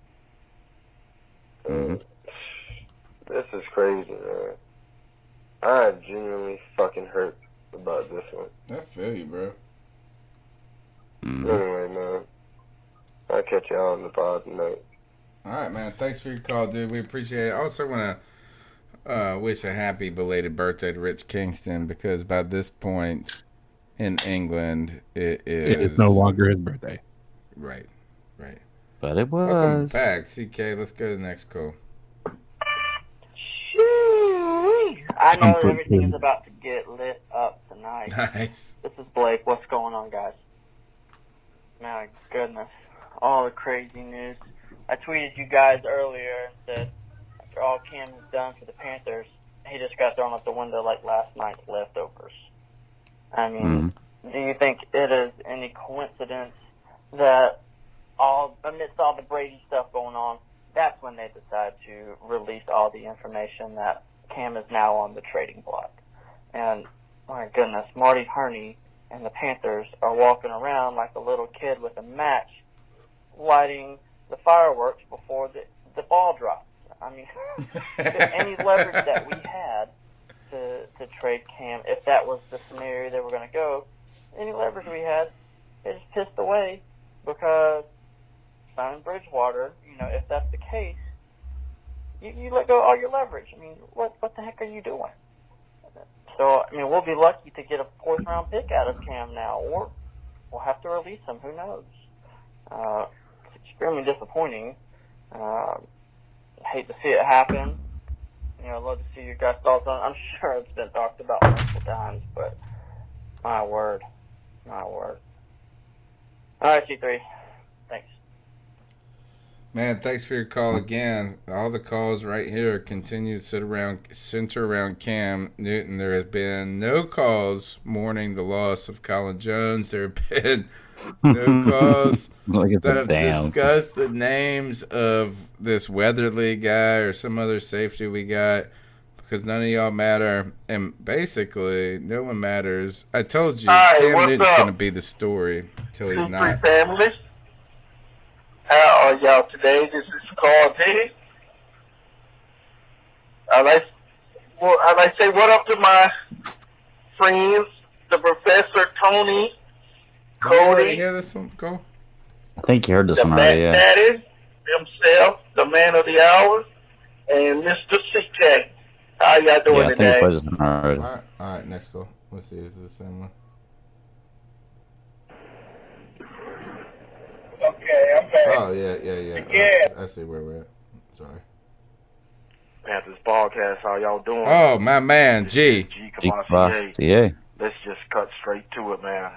This is crazy, man. I'm genuinely fucking hurt about this one. I feel you, bro. Anyway, man. I'll catch y'all on the pod tonight. All right, man. Thanks for your call, dude. We appreciate it. I also want to wish a happy belated birthday to Rich Kingston, because by this point in England, It's no longer his birthday. Right, right. But it was. Welcome back, CK. Let's go to the next call. I know that everything is about to get lit up tonight. Nice. This is Blake. What's going on, guys? My goodness. All the crazy news. I tweeted you guys earlier and said, after all Cam has done for the Panthers, he just got thrown out the window like last night's leftovers. I mean, do you think it is any coincidence that amidst all the Brady stuff going on, that's when they decide to release all the information that Cam is now on the trading block? And my goodness, Marty Herney and the Panthers are walking around like a little kid with a match, lighting the fireworks before the ball drops. I mean, any leverage that we had to trade Cam, if that was the scenario they were going to go, any leverage we had, they just pissed away, because signing Bridgewater, if that's the case, you let go of all your leverage. I mean, what the heck are you doing? So, I mean, we'll be lucky to get a 4th round pick out of Cam now, or we'll have to release him. Who knows? It's extremely disappointing. Hate to see it happen. I'd love to see your guys' thoughts on it. I'm sure it's been talked about multiple times, but my word. All right, G3. Thanks. Man, thanks for your call again. All the calls right here continue to center around Cam Newton. There has been no calls mourning the loss of Colin Jones. There have been no calls that have discussed the names of this Weatherly guy or some other safety we got, because none of y'all matter. And basically, no one matters. I told you, Cam Newton's going to be the story until he's not. Family. How are y'all today? This is Carl Diddy. I'd like to say what up to my friends, the Professor Tony, Cody. You hear this one? Go. I think you heard this the one already, Matt yeah. Daddy himself, the man of the hour, and Mr. CK. How y'all doing Yeah, I think today? you played this one already. All right, next call. Let's see, is this the same one? Okay, I'm back. Oh, yeah. Again. I see where we're at. Sorry. Panthers podcast, how y'all doing? Oh, my man, G. Yeah. Let's just cut straight to it, man.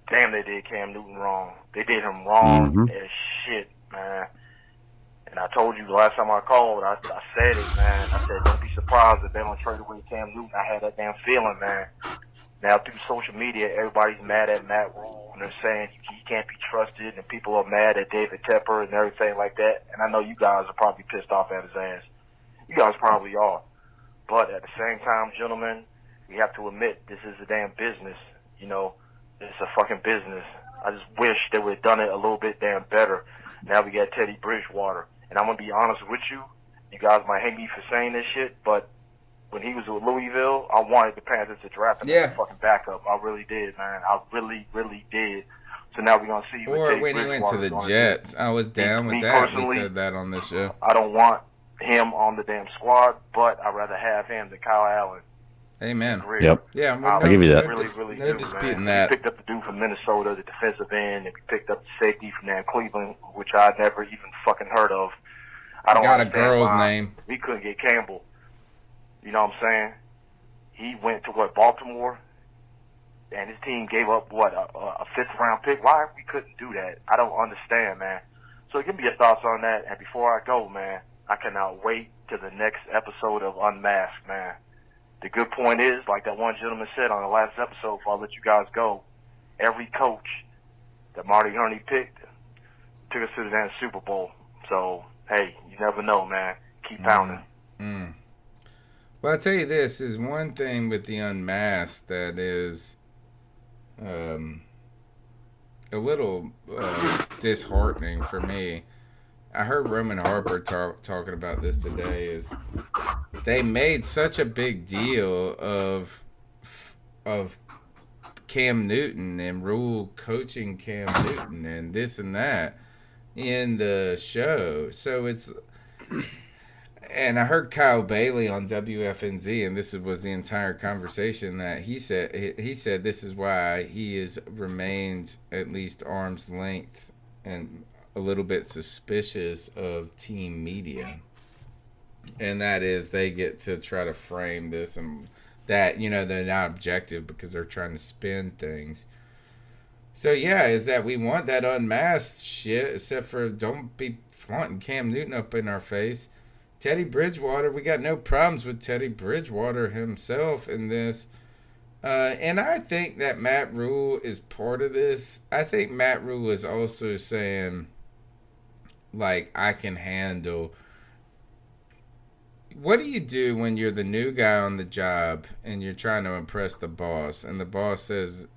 Damn, they did Cam Newton wrong. They did him wrong as shit, man. And I told you the last time I called, I said it, man. I said, don't be surprised if they don't trade away Cam Newton. I had that damn feeling, man. Now, through social media, everybody's mad at Matt Rule, and they're saying he can't be trusted, and people are mad at David Tepper and everything like that. And I know you guys are probably pissed off at his ass. You guys probably are. But at the same time, gentlemen, we have to admit this is a damn business. It's a fucking business. I just wish they would have done it a little bit damn better. Now we got Teddy Bridgewater. And I'm going to be honest with you. You guys might hate me for saying this shit, but when he was with Louisville, I wanted the Panthers to draft him as a fucking backup. I really did, man. I really, really did. So now we're going to see what Or Teddy when he went to the Bridgewater's Jets. I was down with that. We personally, said that on this show. I don't want him on the damn squad, but I'd rather have him than Kyle Allen. Amen. Yep. Yeah, I'll give you that. Really, really no do, disputing man. that. We picked up the dude from Minnesota, the defensive end, and we picked up the safety from there in Cleveland, which I'd never even fucking heard of. I don't Got a understand girl's why name. we couldn't get Campbell. You know what I'm saying? He went to Baltimore, and his team gave up a 5th round pick. Why we couldn't do that? I don't understand, man. So give me your thoughts on that. And before I go, man, I cannot wait to the next episode of Unmasked, man. The good point is, like that one gentleman said on the last episode, before I let you guys go, every coach that Marty Herney picked took us to the damn Super Bowl. So, hey, you never know, man. Keep pounding. Well, I'll tell you this is one thing with the Unmasked that is a little disheartening for me. I heard Roman Harper talking about this today. Is they made such a big deal of Cam Newton and Rule coaching Cam Newton and this and that in the show. So it's, and I heard Kyle Bailey on WFNZ, and this was the entire conversation that he said this is why he is remains at least arm's length and a little bit suspicious of team media. And that is they get to try to frame this and that, they're not objective because they're trying to spin things. So, yeah, is that we want that unmasked shit, except for don't be flaunting Cam Newton up in our face. Teddy Bridgewater, we got no problems with Teddy Bridgewater himself in this. And I think that Matt Rule is part of this. I think Matt Rule is also saying, like, I can handle. What do you do when you're the new guy on the job and you're trying to impress the boss, and the boss says,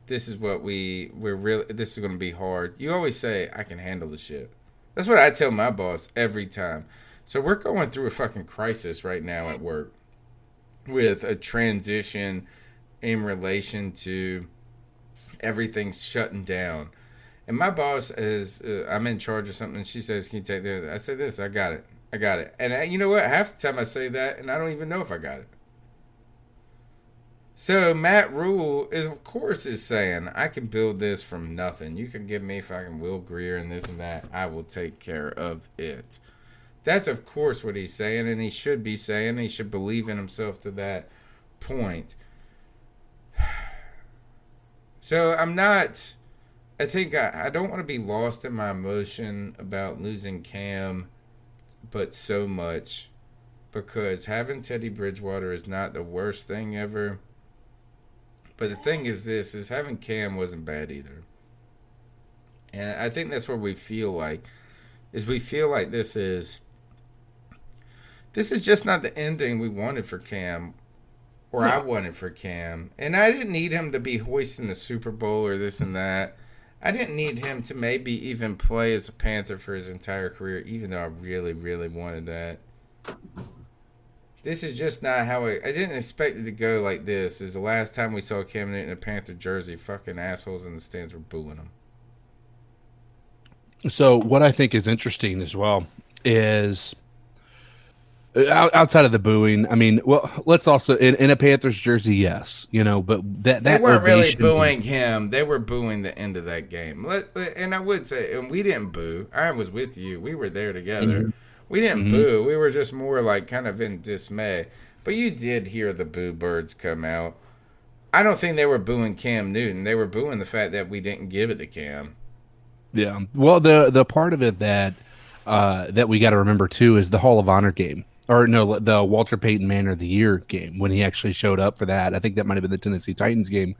this is what this is going to be hard. You always say, I can handle the shit. That's what I tell my boss every time. So we're going through a fucking crisis right now at work with a transition in relation to everything's shutting down. And my boss is, I'm in charge of something, and she says, can you take that? I say this, I got it. And you know what? Half the time I say that, and I don't even know if I got it. So Matt Rule is saying, I can build this from nothing. You can give me fucking Will Grier and this and that. I will take care of it. That's of course what he's saying, and he should be saying. He should believe in himself to that point. So I don't want to be lost in my emotion about losing Cam, but so much, because having Teddy Bridgewater is not the worst thing ever. But the thing is having Cam wasn't bad either. And I think that's what we feel like, this is just not the ending we wanted for Cam, or I wanted for Cam. And I didn't need him to be hoisting the Super Bowl or this and that. I didn't need him to maybe even play as a Panther for his entire career, even though I really, really wanted that. This is just not how I didn't expect it to go like this. Is the last time we saw Cam Newton in a Panther jersey, fucking assholes in the stands were booing him. So what I think is interesting as well is outside of the booing. I mean, well, let's also in a Panthers jersey, yes, but that they weren't really ovation, booing him. They were booing the end of that game. And I would say, and we didn't boo. I was with you. We were there together. Mm-hmm. We didn't boo. We were just more like kind of in dismay. But you did hear the boo birds come out. I don't think they were booing Cam Newton. They were booing the fact that we didn't give it to Cam. Yeah. Well, the part of it that we got to remember too is the Hall of Honor game. Or no, the Walter Payton Man of the Year game, when he actually showed up for that. I think that might have been the Tennessee Titans game,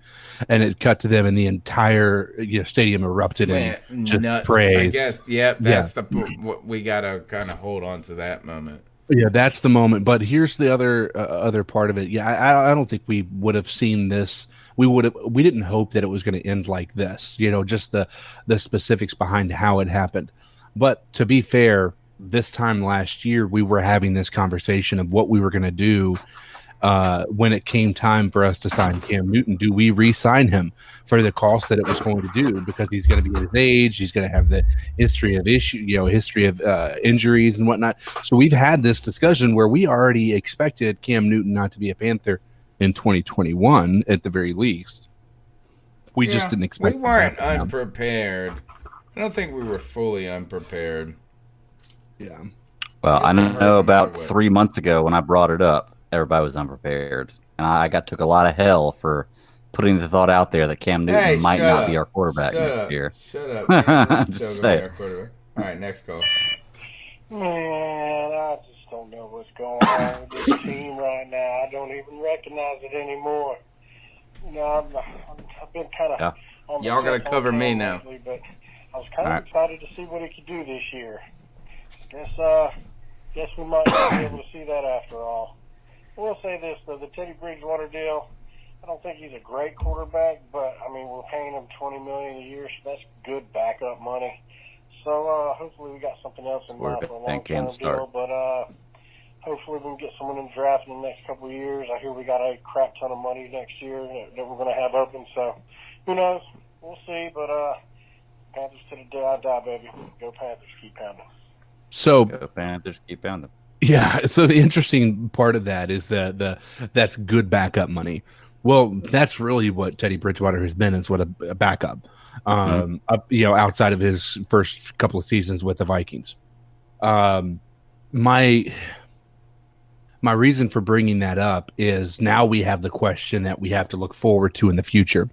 and it cut to them, and the entire stadium erupted in just praise. I guess, that's what we gotta kind of hold on to that moment. Yeah, that's the moment. But here's the other part of it. Yeah, I don't think we would have seen this. We didn't hope that it was going to end like this. Just the specifics behind how it happened. But to be fair, this time last year, we were having this conversation of what we were going to do when it came time for us to sign Cam Newton. Do we re-sign him for the cost that it was going to do? Because he's going to be at his age, he's going to have the history of injuries and whatnot. So we've had this discussion where we already expected Cam Newton not to be a Panther in 2021 at the very least. We just didn't expect. We weren't unprepared. I don't think we were fully unprepared. Yeah. Well, I know about 3 months ago when I brought it up, everybody was unprepared. And I took a lot of hell for putting the thought out there that Cam Newton might not be our quarterback next year. Shut up. Man. Just say our quarterback. All right, next call. Man, I just don't know what's going on with this team right now. I don't even recognize it anymore. I've been kind of... Y'all got to cover me now. Lately, but I was kind of excited to see what he could do this year. Guess we might not be able to see that after all. I will say this, though, the Teddy Bridgewater deal, I don't think he's a great quarterback, but, I mean, we're paying him $20 million a year, so that's good backup money. So hopefully we got something else in mind for a long-term deal. But hopefully we can get someone in the draft in the next couple of years. I hear we got a crap ton of money next year that we're going to have open. So who knows? We'll see. But Panthers to the day I die, baby. Go Panthers, keep pounding. So Go Panthers, keep pounding. Yeah. So the interesting part of that is that that's good backup money. Well, that's really what Teddy Bridgewater has been, is what a backup. Outside of his first couple of seasons with the Vikings. My reason for bringing that up is now we have the question that we have to look forward to in the future.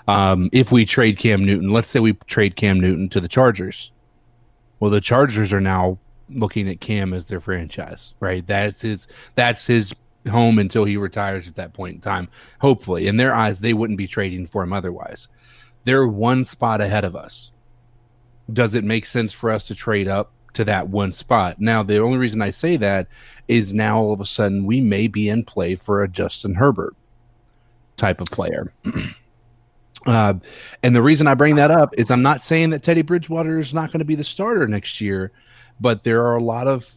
If we trade Cam Newton, let's say we trade Cam Newton to the Chargers. Well, the Chargers are now looking at Cam as their franchise, right? That's his home until he retires at that point in time. Hopefully, in their eyes, they wouldn't be trading for him otherwise. They're one spot ahead of us. Does it make sense for us to trade up to that one spot? Now, the only reason I say that is now all of a sudden we may be in play for a Justin Herbert type of player. And the reason I bring that up is I'm not saying that Teddy Bridgewater is not going to be the starter next year, but there are a lot of,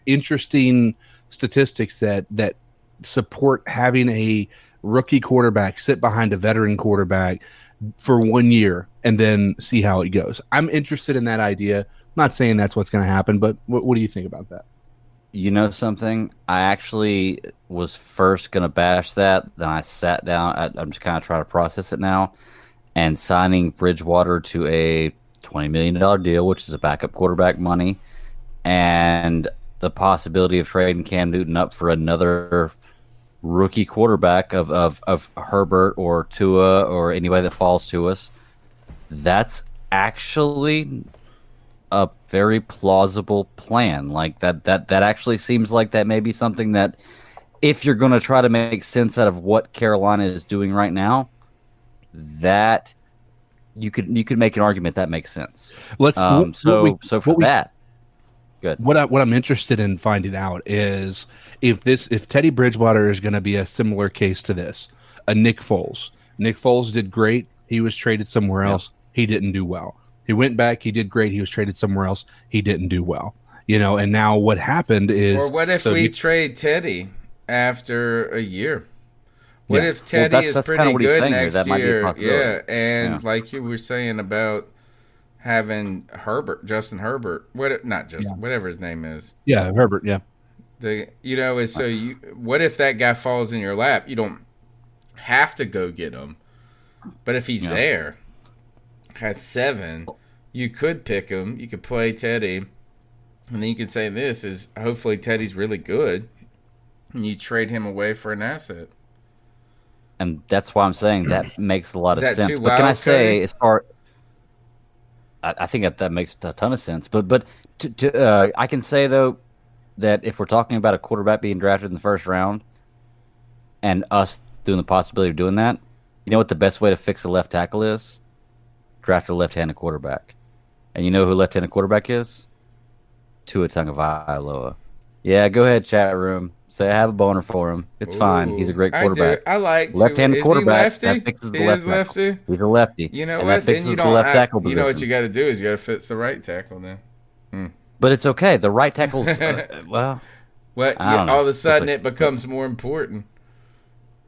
interesting statistics that support having a rookie quarterback sit behind a veteran quarterback for 1 year and then see how it goes. I'm interested in that idea. I'm not saying that's what's going to happen, but what do you think about that? You know something? I actually was first going to bash that. Then I sat down. I'm just kind of trying to process it now. And signing Bridgewater to a $20 million deal, which is a backup quarterback money, and the possibility of trading Cam Newton up for another rookie quarterback of Herbert or Tua or anybody that falls to us, that's actually a very plausible plan. Like that actually seems like that may be something that, if you're going to try to make sense out of what Carolina is doing right now, that you could make an argument that makes sense. Let's that. Good. What I'm interested in finding out is if Teddy Bridgewater is going to be a similar case to this, a Nick Foles. Nick Foles did great. He was traded somewhere else. He didn't do well. He went back. He did great. He was traded somewhere else. He didn't do well. And now what happened is, or what if we trade Teddy after a year? What if Teddy is pretty good next year? Yeah, and like you were saying about having Justin Herbert, whatever his name is. Yeah, Herbert. Yeah. What if that guy falls in your lap? You don't have to go get him, but if he's there at 7, you could pick him. You could play Teddy, and then you could say this is hopefully Teddy's really good, and you trade him away for an asset. And that's why I'm saying that makes a lot of sense. But can I say, as far, I think that makes a ton of sense. But I can say though that if we're talking about a quarterback being drafted in the first round, and us doing the possibility of doing that, you know what the best way to fix a left tackle is? Draft a left-handed quarterback. And you know who left-handed quarterback is? Tua Tagovailoa. Yeah, go ahead, chat room. Say I have a boner for him. It's fine. He's a great quarterback. I like left-handed quarterback. He lefty? That fixes the He left is lefty? tackle. He's a lefty. You know and what? That fixes Then you the don't. left tackle You know what position. you got to do is you got to fix the right tackle then. But it's okay. The right tackle's well. All of a sudden it becomes more important.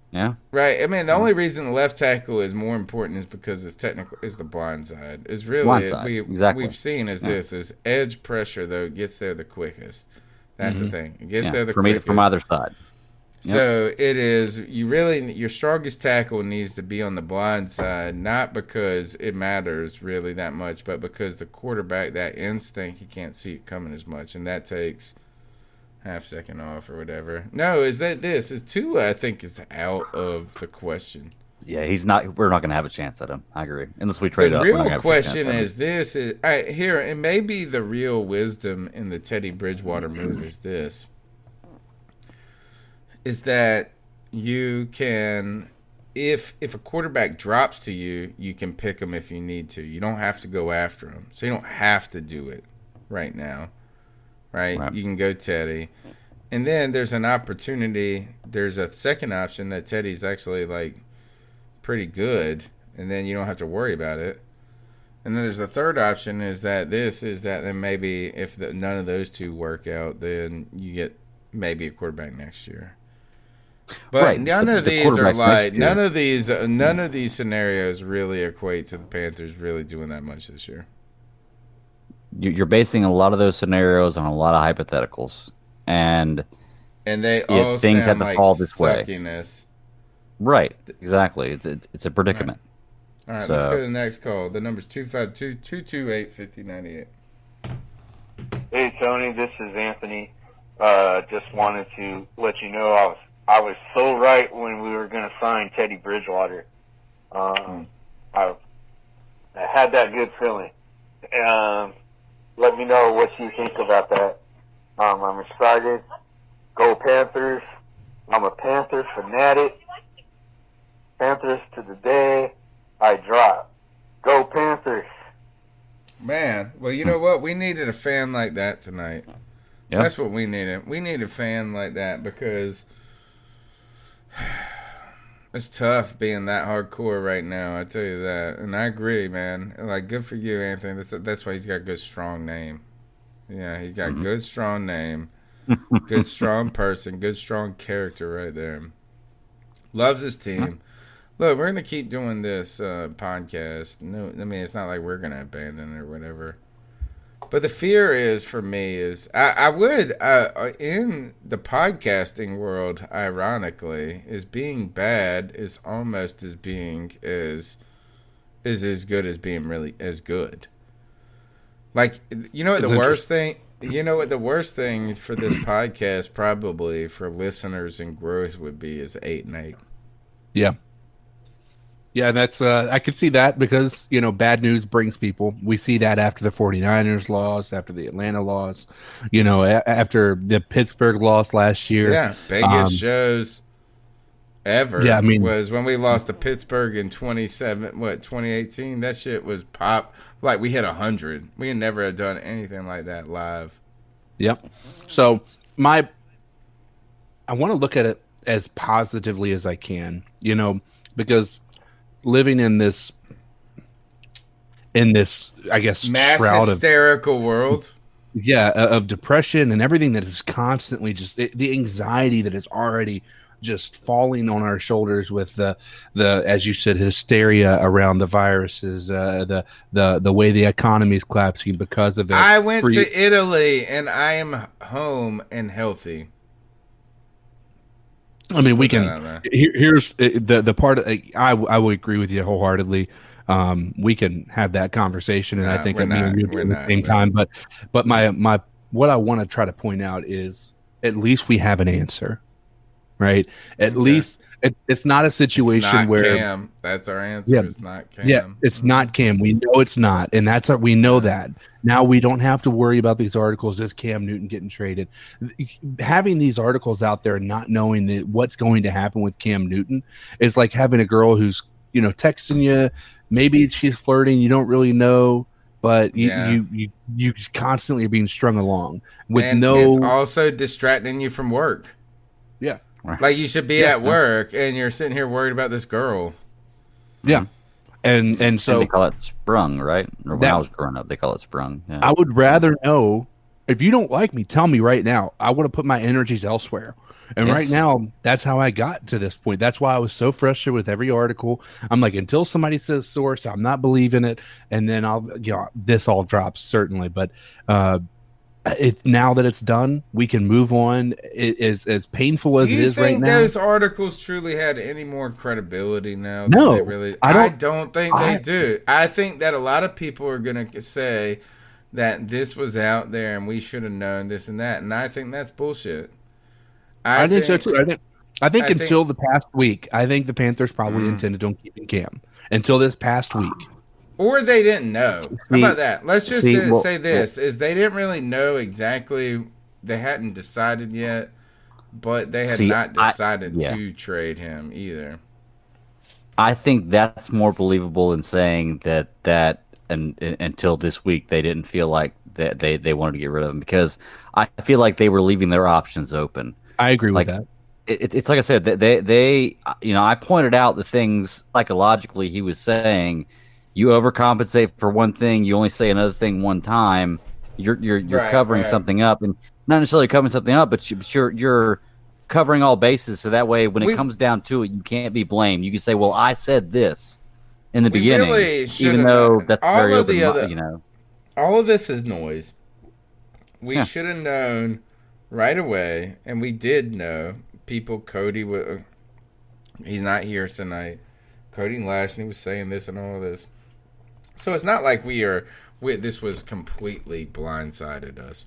Yeah. Right. I mean, the only reason the left tackle is more important is because it's technical. Is the blind side. Is really we've seen this is edge pressure though gets there the quickest. That's the thing. It gets there the quickest. From either side. So it is. Your strongest tackle needs to be on the blind side, not because it matters really that much, but because the quarterback, that instinct, he can't see it coming as much, and that takes half second off or whatever. No, is Tua? I think is out of the question. Yeah, he's not. We're not going to have a chance at him. I agree. Unless we trade up. The real question is this: here, and maybe the real wisdom in the Teddy Bridgewater move is this. Is that you can, if a quarterback drops to you, you can pick him if you need to. You don't have to go after him. So you don't have to do it right now, right? You can go Teddy. And then there's an opportunity. There's a second option that Teddy's actually, pretty good, and then you don't have to worry about it. And then there's the third option is that then maybe if none of those two work out, then you get maybe a quarterback next year. But Right, none but of the these are quarterbacks like next year. none of these scenarios really equate to the Panthers really doing that much this year. You're basing a lot of those scenarios on a lot of hypotheticals, and they all if things sound have to like fall this way, suckiness. right? Exactly. It's a predicament. All right, So, let's go to the next call. The number's 252-228-5098. Hey Tony, this is Anthony. Just wanted to let you know I was so right when we were going to sign Teddy Bridgewater. I had that good feeling. Let me know what you think about that. I'm excited. Go Panthers. I'm a Panthers fanatic. Panthers to the day I drop. Go Panthers. Man, well, you know what? We needed a fan like that tonight. Yeah. That's what we needed. We need a fan like that because it's tough being that hardcore right now. I tell you that, and I agree, man. Like, good for you, Anthony. That's why he's got a good, strong name. Yeah, he's got good, strong name, good, strong person, good, strong character right there. Loves his team. Look, we're gonna keep doing this podcast. No, I mean it's not like we're gonna abandon it or whatever. But the fear is for me is I would in the podcasting world, ironically, is being bad is almost as being as good as being really as good. Like, you know what the worst thing? You know what the worst thing for this podcast probably for listeners and growth would be is 8-8. Yeah. Yeah, that's I could see that because, bad news brings people. We see that after the 49ers loss, after the Atlanta loss, after the Pittsburgh loss last year. Yeah, biggest shows ever. Yeah, I mean, was when we lost to Pittsburgh in 2018. That shit was pop. Like, we hit 100. We never had done anything like that live. Yep. So I want to look at it as positively as I can, because living in this, I guess, mass shroud hysterical world. Yeah, of depression and everything that is constantly just the anxiety that is already just falling on our shoulders with the as you said, hysteria around the viruses, the way the economy is collapsing because of it. I went to Italy and I am home and healthy. I mean, we can. Here's the part. I will agree with you wholeheartedly. We can have that conversation, and I think that me and you do at the same time. But my what I want to try to point out is at least we have an answer, right? At least it's not a situation it's not where Cam. That's our answer. Yeah, it's not Cam. Yeah, it's not Cam. We know it's not, and we know that. Now we don't have to worry about these articles. Is Cam Newton getting traded? Having these articles out there and not knowing what's going to happen with Cam Newton is like having a girl who's texting you. Maybe she's flirting. You don't really know, but you just constantly are being strung along with it's also distracting you from work. Yeah. Like you should be at work and you're sitting here worried about this girl. Yeah. And so they call it sprung, right? Or when I was growing up, they call it sprung. Yeah. I would rather know, if you don't like me, tell me right now. I want to put my energies elsewhere. And right now, that's how I got to this point. That's why I was so frustrated with every article. I'm like, until somebody says source, I'm not believing it. And then this all drops certainly. But now that it's done, we can move on. It is as painful as it is right now. Do you think those articles truly had any more credibility now? No, I don't think they do. I think that a lot of people are going to say that this was out there and we should have known this and that, and I think that's bullshit. I think so too. I think until the past week, I think the Panthers probably intended on keeping Cam until this past week. Or they didn't know. How about that? Let's just say this, is they didn't really know exactly. They hadn't decided yet, but they had not decided to trade him either. I think that's more believable in saying that until this week they didn't feel like that they wanted to get rid of him, because I feel like they were leaving their options open. I agree with that. It's like I said, they I pointed out the things psychologically he was saying, You overcompensate for one thing, you only say another thing one time. You're covering something up, and not necessarily covering something up, but you're covering all bases. So that way, when it comes down to it, you can't be blamed. You can say, "Well, I said this in the beginning," really even though known. that's All very of open. the other, You know, all of this is noise. We Yeah. should have known right away, and we did know. Cody, he's not here tonight. Cody Lashley was saying this and all of this. So it's not like this was completely blindsided us,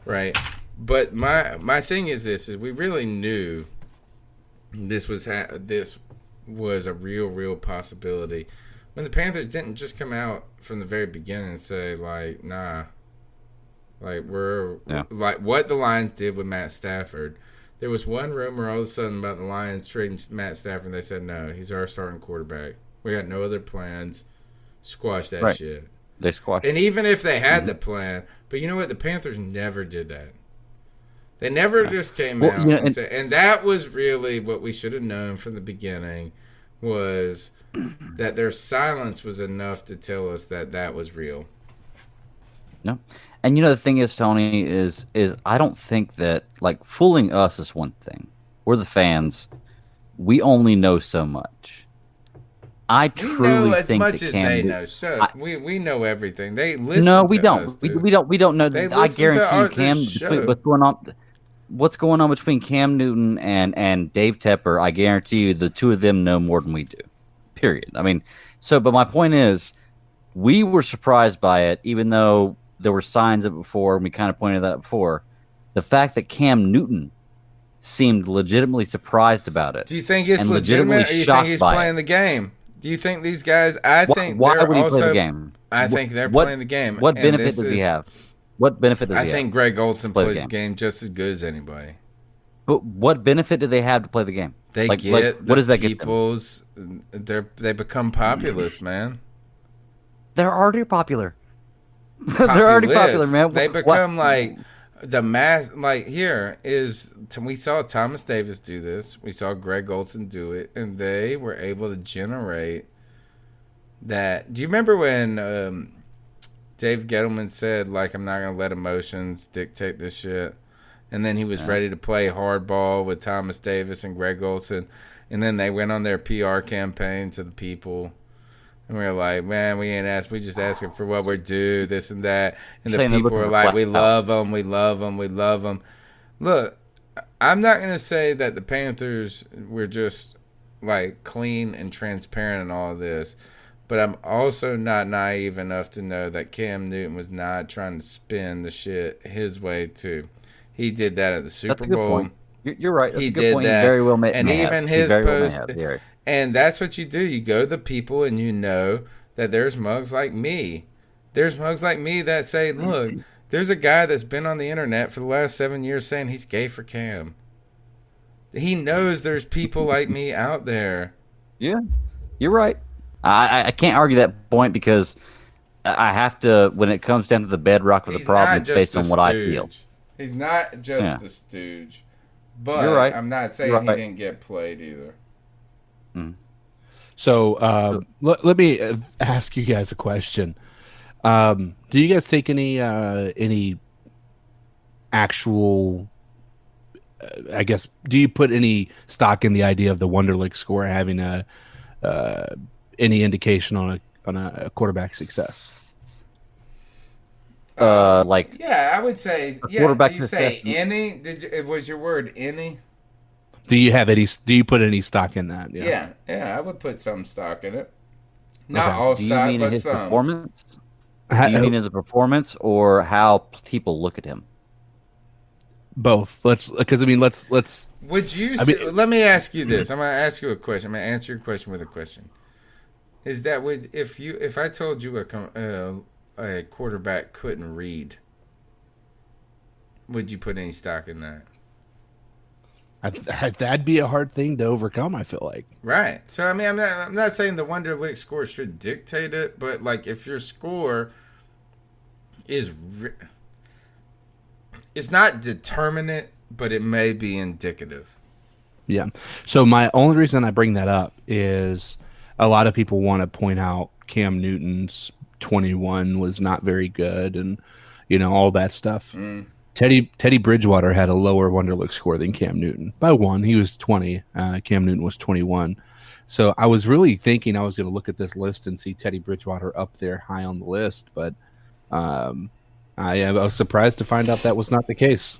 right? But my thing is this: is we really knew this was a real possibility when the Panthers didn't just come out from the very beginning and say like, nah, like like what the Lions did with Matt Stafford. There was one rumor all of a sudden about the Lions trading Matt Stafford, and they said no, he's our starting quarterback. We got no other plans. Squash that shit. They squashed. And even if they had the plan, but you know what? The Panthers never did that. They never just came out and said, and that was really what we should have known from the beginning, was that their silence was enough to tell us that that was real. No. And the thing is, Tony, is I don't think that, like, fooling us is one thing. We're the fans. We only know so much. I truly as think much that as Cam they Newton- know. So we know everything. They listen. No, we to don't. us, we dude. don't know. They I listen to guarantee you, this show. what's going on between Cam Newton and Dave Tepper, I guarantee you the two of them know more than we do. Period. I mean, but my point is, we were surprised by it, even though there were signs of it before, and we kind of pointed that out before. The fact that Cam Newton seemed legitimately surprised about it. Do you think it's legitimate, or you think he's playing the game? Do you think these guys? Why would he play the game? I think they're playing the game. What benefit does he have? What benefit does he have? I think Greg Olsen plays the game just as good as anybody. But what benefit do they have to play the game? They get what does that get people's? They become populist, man. They're already popular. They're already popular, man. They become like the mass. Like we saw Thomas Davis do this. We saw Greg Olsen do it, and they were able to generate that. Do you remember when Dave Gettleman said, like, I'm not going to let emotions dictate this shit? And then he was ready to play hardball with Thomas Davis and Greg Olsen. And then they went on their PR campaign to the people. And we were like, man, we just asking for what we're due, this and that. And the people were like, we love them, we love them, we love them. Look, I'm not going to say that the Panthers were just, like, clean and transparent in all of this. But I'm also not naive enough to know that Cam Newton was not trying to spin the shit his way, too. He did that at the Super Bowl. Point. You're right. That's he a good did point. that. He very well and even his post. Well and that's what you do. You go to the people and you know that there's mugs like me. There's mugs like me that say, look, there's a guy that's been on the internet for the last 7 years saying he's gay for Cam. He knows there's people like me out there. Yeah, you're right. I can't argue that point because I have to, when it comes down to the bedrock of the problem, it's based on what I feel. He's not just the stooge. But you're right. I'm not saying he didn't get played either. So let me ask you guys a question. Do you guys take any actual, I guess, do you put any stock in the idea of the Wonderlic score having any indication on a quarterback success? Yeah, I would say. Yeah, quarterback. Do you say any? Was your word any? Do you put any stock in that? Yeah, I would put some stock in it. Not all do you stock, mean but in his some. Performance? Do you mean in the performance or how people look at him? Both. Let's. Would you? Let me ask you this. I'm going to ask you a question. I'm going to answer your question with a question. Is that if I told you a quarterback couldn't read, would you put any stock in that? That'd be a hard thing to overcome, I feel like. Right. So I mean, I'm not saying the Wonderlic score should dictate it, but like if your score is, it's not determinate, but it may be indicative. Yeah. So my only reason I bring that up is a lot of people want to point out Cam Newton's 21 was not very good, and all that stuff. Teddy Bridgewater had a lower Wonderlic score than Cam Newton by 1. He was 20. Cam Newton was 21. So I was really thinking I was going to look at this list and see Teddy Bridgewater up there high on the list, but I was surprised to find out that was not the case.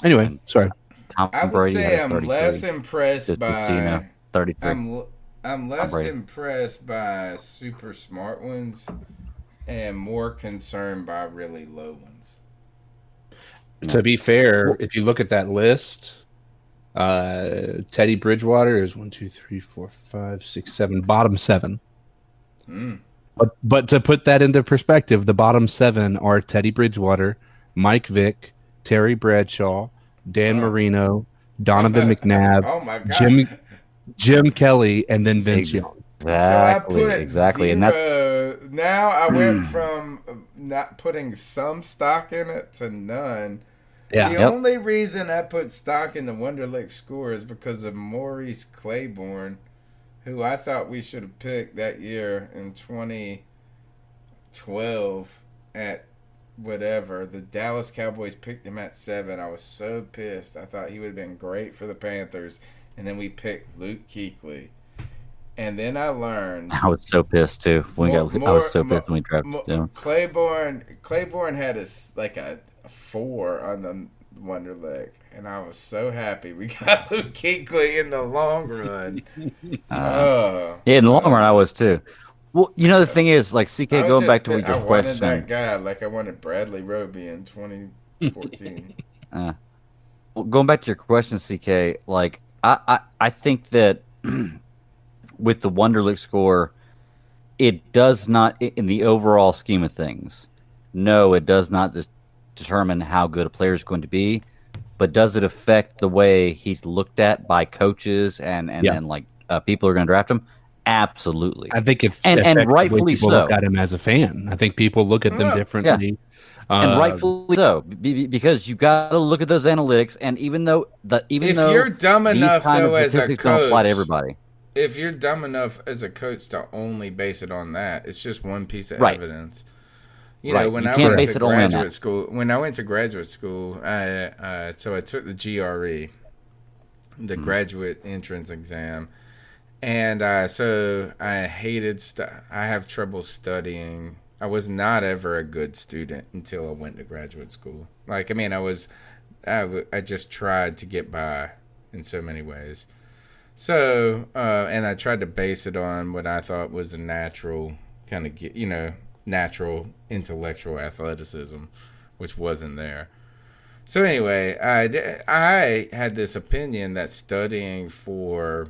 Anyway, sorry. I would say I'm less impressed by 33. I'm less impressed by super smart ones and more concerned by really low ones. To be fair, if you look at that list, Teddy Bridgewater is 1, 2, 3, 4, 5, 6, 7, bottom 7. But to put that into perspective, the bottom 7 are Teddy Bridgewater, Mike Vick, Terry Bradshaw, Dan Marino, Donovan McNabb, Oh my God. Jim Kelly, and then Vince Young. Exactly. And now I Hmm. went from not putting some stock in it to none. Yeah. The only reason I put stock in the Wonderlic score is because of Maurice Claiborne, who I thought we should have picked that year in 2012 at whatever. The Dallas Cowboys picked him at 7. I was so pissed. I thought he would have been great for the Panthers. And then we picked Luke Kuechly. And then I learned. I was so pissed too I was so pissed when we drafted him. Claiborne had a 4 on the Wonderlic, and I was so happy we got Luke Kuechly in the long run. Yeah, in the long run, I was too. Well, the thing is, like CK, going back to your I wanted question, that guy like I wanted Bradley Roby in 2014. well, going back to your question, CK, like I think that with the Wonderlic score, it does not, in the overall scheme of things, no, it does not determine how good a player is going to be, but does it affect the way he's looked at by coaches and people who are going to draft him? Absolutely. I think it's and rightfully people so. look at him as a fan. I think people look at them differently. Yeah. And rightfully so, because you got to look at those analytics. And even though you're dumb enough though as a statistics don't apply to coach, everybody, if you're dumb enough as a coach to only base it on that, it's just one piece of evidence. When I went to graduate school, so I took the GRE, the graduate entrance exam, and so I hated I have trouble studying. I was not ever a good student until I went to graduate school. I just tried to get by in so many ways. So, and I tried to base it on what I thought was a natural kind of, natural intellectual athleticism, which wasn't there. So anyway, I had this opinion that studying for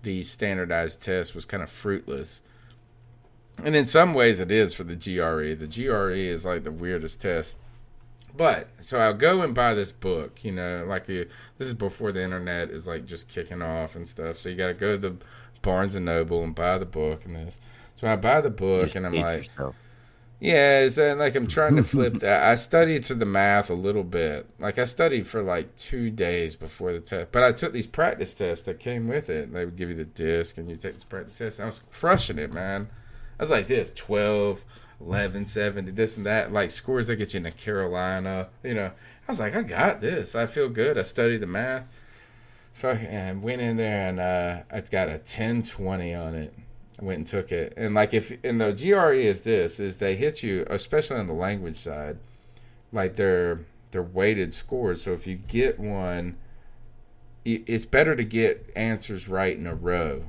these standardized tests was kind of fruitless. And in some ways it is for the GRE. The GRE is like the weirdest test. But, so I'll go and buy this book, this is before the internet is like just kicking off and stuff. So you got to go to the Barnes and Noble and buy the book and this. So I buy the book and I'm like, I'm trying to flip that. I studied through the math a little bit. I studied for 2 days before the test. But I took these practice tests that came with it. They would give you the disc and you take this practice test. And I was crushing it, man. I was like this, 12, 11, 70, this and that, scores that get you into Carolina. I was like, I got this. I feel good. I studied the math. And went in there and I got a 1020 on it. I went and took it. And and the GRE is they hit you, especially on the language side, they're weighted scores. So if you get one, it's better to get answers right in a row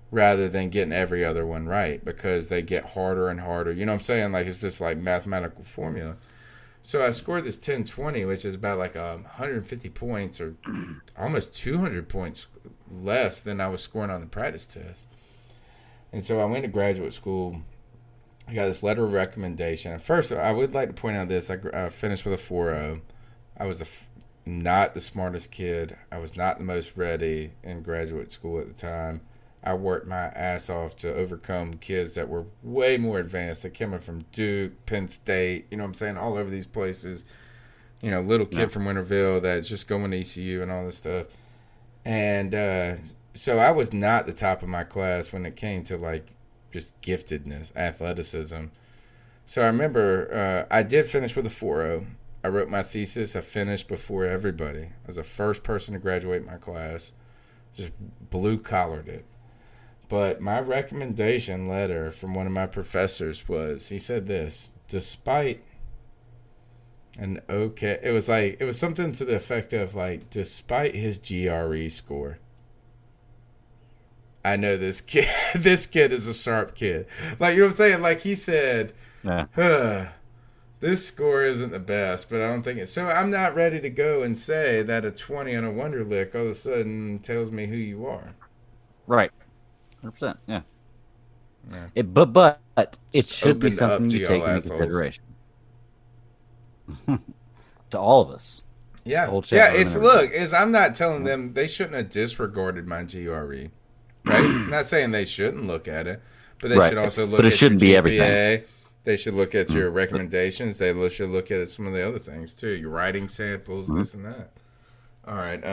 rather than getting every other one right, because they get harder and harder. You know what I'm saying? It's this mathematical formula. So I scored this 1020, which is about 150 points or almost 200 points less than I was scoring on the practice test. And so I went to graduate school. I got this letter of recommendation. At first, I would like to point out this. I finished with a 4.0. I was not the smartest kid. I was not the most ready in graduate school at the time. I worked my ass off to overcome kids that were way more advanced. They came in from Duke, Penn State, you know what I'm saying, all over these places. Little kid from Winterville that's just going to ECU and all this stuff. And so I was not the top of my class when it came to just giftedness, athleticism. So I remember I did finish with a 4.0. I wrote my thesis. I finished before everybody. I was the first person to graduate my class. Just blue-collared it. But my recommendation letter from one of my professors was, he said this, despite an okay, it was something to the effect of like, despite his GRE score, I know this kid is a sharp kid. Like, you know what I'm saying? Like he said, this score isn't the best, but I don't think it's so. I'm not ready to go and say that a 20 on a Wonderlic all of a sudden tells me who you are. Right. 100%. Yeah. But it should be something you take into consideration. To all of us. Yeah. I'm not telling them they shouldn't have disregarded my GRE. Right? I'm not saying they shouldn't look at it, but they should also look at your GPA. Everything. They should look at your recommendations. They should look at some of the other things too. Your writing samples, this and that. All right.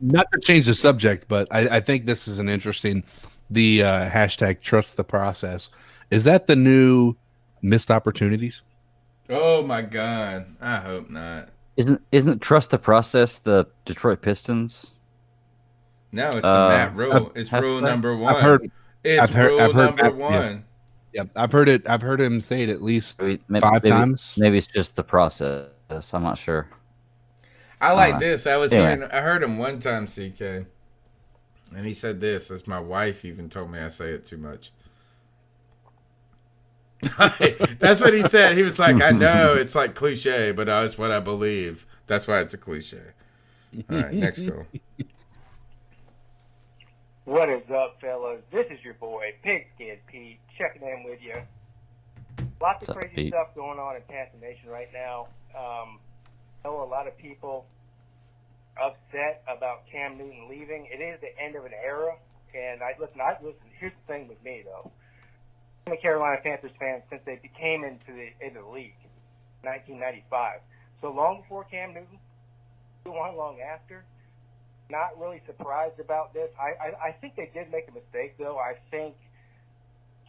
Not to change the subject, but I think this is an interesting. The hashtag trust the process. Is that the new missed opportunities? Oh my God! I hope not. Isn't trust the process the Detroit Pistons? No, it's the Matt rule. It's rule number one. I've heard number one. Yep, I've heard him say it at least 5 times. Maybe it's just the process. I'm not sure. I like this. I heard him one time, CK, and he said this. As my wife even told me I say it too much. That's what he said. He was like, I know it's like cliche, but that's what I believe. That's why it's a cliche. All right, next go. What is up, fellas? This is your boy, Pigskin Pete, checking in with you. Lots of crazy stuff going on in Panther Nation right now. I know a lot of people upset about Cam Newton leaving. It is the end of an era, and listen. Here's the thing with me, though. I'm a Carolina Panthers fan since they came into the league in 1995. So long before Cam Newton, long after. Not really surprised about this. I think they did make a mistake, though. I think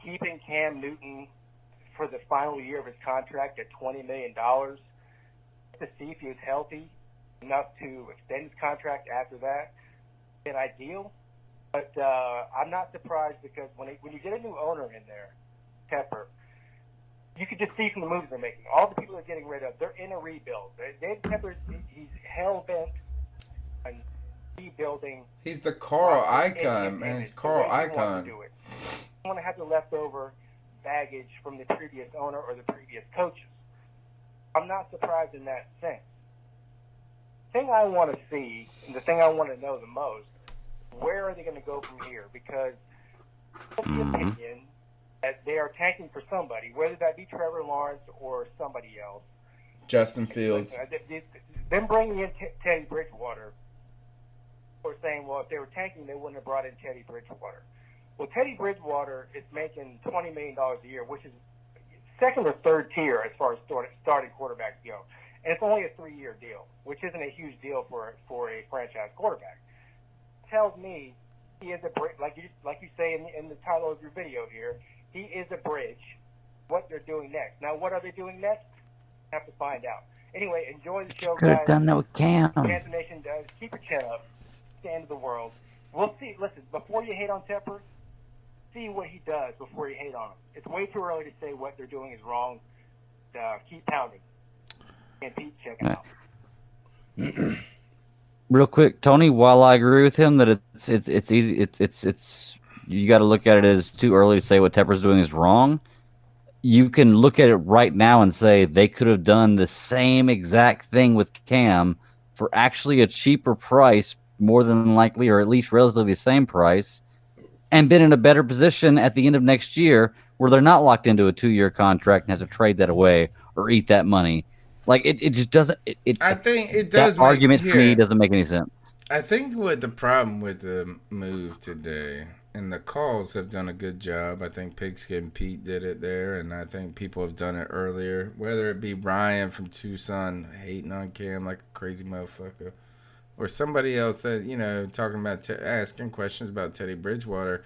keeping Cam Newton for the final year of his contract at $20 million to see if he was healthy enough to extend his contract after that is ideal. But I'm not surprised because when you get a new owner in there, Tepper, you could just see from the moves they're making. All the people they're getting rid of, they're in a rebuild. Dave Tepper, he's hell-bent on rebuilding. He's the Carl icon, man. He's Carl icon. You want to have the leftover baggage from the previous owner or the previous coaches. I'm not surprised in that sense. The thing I want to see, and the thing I want to know the most, where are they going to go from here? Because in my opinion, that they are tanking for somebody, whether that be Trevor Lawrence or somebody else. Justin Fields. Them bringing in Teddy Bridgewater, or saying, well, if they were tanking, they wouldn't have brought in Teddy Bridgewater. Well, Teddy Bridgewater is making $20 million a year, which is second or third tier as far as starting quarterbacks go. And it's only a 3-year deal, which isn't a huge deal for a franchise quarterback. It tells me he is a bridge, like you say in the title of your video here, he is a bridge. What they're doing next. Now, what are they doing next? Have to find out. Anyway, enjoy the show, Could guys. have done that with Cam. Panther Nation does. Keep your chin up. It's the end of the world. We'll see. Listen, before you hate on Tepper, see what he does before you hate on him. It's way too early to say what they're doing is wrong. Keep pounding. And Pete, check it out. Real quick, Tony, while I agree with him that it's easy, it's you got to look at it as too early to say what Tepper's doing is wrong. You can look at it right now and say they could have done the same exact thing with Cam for actually a cheaper price, more than likely, or at least relatively the same price, and been in a better position at the end of next year where they're not locked into a 2-year contract and have to trade that away or eat that money. Like it just doesn't. I think it does. That argument for me doesn't make any sense. I think what the problem with the move today, and the calls have done a good job. I think Pigskin Pete did it there, and I think people have done it earlier. Whether it be Ryan from Tucson hating on Cam like a crazy motherfucker, or somebody else that talking about asking questions about Teddy Bridgewater.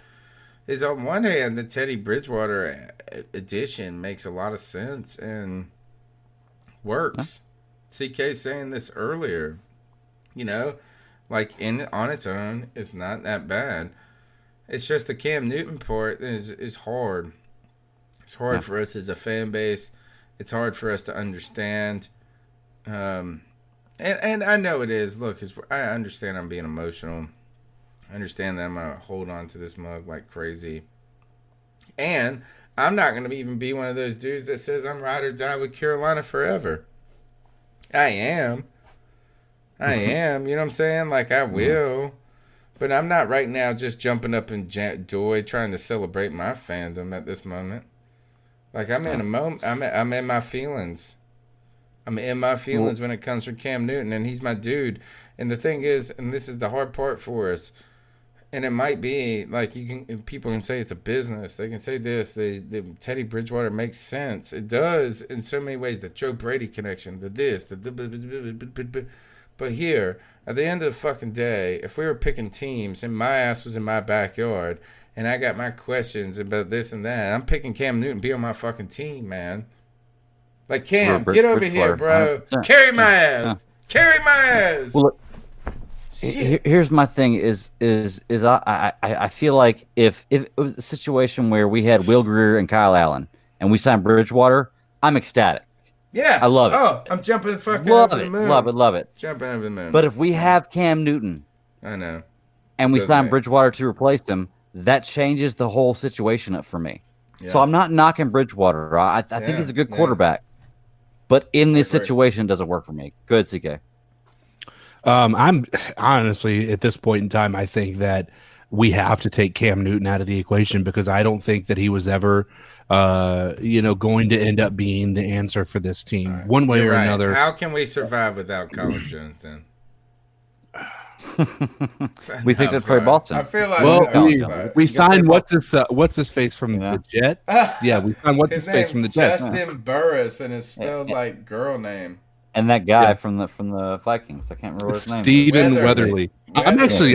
is on one hand, the Teddy Bridgewater addition makes a lot of sense and works. Huh? CK saying this earlier, like on its own, it's not that bad. It's just the Cam Newton part is hard. It's hard for us as a fan base. It's hard for us to understand. And I know it is. Look, I understand I'm being emotional. I understand that I'm going to hold on to this mug like crazy. And I'm not going to even be one of those dudes that says I'm ride or die with Carolina forever. I am. You know what I'm saying? Like, I will. But I'm not right now just jumping up in joy trying to celebrate my fandom at this moment. Like, I'm in a moment. I'm in my feelings. I'm in my feelings when it comes from Cam Newton, and he's my dude. And the thing is, and this is the hard part for us, and it might be like people can say it's a business. They can say this. The Teddy Bridgewater makes sense. It does in so many ways. The Joe Brady connection, but here at the end of the fucking day, if we were picking teams and my ass was in my backyard and I got my questions about this and that, I'm picking Cam Newton, be on my fucking team, man. Like, Cam, get over here, bro. Carry my ass. Carry my ass. Well, look, here's my thing is I feel like if it was a situation where we had Will Grier and Kyle Allen and we signed Bridgewater, I'm ecstatic. Yeah. I love it. Oh, I'm jumping fucking over the moon. Love it. Jumping over the moon. But if we have Cam Newton, I know, and we sign Bridgewater to replace him, that changes the whole situation up for me. Yeah. So I'm not knocking Bridgewater. I think he's a good quarterback. But in this situation, it doesn't work for me. Go ahead, CK. I'm honestly, at this point in time, I think that we have to take Cam Newton out of the equation because I don't think that he was ever, going to end up being the answer for this team one way or another. How can we survive without Colin Jones then? We think that's Trey Boston. I feel like we signed what's his face from the Jet. Yeah, we signed what's his face from the Jet. Justin Burris, and it's spelled like girl name. And that guy from the Vikings, I can't remember his name. Stephen Weatherly. I'm actually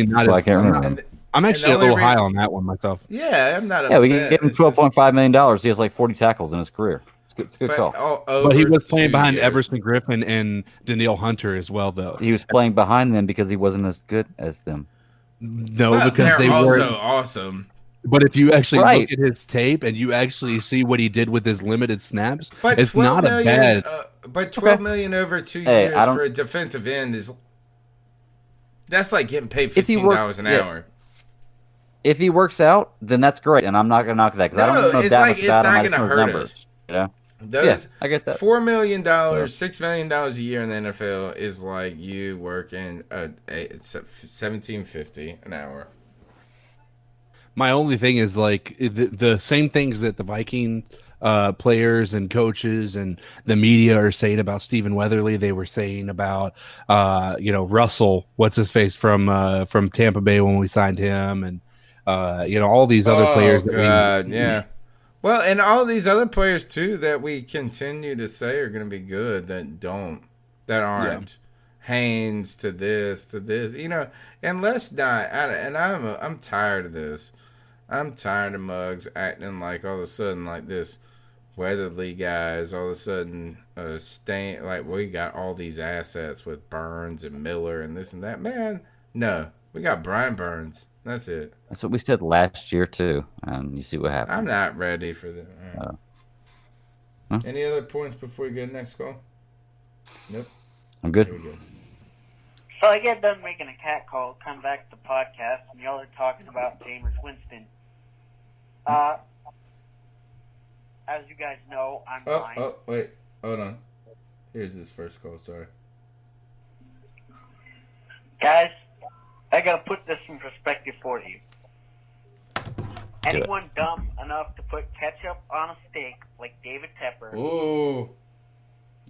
not. I can't remember. I'm actually a little high on that one myself. Yeah, I'm not. Yeah, we gave him $12.5 million. He has like 40 tackles in his career. It's a good call. But he was playing behind Everson Griffin and Danielle Hunter as well, though. He was playing behind them because he wasn't as good as them. No, because they were also awesome. But if you actually look at his tape and you actually see what he did with his limited snaps, it's not a bad. But $12 million over 2 years for a defensive end that's like getting paid $15 an hour. If he works out, then that's great, and I'm not going to knock that because I don't know that much about him. I just know his numbers. You know? I get that. $4 million, $6 million a year in the NFL is like you working it's $17.50 an hour. My only thing is like the same things that the Viking players and coaches and the media are saying about Stephen Weatherly. They were saying about Russell, what's his face from Tampa Bay when we signed him, and all these other players. Well, and all these other players too that we continue to say are going to be good that aren't. Yeah. Haynes to this, and let's not. And I'm tired of this. I'm tired of Muggs acting like all of a sudden like this Weatherly guys all of a sudden staying like we got all these assets with Burns and Miller and this and that. Man, no, we got Brian Burns. That's it. That's what we said last year too, and you see what happened. I'm not ready for that. Right. Any other points before we go to the next call? Nope. I'm good. So I get done making a cat call, come back to the podcast, and y'all are talking about Jameis Winston. As you guys know, I'm blind. Oh, wait. Hold on. Here's his first call. Sorry. Guys, I gotta put this in perspective for you. Anyone dumb enough to put ketchup on a steak like David Tepper? Ooh.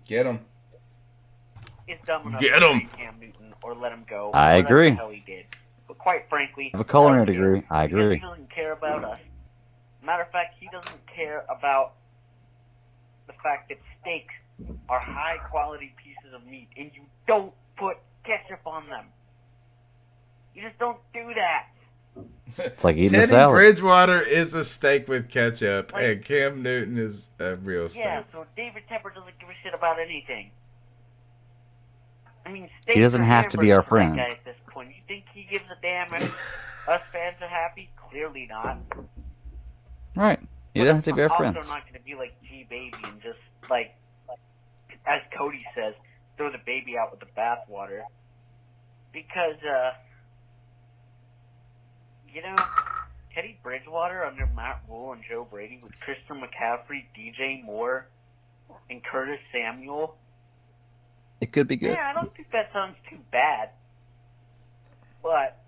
Get him. Is dumb enough to trade Cam Newton or let him go. I agree. The hell he did. But quite frankly, I have a culinary degree. I agree. He doesn't care about us. Matter of fact, he doesn't care about the fact that steaks are high quality pieces of meat and you don't put ketchup on them. You just don't do that. It's like eating a Teddy salad. Bridgewater is a steak with ketchup, and Cam Newton is a real steak. Yeah, so David Tepper doesn't give a shit about anything. I mean, He doesn't have to be our friend. Guy at this point. You think he gives a damn if us fans are happy? Clearly not. Right. You don't have to be our I'm friends. also not going to be like G-Baby and just, like, as Cody says, throw the baby out with the bathwater. Because, you know, Teddy Bridgewater under Matt Rule and Joe Brady with Christian McCaffrey, DJ Moore, and Curtis Samuel. It could be good. Yeah, I don't think that sounds too bad. But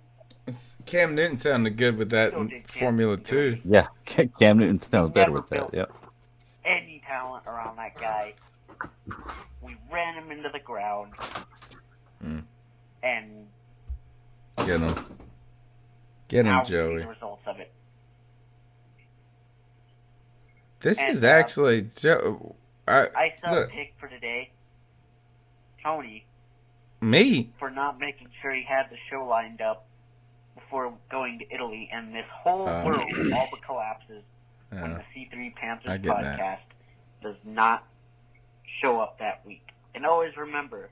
Cam Newton sounded good with that formula too. Yeah, Cam Newton sounds better with that. Yep. any talent around that guy, we ran him into the ground. And get him. Get him, now we see Joey. the results of it. This And, is actually Joe. I saw a Look, pick for today. Tony, me. for not making sure he had the show lined up before going to Italy, and this whole world all but collapses when the C3 Panthers I get podcast that. does not show up that week. And always remember,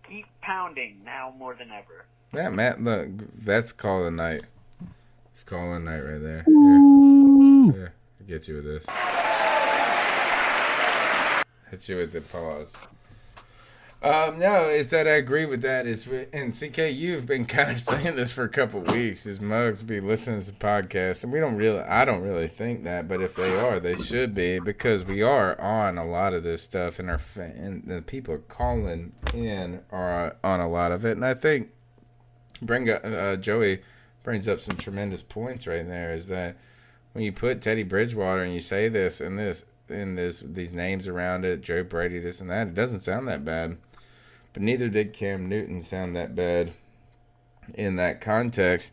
keep pounding now more than ever. Yeah, Matt, look, that's call of the night. It's call of the night right there. Here, I'll get you with this. Hit you with the pause. No, is that I agree with that. And CK, you've been kind of saying this for a couple of weeks. His mugs be listening to the podcast, and I don't really think that, but if they are, they should be, because we are on a lot of this stuff, and and the people are calling in are on a lot of it, and I think Joey brings up some tremendous points right there. Is that when you put Teddy Bridgewater and you say this and these names around it, Joe Brady, this and that, it doesn't sound that bad. But neither did Cam Newton sound that bad in that context.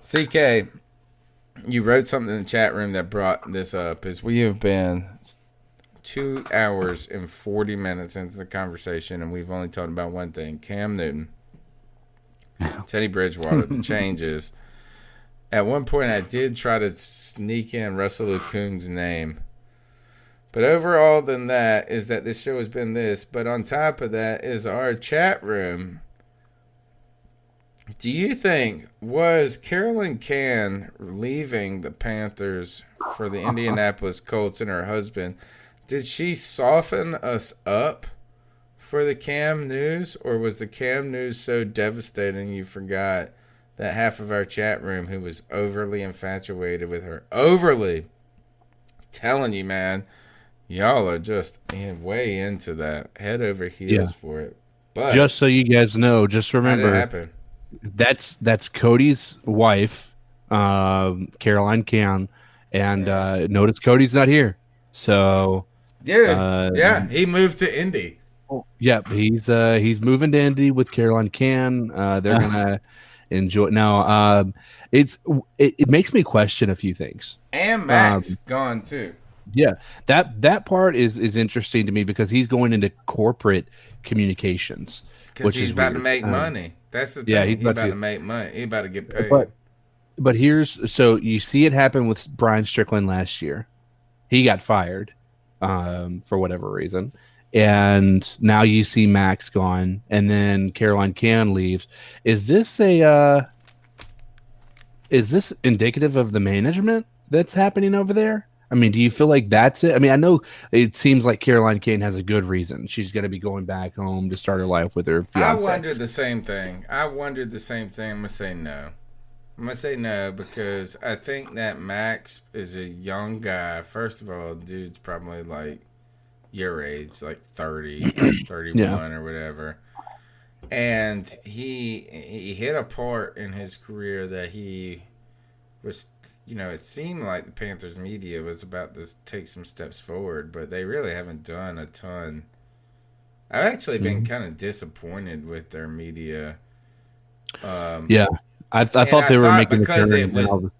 CK, you wrote something in the chat room that brought this up. Is we have been 2 hours and 40 minutes into the conversation, and we've only talked about one thing: Cam Newton, Teddy Bridgewater, the changes. At one point, I did try to sneak in Russell Okung's name. But overall than that is that this show has been this. But on top of that is our chat room. Do you think, was Carolyn Can leaving the Panthers for the Indianapolis Colts and her husband, did she soften us up for the Cam news? Or was the Cam news so devastating you forgot that half of our chat room who was overly infatuated with her? Overly. Telling you, man. Y'all are just way into that, head over heels for it. But just so you guys know, just remember, how did it happen? that's Cody's wife, Caroline Can, and notice Cody's not here. So, dude, yeah, he moved to Indy. Yep, he's moving to Indy with Caroline Can. They're gonna enjoy now. It makes me question a few things. And Max gone too. Yeah, that part is interesting to me because he's going into corporate communications, because he's about to make money. That's the thing. Yeah, he's about to make money. He's about to get paid. But so you see it happen with Brian Strickland last year. He got fired for whatever reason, and now you see Max gone, and then Caroline Can leaves. Is this indicative of the management that's happening over there? I mean, do you feel like that's it? I mean, I know it seems like Caroline Kane has a good reason. She's going to be going back home to start her life with her fiance. I wondered the same thing. I'm going to say no. I'm going to say no because I think that Max is a young guy. First of all, dude's probably like your age, like 30, 31 or whatever. And he hit a part in his career that he was... it seemed like the Panthers media was about to take some steps forward, but they really haven't done a ton. I've actually been kind of disappointed with their media. I thought they were making because it was.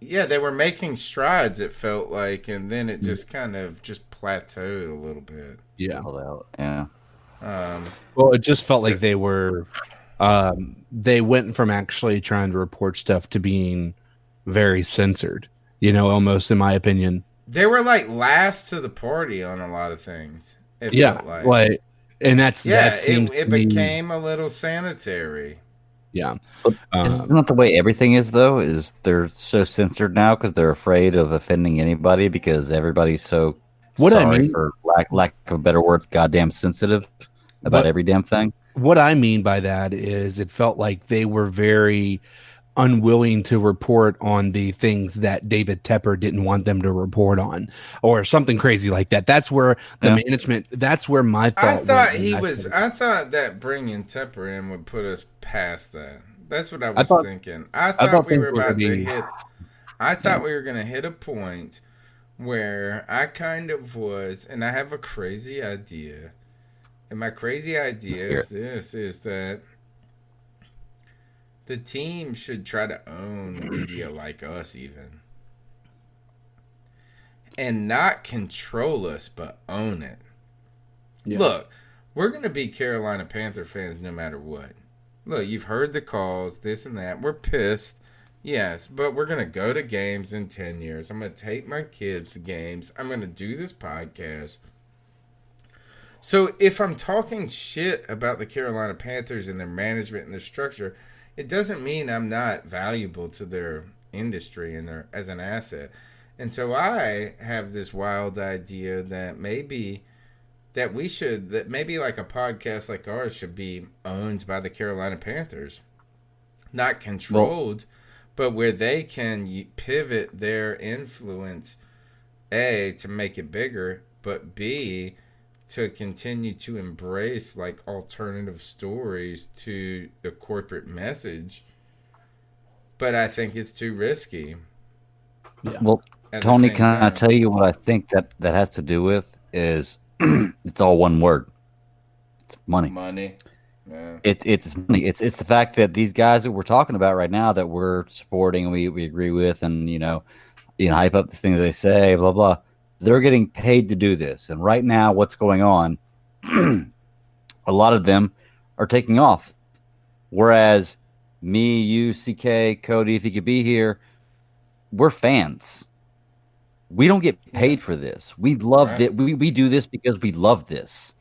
Yeah, they were making strides. It felt like, and then it just kind of just plateaued a little bit. Yeah. Yeah. Well, it just felt like they were they went from actually trying to report stuff to being very censored, almost in my opinion. They were like last to the party on a lot of things. It Yeah, felt like. And that seems it became a little sanitary. Yeah. Isn't that the way everything is, though? Is they're so censored now because they're afraid of offending anybody because everybody's so for lack of better words, goddamn sensitive about every damn thing. What I mean by that is it felt like they were very unwilling to report on the things that David Tepper didn't want them to report on or something crazy like that. That's where the management, that's where my thought I thought that bringing Tepper in would put us past that. That's what I was thinking. I thought we were about to hit I thought we were going to hit a point where I kind of was, and I have a crazy idea. And my crazy idea is that the team should try to own media like us even. And not control us, but own it. Yeah. Look, we're going to be Carolina Panther fans no matter what. Look, you've heard the calls, this and that. We're pissed. Yes, but we're going to go to games in 10 years. I'm going to take my kids to games. I'm going to do this podcast. So if I'm talking shit about the Carolina Panthers and their management and their structure, it doesn't mean I'm not valuable to their industry and their as an asset. And so I have this wild idea that maybe like a podcast like ours should be owned by the Carolina Panthers. Not controlled, but where they can pivot their influence, A, to make it bigger, but B, to continue to embrace like alternative stories to the corporate message. But I think it's too risky. Yeah. Well, Tony, can I tell you what I think that has to do with is it's all one word. It's money. Money. Yeah. It's money. It's the fact that these guys that we're talking about right now that we're supporting and we agree with and hype up the things they say, blah blah. They're getting paid to do this. And right now, what's going on, a lot of them are taking off. Whereas me, you, CK, Cody, if you could be here, we're fans. We don't get paid for this. We loved it. We do this because we love this.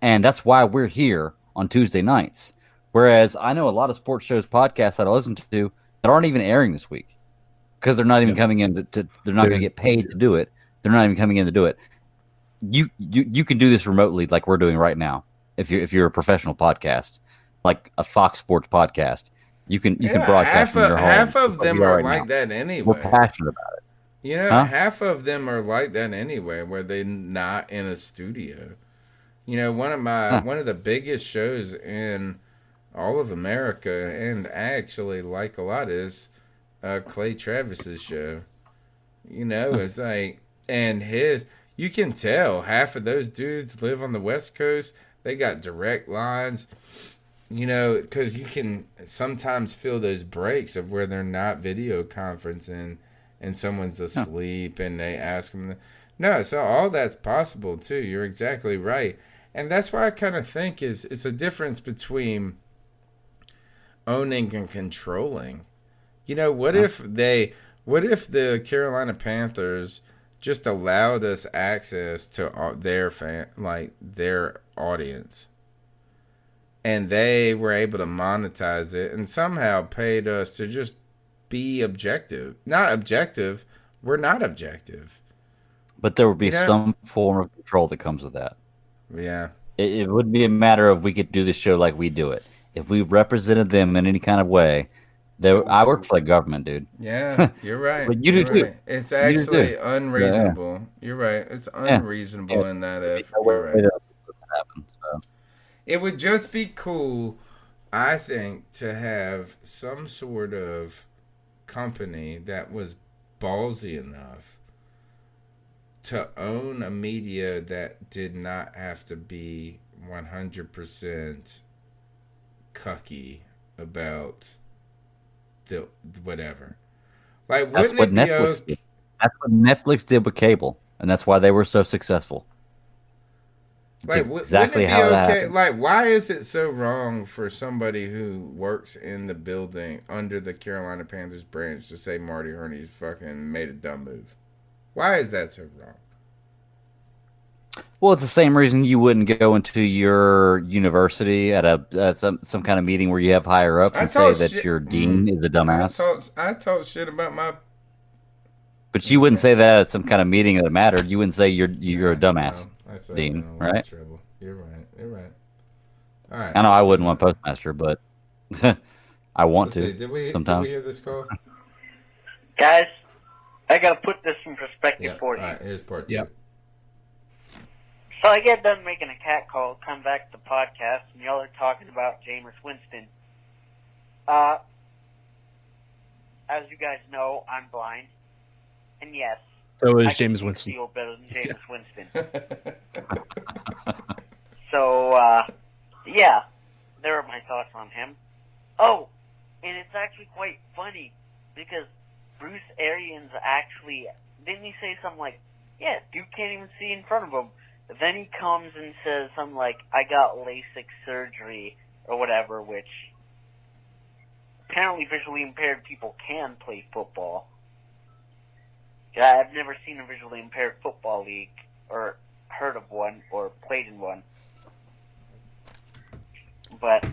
And that's why we're here on Tuesday nights. Whereas I know a lot of sports shows, podcasts that I listen to that aren't even airing this week because they're not even coming in they're not going to get paid to do it. They're not even coming in to do it. You can do this remotely like we're doing right now. If you're a professional podcast, like a Fox Sports podcast, you can broadcast from your home. Half of them are like that anyway. We're passionate about it. Half of them are like that anyway, where they're not in a studio. One of the biggest shows in all of America, and I actually like a lot, is Clay Travis's show. It's like. And you can tell half of those dudes live on the West Coast. They got direct lines, because you can sometimes feel those breaks of where they're not video conferencing and someone's asleep and they ask them. No, so all that's possible too. You're exactly right. And that's why I kind of think it's a difference between owning and controlling. What if the Carolina Panthers just allowed us access to their audience, and they were able to monetize it and somehow paid us to just be objective. Not objective. We're not objective. But there would be some form of control that comes with that. Yeah. It wouldn't be a matter of we could do this show like we do it. If we represented them in any kind of way, I work for the government, dude. Yeah, you're right. But you do too. Right. It's actually unreasonable. Yeah. You're right. It's unreasonable in that effort. You're right. It would just be cool, I think, to have some sort of company that was ballsy enough to own a media that did not have to be 100% cucky about the whatever. Like, that's what Netflix did. That's what Netflix did with cable, and that's why they were so successful. Like, exactly wouldn't it be how that okay? happened. Like, why is it so wrong for somebody who works in the building under the Carolina Panthers branch to say Marty Hurney fucking made a dumb move? Why is that so wrong? Well, it's the same reason you wouldn't go into your university at some kind of meeting where you have higher ups and say that your dean is a dumbass. I talk shit about my. But you wouldn't say that at some kind of meeting that mattered. You wouldn't say you're a dumbass, I said dean, no, right? Trouble. You're right. You're right. All right. I know I wouldn't want postmaster, but I want Let's to. see, Did we sometimes. hear this call? Guys, I gotta put this in perspective for you. All right. Here's part 2. Yep. So I get done making a cat call, come back to the podcast, and y'all are talking about Jameis Winston. As you guys know, I'm blind. And yes, So is I can Jameis Winston. feel better than Jameis Winston. So, yeah, there are my thoughts on him. Oh, and it's actually quite funny because Bruce Arians actually, didn't he say something like, yeah, dude can't even see in front of him. Then he comes and says something like, I got LASIK surgery or whatever, which apparently visually impaired people can play football. Yeah, I've never seen a visually impaired football league or heard of one or played in one. But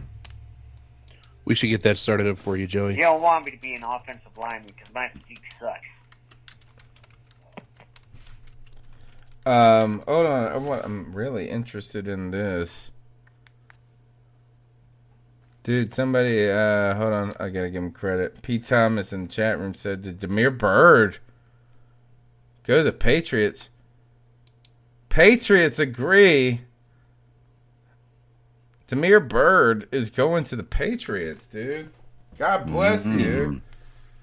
We should get that started up for you, Joey. you don't want me to be an offensive lineman because my physique sucks. Hold on. I'm really interested in this. Dude, somebody, hold on. I gotta give him credit. Pete Thomas in the chat room said, did Demir Bird go to the Patriots? Patriots agree. Demir Bird is going to the Patriots, dude. God bless you.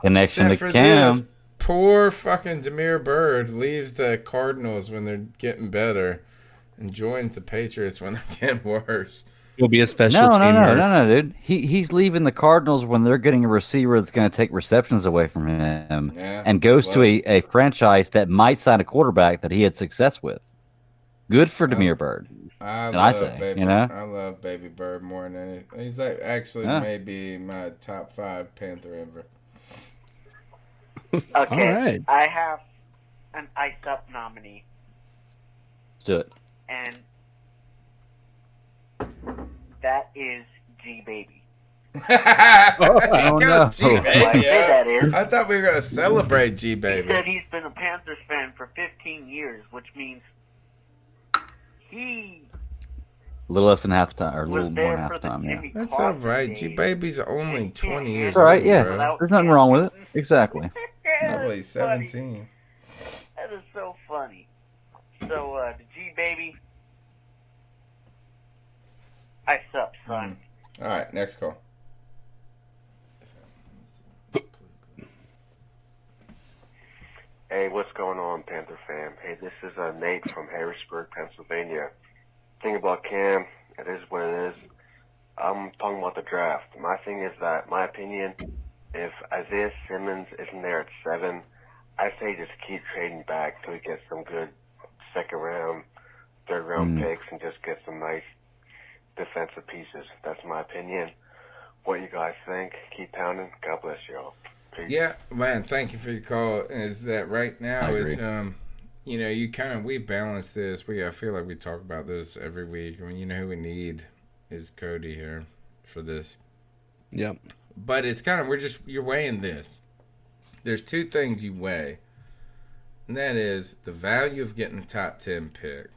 Connection Except to for Cam. this, poor fucking Demir Bird leaves the Cardinals when they're getting better and joins the Patriots when they're getting worse. He'll be a special teamer. No, dude. He's leaving the Cardinals when they're getting a receiver that's going to take receptions away from him, and goes to a franchise that might sign a quarterback that he had success with. Good for Demir Bird. I love Baby, you know. I love Baby Bird more than anything. He's like actually maybe my top 5 Panther ever. Okay, All right. I have an Ice Up nominee, Let's do it. and that is G Baby. Oh, no. G-Baby. That is. I thought we were going to celebrate G-Baby. He said he's been a Panthers fan for 15 years, which means he A little less than half time, or a was little more there than for half the time. Yeah. Jimmy That's Carter all right. days. G-Baby's only 20 years That's all right. old, Yeah. bro. There's nothing wrong with it. Exactly. Probably 17. That is so funny. So, the G Baby, Ice Up, son. All right, next call. Hey, what's going on, Panther fam? Hey, this is Nate from Harrisburg, Pennsylvania. Thing about Cam, it is what it is. I'm talking about the draft. My thing is that, my opinion, if Isaiah Simmons isn't there at 7, I say just keep trading back till he gets some good second round, third round picks and just get some nice defensive pieces. That's my opinion. What you guys think? Keep pounding. God bless y'all. Peace. Yeah, man, thank you for your call. Is that right now I is agree. you know, we balance this. I feel like we talk about this every week. I mean, you know who we need is Cody here for this. Yep. But it's kind of you're weighing this. There's 2 things you weigh. And that is the value of getting a top 10 pick.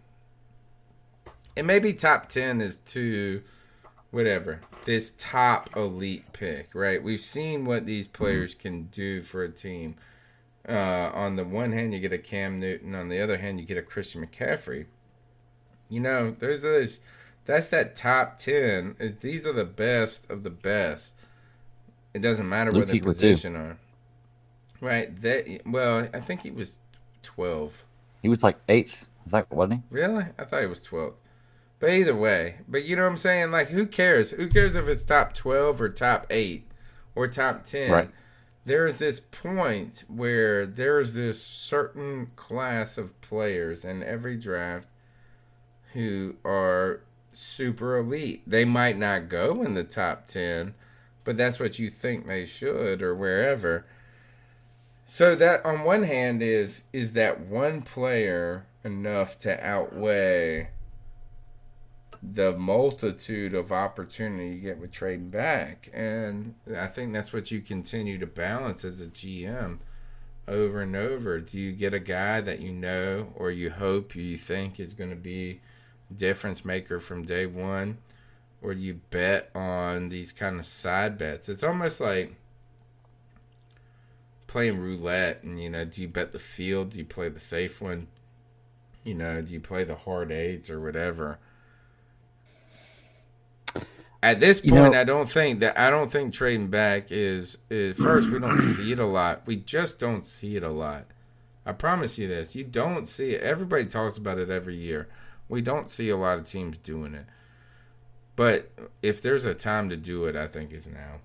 And maybe top 10 is too whatever. This top elite pick, right? We've seen what these players can do for a team. On the one hand, you get a Cam Newton. On the other hand, you get a Christian McCaffrey. You know, that's that top 10. These are the best of the best. It doesn't matter Luke where the Kuechly, position are. Right. I think he was 12. He was like 8th, wasn't he? Really? I thought he was 12th. But either way, you know what I'm saying? Like, who cares? Who cares if it's top 12 or top 8 or top 10? Right. There is this point where there is this certain class of players in every draft who are super elite. They might not go in the top 10, but that's what you think they should or wherever. So that on one hand is that one player enough to outweigh the multitude of opportunity you get with trading back? And I think that's what you continue to balance as a GM over and over. Do you get a guy that you know or you hope you think is going to be difference maker from day one, or do you bet on these kind of side bets? It's almost like playing roulette, and do you bet the field? Do you play the safe one? Do you play the hard eights or whatever? At this point, I don't think trading back is first, we don't see it a lot. We just don't see it a lot. I promise you this. You don't see it. Everybody talks about it every year. We don't see a lot of teams doing it. But if there's a time to do it, I think it's now.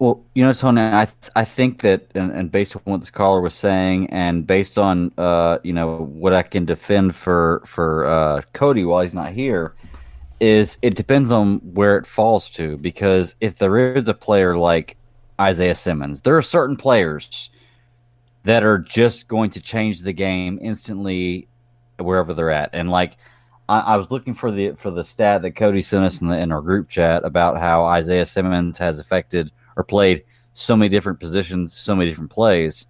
Well, Tony, I think that, and based on what this caller was saying, and based on what I can defend for Cody while he's not here, is it depends on where it falls to. Because if there is a player like Isaiah Simmons, there are certain players that are just going to change the game instantly wherever they're at. And I was looking for the stat that Cody sent us in our group chat about how Isaiah Simmons has affected or played so many different positions, so many different plays.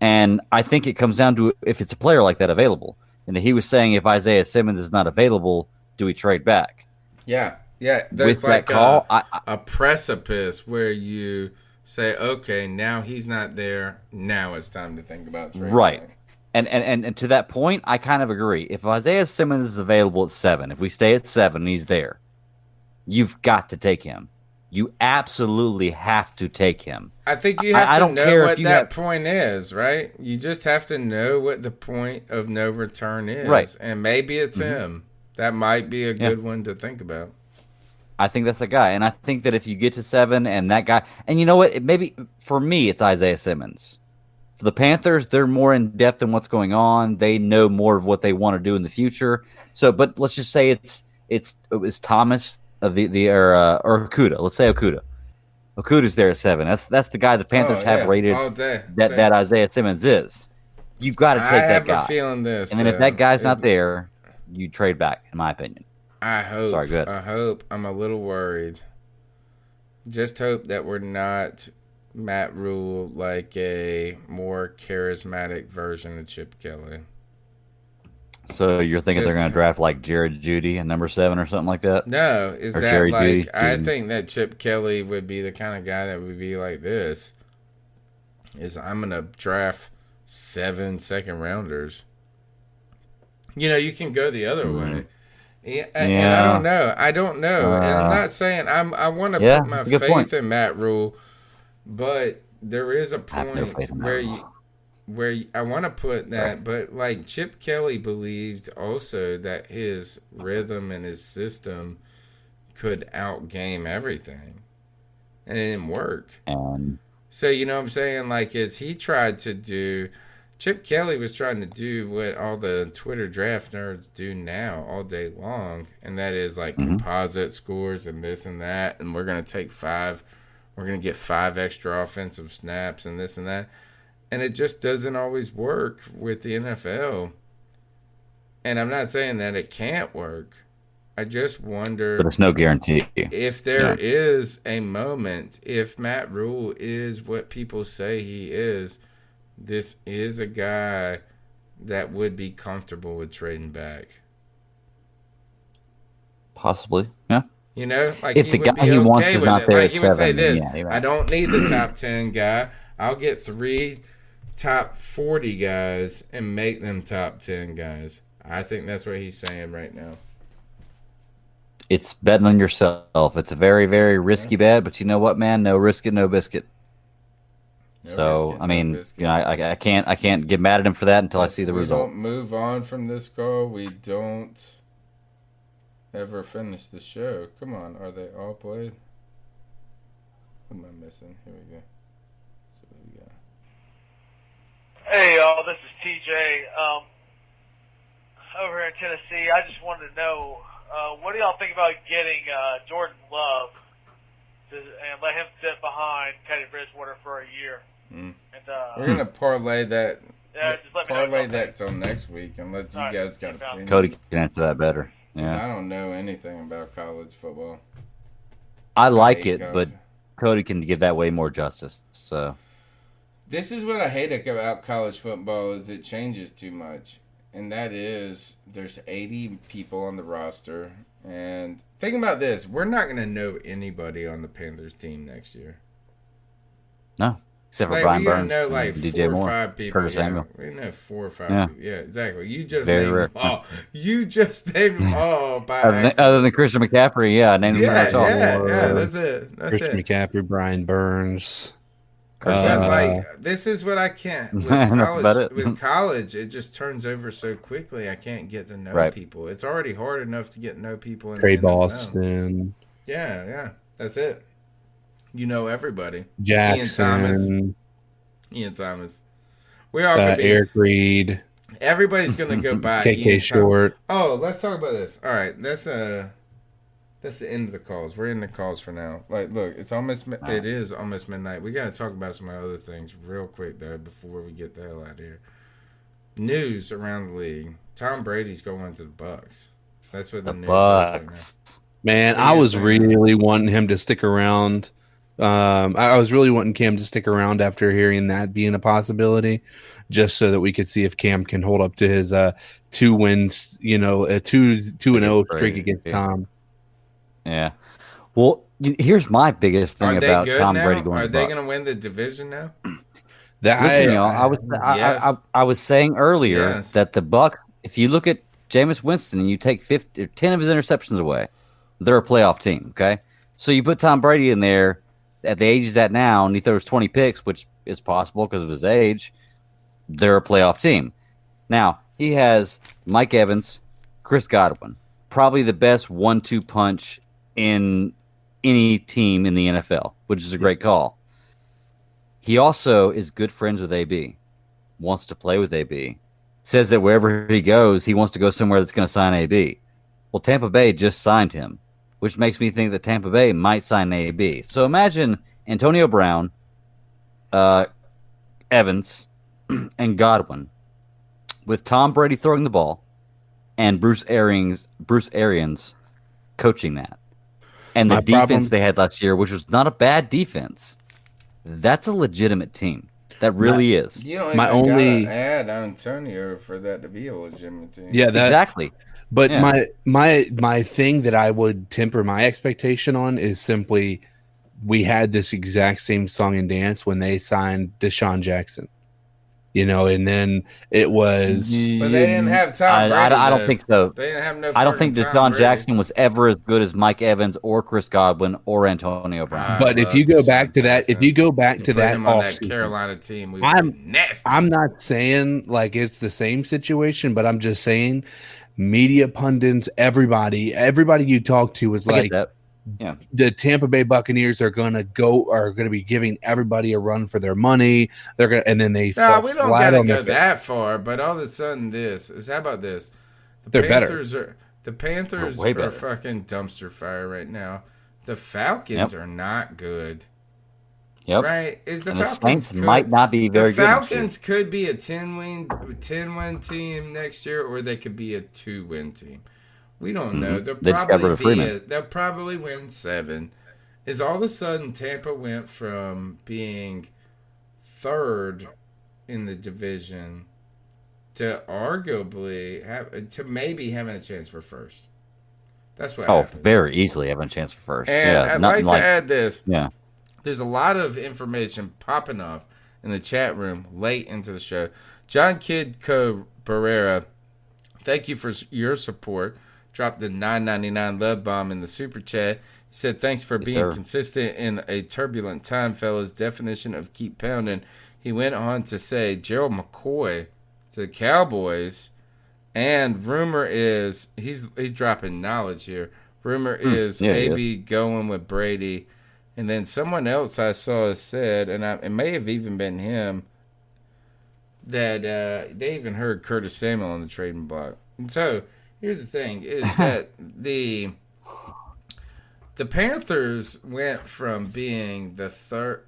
And I think it comes down to if it's a player like that available. And he was saying if Isaiah Simmons is not available, do we trade back? Yeah. There's With that call, a precipice where you say, okay, now he's not there. Now it's time to think about trading. Right. Back. And to that point, I kind of agree. If Isaiah Simmons is available at 7, if we stay at 7 and he's there, you've got to take him. You absolutely have to take him. I think you have to know what that point is, right? You just have to know what the point of no return is. Right. And maybe it's him. That might be a good one to think about. I think that's the guy. And I think that if you get to 7 and that guy, and you know what? Maybe for me, it's Isaiah Simmons. For the Panthers, they're more in depth in what's going on. They know more of what they want to do in the future. So, but let's just say it was Thomas or Okudah. Let's say Okudah. Okudah's there at 7. That's the guy the Panthers have rated all day. that Isaiah Simmons is. You've got to take that guy. I have a feeling this. And then if that guy's not there, you trade back, in my opinion. I hope. Sorry, good. I hope. I'm a little worried. Just hope that we're not Matt Rule like a more charismatic version of Chip Kelly. So you're thinking they're going to draft like Jared Judy at number 7 or something like that? No, or that Jerry like Judy? I think that Chip Kelly would be the kind of guy that would be like this. I'm going to draft 7 second rounders. You can go the other way. Yeah, and I don't know. And I'm not saying I want to put my faith in Matt Rule, but there is a point where I want to put that. But like Chip Kelly believed also that his rhythm and his system could outgame everything, and it didn't work. So you know what I'm saying? Like as he tried to do. Chip Kelly was trying to do what all the Twitter draft nerds do now all day long, and that is like composite scores and this and that, and we're going to take 5. We're going to get 5 extra offensive snaps and this and that. And it just doesn't always work with the NFL. And I'm not saying that it can't work. I just wonder. But it's no guarantee. If there is a moment, if Matt Rule is what people say he is, this is a guy that would be comfortable with trading back. Possibly, yeah. Like if the guy he wants is not there at 7, would say this, right. I don't need the top 10 guy. I'll get 3 top 40 guys and make them top 10 guys. I think that's what he's saying right now. It's betting on yourself. It's a very, very risky bet, but you know what, man? No risk it, no biscuit. So I mean, I can't get mad at him for that until I see the result. We don't move on from this goal. We don't ever finish the show. Come on, are they all played? What am I missing? Here we go. So what we got? Hey y'all, this is TJ. over here in Tennessee. I just wanted to know, what do y'all think about getting Jordan Love and let him sit behind Teddy Bridgewater for a year? And we're gonna parlay that. Yeah, just let me know parlay that till next week, and let you guys got opinions. Cody can answer that better. 'Cause Yeah, I don't know anything about college football. I like hate it, but Cody can give that way more justice. So this is what I hate about college football is it changes too much, and that is there's 80 people on the roster, and think about this: we're not gonna know anybody on the Panthers team next year. no, except for Like, Brian we Burns, know like and 4 DJ or Moore, 5 people. Curtis Yeah, Samuel. we know 4 or 5 Yeah. people. Yeah, exactly. You just Very named rare. them all. You just named them all by Other than Christian McCaffrey, yeah, I named him Yeah, pretty much all. yeah, that's it. That's Christian it. McCaffrey, Brian Burns. But like, this is what I can't with That's college. about it. With college, it just turns over so quickly. I can't get to know Right. people. It's already hard enough to get to know people in Trey the NFL. Boston. Yeah, that's it. You know everybody. Jackson. Ian Thomas. We all could be. Eric Reed. Everybody's gonna go by KK Ian Short. Oh, let's talk about this. All right, that's the end of the calls. We're in the calls for now. Like, look, it is almost midnight. We got to talk about some other things real quick though before we get the hell out of here. News around the league: Tom Brady's going to the Bucks. That's what the news is right now. Man, I was really wanting him to stick around. I was really wanting Cam to stick around after hearing that being a possibility, just so that we could see if Cam can hold up to his 2 wins, a 2-0 streak against Tom. Yeah. Well, here's my biggest thing Are they about good Tom now? Brady going. Are to they Bucks. going to win the division now? Listen, Yes. I was saying earlier Yes. that the Bucks, if you look at Jameis Winston and you take 10 of his interceptions away, they're a playoff team. Okay, so you put Tom Brady in there at the age he's at now, and he throws 20 picks, which is possible because of his age. They're a playoff team. Now he has Mike Evans, Chris Godwin, probably the best 1-2 punch in any team in the NFL, which is a great call. He also is good friends with AB, wants to play with AB, says that wherever he goes, he wants to go somewhere that's going to sign AB. Well, Tampa Bay just signed him, which makes me think that Tampa Bay might sign AB. So imagine Antonio Brown, Evans, and Godwin with Tom Brady throwing the ball and Bruce Arians coaching that. And the defense they had last year, which was not a bad defense, that's a legitimate team. That really is. You don't even gotta add Antonio for that to be a legitimate team. Yeah, exactly. But my thing that I would temper my expectation on is simply we had this exact same song and dance when they signed Deshaun Jackson. And then it was. But they didn't have Tom Brady. I don't think so. They didn't have no. I don't think Tom Deshaun Brady. Jackson was ever as good as Mike Evans or Chris Godwin or Antonio Brown. But if you go back to that, put him on that Carolina team, we would be nasty. I'm not saying like it's the same situation, but I'm just saying media pundits, everybody you talk to is like, yeah, the Tampa Bay Buccaneers are going to be giving everybody a run for their money. They're going to, and then they fall we don't flat gotta on go their face. that far. But all of a sudden, how about this? They're better. The Panthers way are better. fucking dumpster fire right now. The Falcons are not good. Yep. Right? Is the And Falcons Saints might not be very the good next year. Falcons could be a 10-win team next year, or they could be a 2-win team. We don't know. They just got rid of Freeman. They'll probably win 7. Is all of a sudden Tampa went from being 3rd in the division to arguably maybe having a chance for 1st. That's what happened. Very easily having a chance for first. And yeah, I'd like to add this. Yeah. There's a lot of information popping off in the chat room late into the show. John Kidco Barrera, thank you for your support. Dropped the $9.99 love bomb in the super chat. He said, thanks for being consistent in a turbulent time, fellas. Definition of keep pounding. He went on to say Gerald McCoy to the Cowboys. And rumor is, he's dropping knowledge here. Rumor is AB going with Brady. And then someone else I saw said, and it may have even been him, that they even heard Curtis Samuel on the trading block. So here's the thing: is that the Panthers went from being the third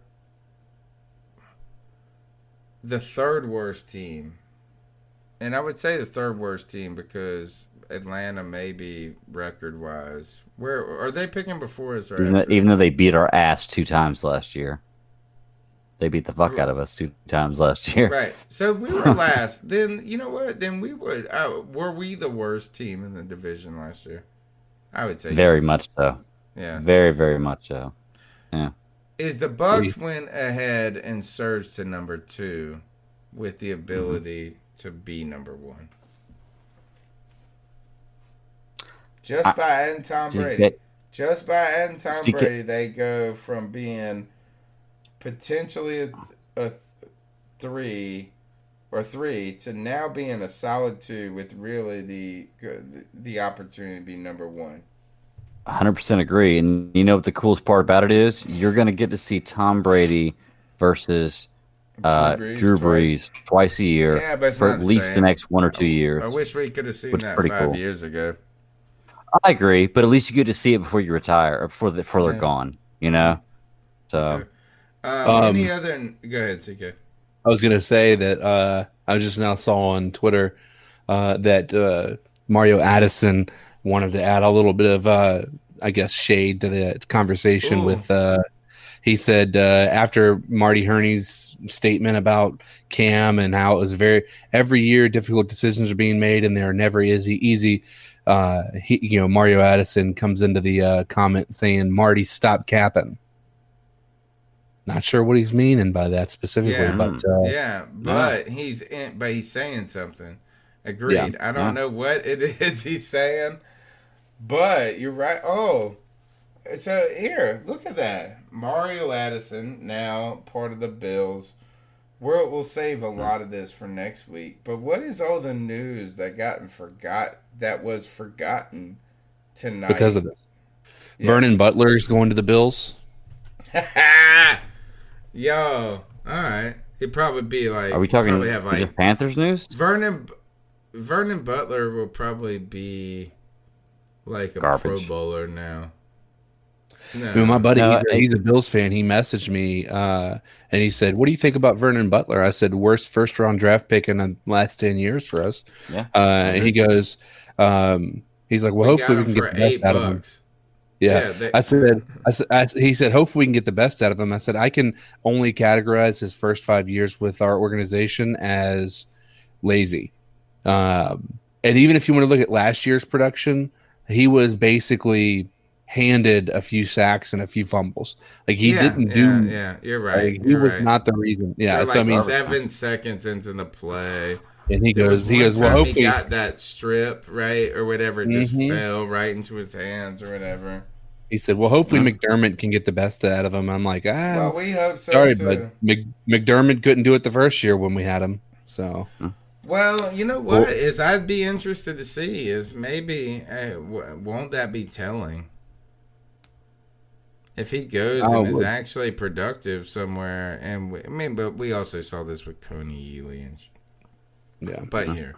worst team, and I would say the third worst team because Atlanta maybe record wise. Where are they picking before us? Or even though they beat our ass 2 times last year. They beat the fuck out of us 2 times last year. Right. So we were last. Then you know what? Then we would. Were we the worst team in the division last year? I would say very yes. much so. Yeah. Very, very much so. Yeah. Is the Bucks went ahead and surged to number 2 with the ability to be number 1. Just by adding Tom Brady. Just by adding Tom Brady, they go from being potentially a 3 to now being a solid 2 with really the opportunity to be number 1. 100% agree. And you know what the coolest part about it is? You're going to get to see Tom Brady versus Drew Brees twice a year for at least the next 1 or 2 years. I wish we could have seen that 5 years ago. I agree, but at least you get to see it before you retire or before they're gone, you know? So... any other? Go ahead, CK. I was gonna say that I just now saw on Twitter that Mario Addison wanted to add a little bit of I guess shade to the conversation. Ooh. With he said after Marty Herney's statement about Cam and how it was every year difficult decisions are being made and they're never easy. Mario Addison comes into the comment saying, "Marty, stop capping." Not sure what he's meaning by that specifically, but he's saying something. Agreed. I don't know what it is he's saying, but you're right. Oh, so here, look at that. Mario Addison, now part of the Bills. We'll save a lot of this for next week. But what is all the news that was forgotten tonight because of this? Yeah. Vernon Butler's going to the Bills. Yo, all right. He'd probably be like. Are we talking? Have like Panthers news? Vernon Butler will probably be like a Pro Bowler now. No. My buddy, he's a Bills fan. He messaged me and he said, "What do you think about Vernon Butler?" I said, "Worst first-round draft pick in the last 10 years for us." Yeah. And he goes, he's like, "Well, hopefully we can get the best out of him." Yeah, he said, hopefully we can get the best out of him. I said, I can only categorize his first 5 years with our organization as lazy. And even if you want to look at last year's production, he was basically handed a few sacks and a few fumbles. Like he didn't do. Yeah, you're right. Like, he was not the reason. Yeah, so I mean, 7 seconds into the play. And he goes, well, hopefully he got that strip, right? Or whatever, it just fell right into his hands or whatever. He said, well, hopefully McDermott can get the best out of him. I'm like, well, we hope so, sorry, too. But McDermott couldn't do it the first year when we had him. So, well, you know what? I'd be interested to see is maybe, won't that be telling? If he goes and is actually productive somewhere, but we also saw this with Coney Ely and But here,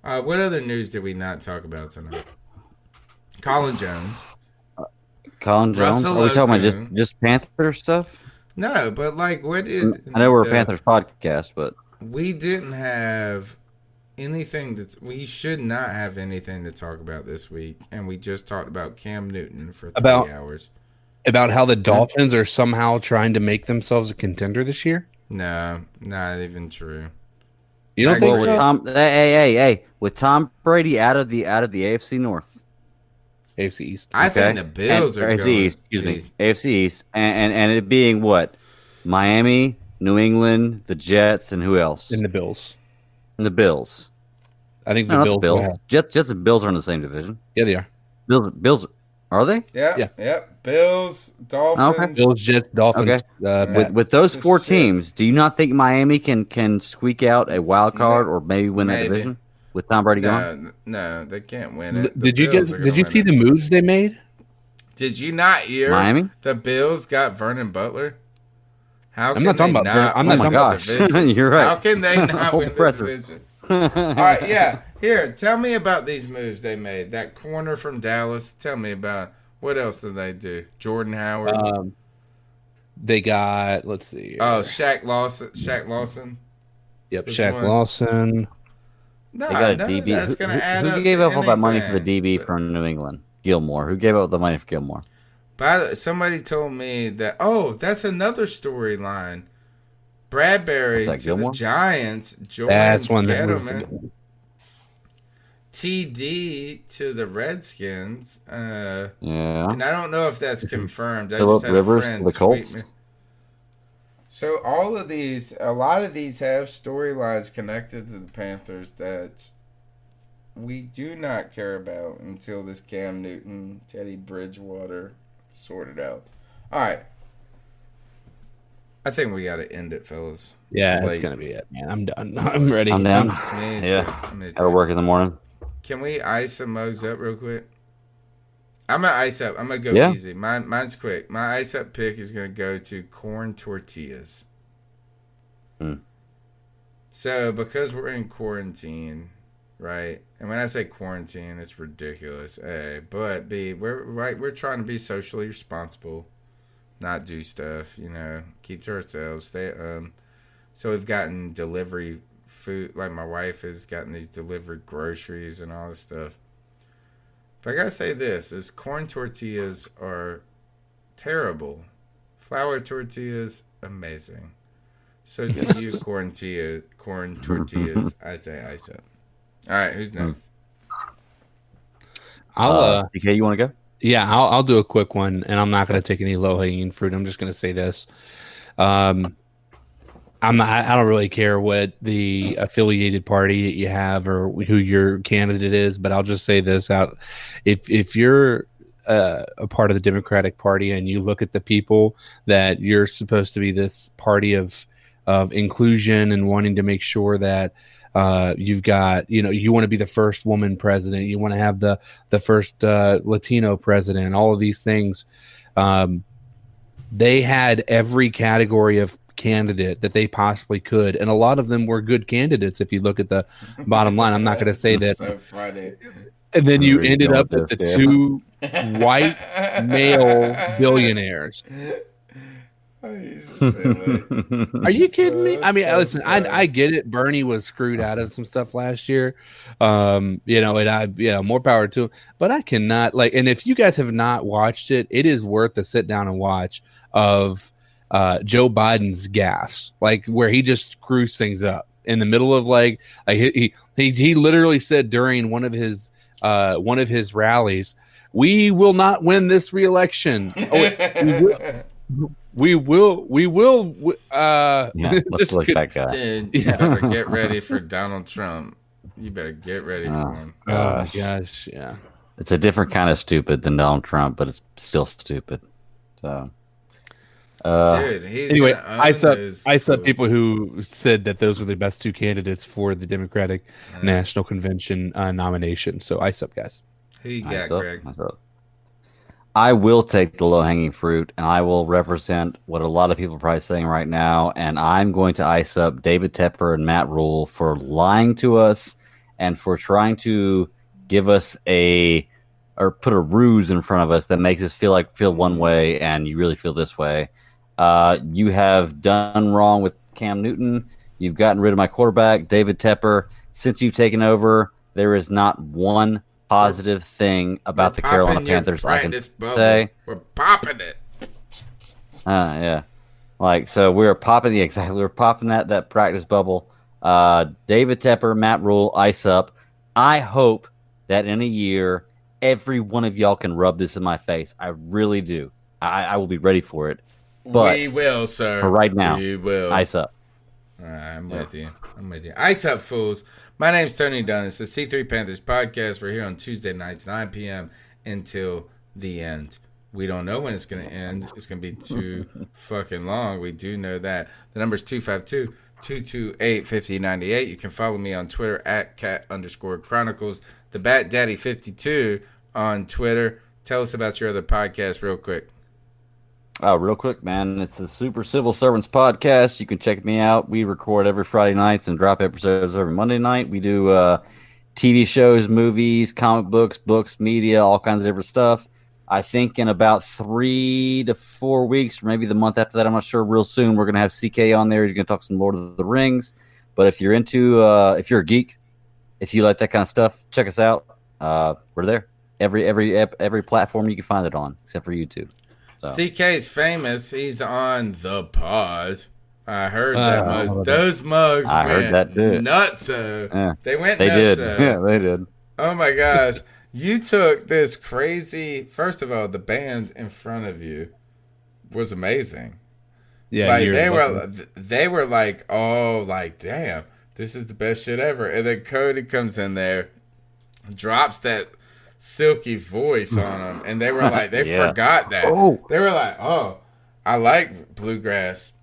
what other news did we not talk about tonight? Colin Jones. Russell Are we talking about just Panther stuff? No, but like what is? I know we're a Panthers podcast, but we didn't have anything we should not have anything to talk about this week, and we just talked about Cam Newton for 3 hours. About how the Dolphins are somehow trying to make themselves a contender this year? No, not even true. You don't think so? Hey, with Tom Brady out of the AFC North, AFC East. I think the Bills are AFC East. Excuse me, AFC East, and it being what? Miami, New England, the Jets, and who else? And the Bills. And the Bills. I think the Bills. Jets and Bills are in the same division. Yeah, they are. Bills. Are they? Yeah. Bills, Dolphins. Okay. Bills, Jets, Dolphins. Okay. With those 4 teams, do you not think Miami can squeak out a wild card or maybe win that division with Tom Brady gone? No, they can't win it. Did you see the moves they made? Did you not hear Miami? The Bills got Vernon Butler? I'm not talking about. I'm not talking about the division. You're right. How can they not win the division? All right, yeah. Here, tell me about these moves they made. That corner from Dallas. Tell me about what else did they do? Jordan Howard. They got. Let's see. Here. Oh, Shaq Lawson. Yep, Shaq Lawson. No, they got a DB. That's going to add up. Who gave to up all that money for the anything, DB from New England? Gilmore. Who gave up the money for Gilmore? Somebody told me that. Oh, that's another storyline. Bradbury to Gilmore? the Giants. That's one that Gettleman. TD to the Redskins. Yeah. And I don't know if that's confirmed. Phillip Rivers to the Colts. So all of these, a lot of these have storylines connected to the Panthers that we do not care about until this Cam Newton, Teddy Bridgewater sorted out. All right. I think we got to end it, fellas. Yeah, that's going to be it, man. I'm done. I'm ready. I'm down. Yeah. Gotta work in the morning. Can we ice some mugs up real quick? I'm going to ice up. I'm going to go easy. Mine's quick. My ice up pick is going to go to corn tortillas. So, because we're in quarantine, right? And when I say quarantine, it's ridiculous. A, but B, we're trying to be socially responsible, not do stuff, keep to ourselves, stay at home. So we've gotten delivery food, like my wife has gotten these delivered groceries and all this stuff. But I gotta say this, is corn tortillas are terrible. Flour tortillas, amazing. So to you, corn tortillas, I say ice up. All right, who's next? DK, you want to go? Yeah, I'll do a quick one, and I'm not going to take any low hanging fruit. I'm just going to say this. I don't really care what the affiliated party that you have or who your candidate is, but I'll just say this out: if you're a part of the Democratic Party and you look at the people that you're supposed to be this party of inclusion and wanting to make sure that you've got, you want to be the first woman president, you want to have the first Latino president, all of these things. They had every category of candidate that they possibly could, and a lot of them were good candidates if you look at the bottom line. I'm not going to say that. So funny. And then you ended up with the two white male billionaires. Are you kidding me? I mean, listen, I get it. Bernie was screwed out of some stuff last year, and more power to him. But I cannot and if you guys have not watched it, it is worth to sit down and watch of Joe Biden's gaffes, where he just screws things up in the middle of he literally said during one of his rallies, "We will not win this re-election." We will. Let's look that guy. Dude, you better get ready for Donald Trump. You better get ready for him. Oh my gosh, yeah. It's a different kind of stupid than Donald Trump, but it's still stupid. So, dude, anyway, I saw people who said that those were the best two candidates for the Democratic National Convention nomination. So, ice up, guys. Who you got, Greg? I will take the low-hanging fruit, and I will represent what a lot of people are probably saying right now, and I'm going to ice up David Tepper and Matt Rule for lying to us and for trying to give us put a ruse in front of us that makes us feel one way, and you really feel this way. You have done wrong with Cam Newton. You've gotten rid of my quarterback, David Tepper. Since you've taken over, there is not one positive thing about the Carolina Panthers I can say. We're popping it. Yeah. So we're popping we're popping that practice bubble. David Tepper, Matt Rule, ice up. I hope that in a year, every one of y'all can rub this in my face. I really do. I will be ready for it. But we will, sir. For right now, we will. Ice up. All right, I'm with you. Ice up, fools. My name's Tony Dunn. It's the C3 Panthers podcast. We're here on Tuesday nights, 9 p.m. until the end. We don't know when it's going to end. It's going to be too fucking long. We do know that. The number's 252-228-5098. You can follow me on Twitter at @cat_chronicles. The Bat Daddy 52 on Twitter. Tell us about your other podcast real quick. Oh, real quick, man. It's the Super Civil Servants podcast. You can check me out. We record every Friday nights and drop episodes every Monday night. We do TV shows, movies, comic books, media, all kinds of different stuff. I think in about 3 to 4 weeks, or maybe the month after that, I'm not sure, real soon, we're going to have CK on there. He's going to talk some Lord of the Rings. But if you're into, if you're a geek, if you like that kind of stuff, check us out. We're there. Every platform you can find it on, except for YouTube. So. CK's famous. He's on the pod. I heard that mug. Those mugs I heard that too. Nutso. Yeah. They went They nutso. did. Yeah, they did. Oh my gosh. You took this crazy. First of all, the band in front of you was amazing. Yeah, like they were like, oh, like damn, this is the best shit ever. And then Cody comes in there, drops that silky voice on them, and they were like, they forgot that. Oh. They were like, oh, I like bluegrass,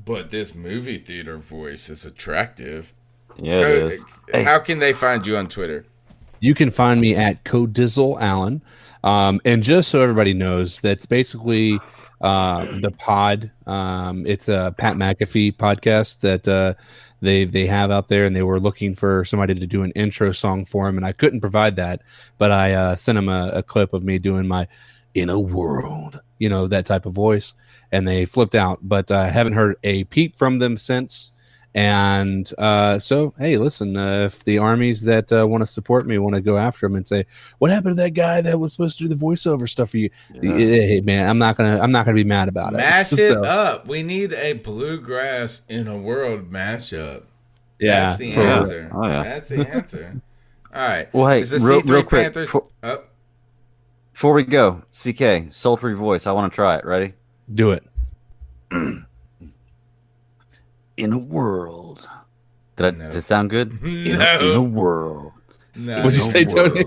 but this movie theater voice is attractive. Yeah, it is. How can they find you on Twitter? You can find me at Codizzle Allen. And just so everybody knows, that's basically the pod. It's a Pat McAfee podcast that they have out there, and they were looking for somebody to do an intro song for him, and I couldn't provide that, but I sent him a clip of me doing my "In a World," that type of voice, and they flipped out. But I haven't heard a peep from them since. And so, hey, listen, if the armies that want to support me want to go after him and say, "What happened to that guy that was supposed to do the voiceover stuff for you?" Hey, man, I'm not gonna be mad about it. Mash it up. We need a bluegrass in a world mashup. Yeah, that's the answer. Oh, yeah. That's the answer. All right. Well, hey, is the real quick, Panthers before we go, CK, sultry voice. I want to try it. Ready? Do it. In a world. Did it sound good? In a world. No. What'd you say, Tony?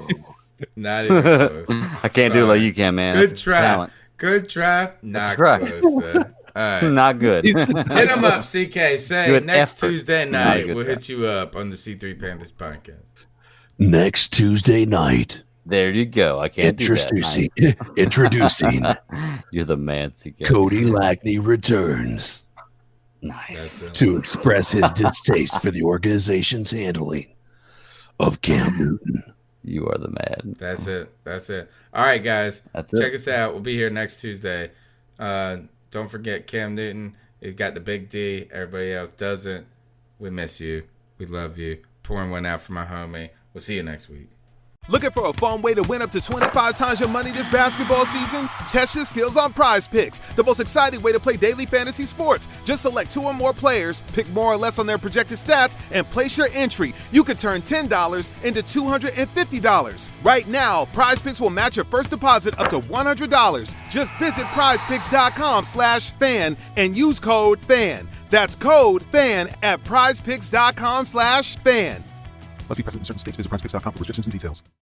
Not even close. I can't do it like you can, man. Good That's try. talent. Good try. Not That's close. right. All right. Not good. Hit him up, CK. Say Good next effort. Tuesday Not a night good we'll try. hit you up on the C3 Panthers podcast. Next Tuesday night. There you go. I can't do that. Introducing. You're the man, CK. Cody Lackney returns. Nice. To express his distaste for the organization's handling of Cam Newton. You are the man. That's it. All right, guys. That's Check it. us out. We'll be here next Tuesday. Don't forget Cam Newton. He got the big D. Everybody else doesn't. We miss you. We love you. Pouring one out for my homie. We'll see you next week. Looking for a fun way to win up to 25 times your money this basketball season? Test your skills on Prize Picks, the most exciting way to play daily fantasy sports. Just select 2 or more players, pick more or less on their projected stats, and place your entry. You could turn $10 into $250. Right now, Prize Picks will match your first deposit up to $100. Just visit prizepicks.com/fan and use code FAN. That's code FAN at prizepicks.com/fan. Must be present in certain states. Visit prizepicks.com for restrictions and details.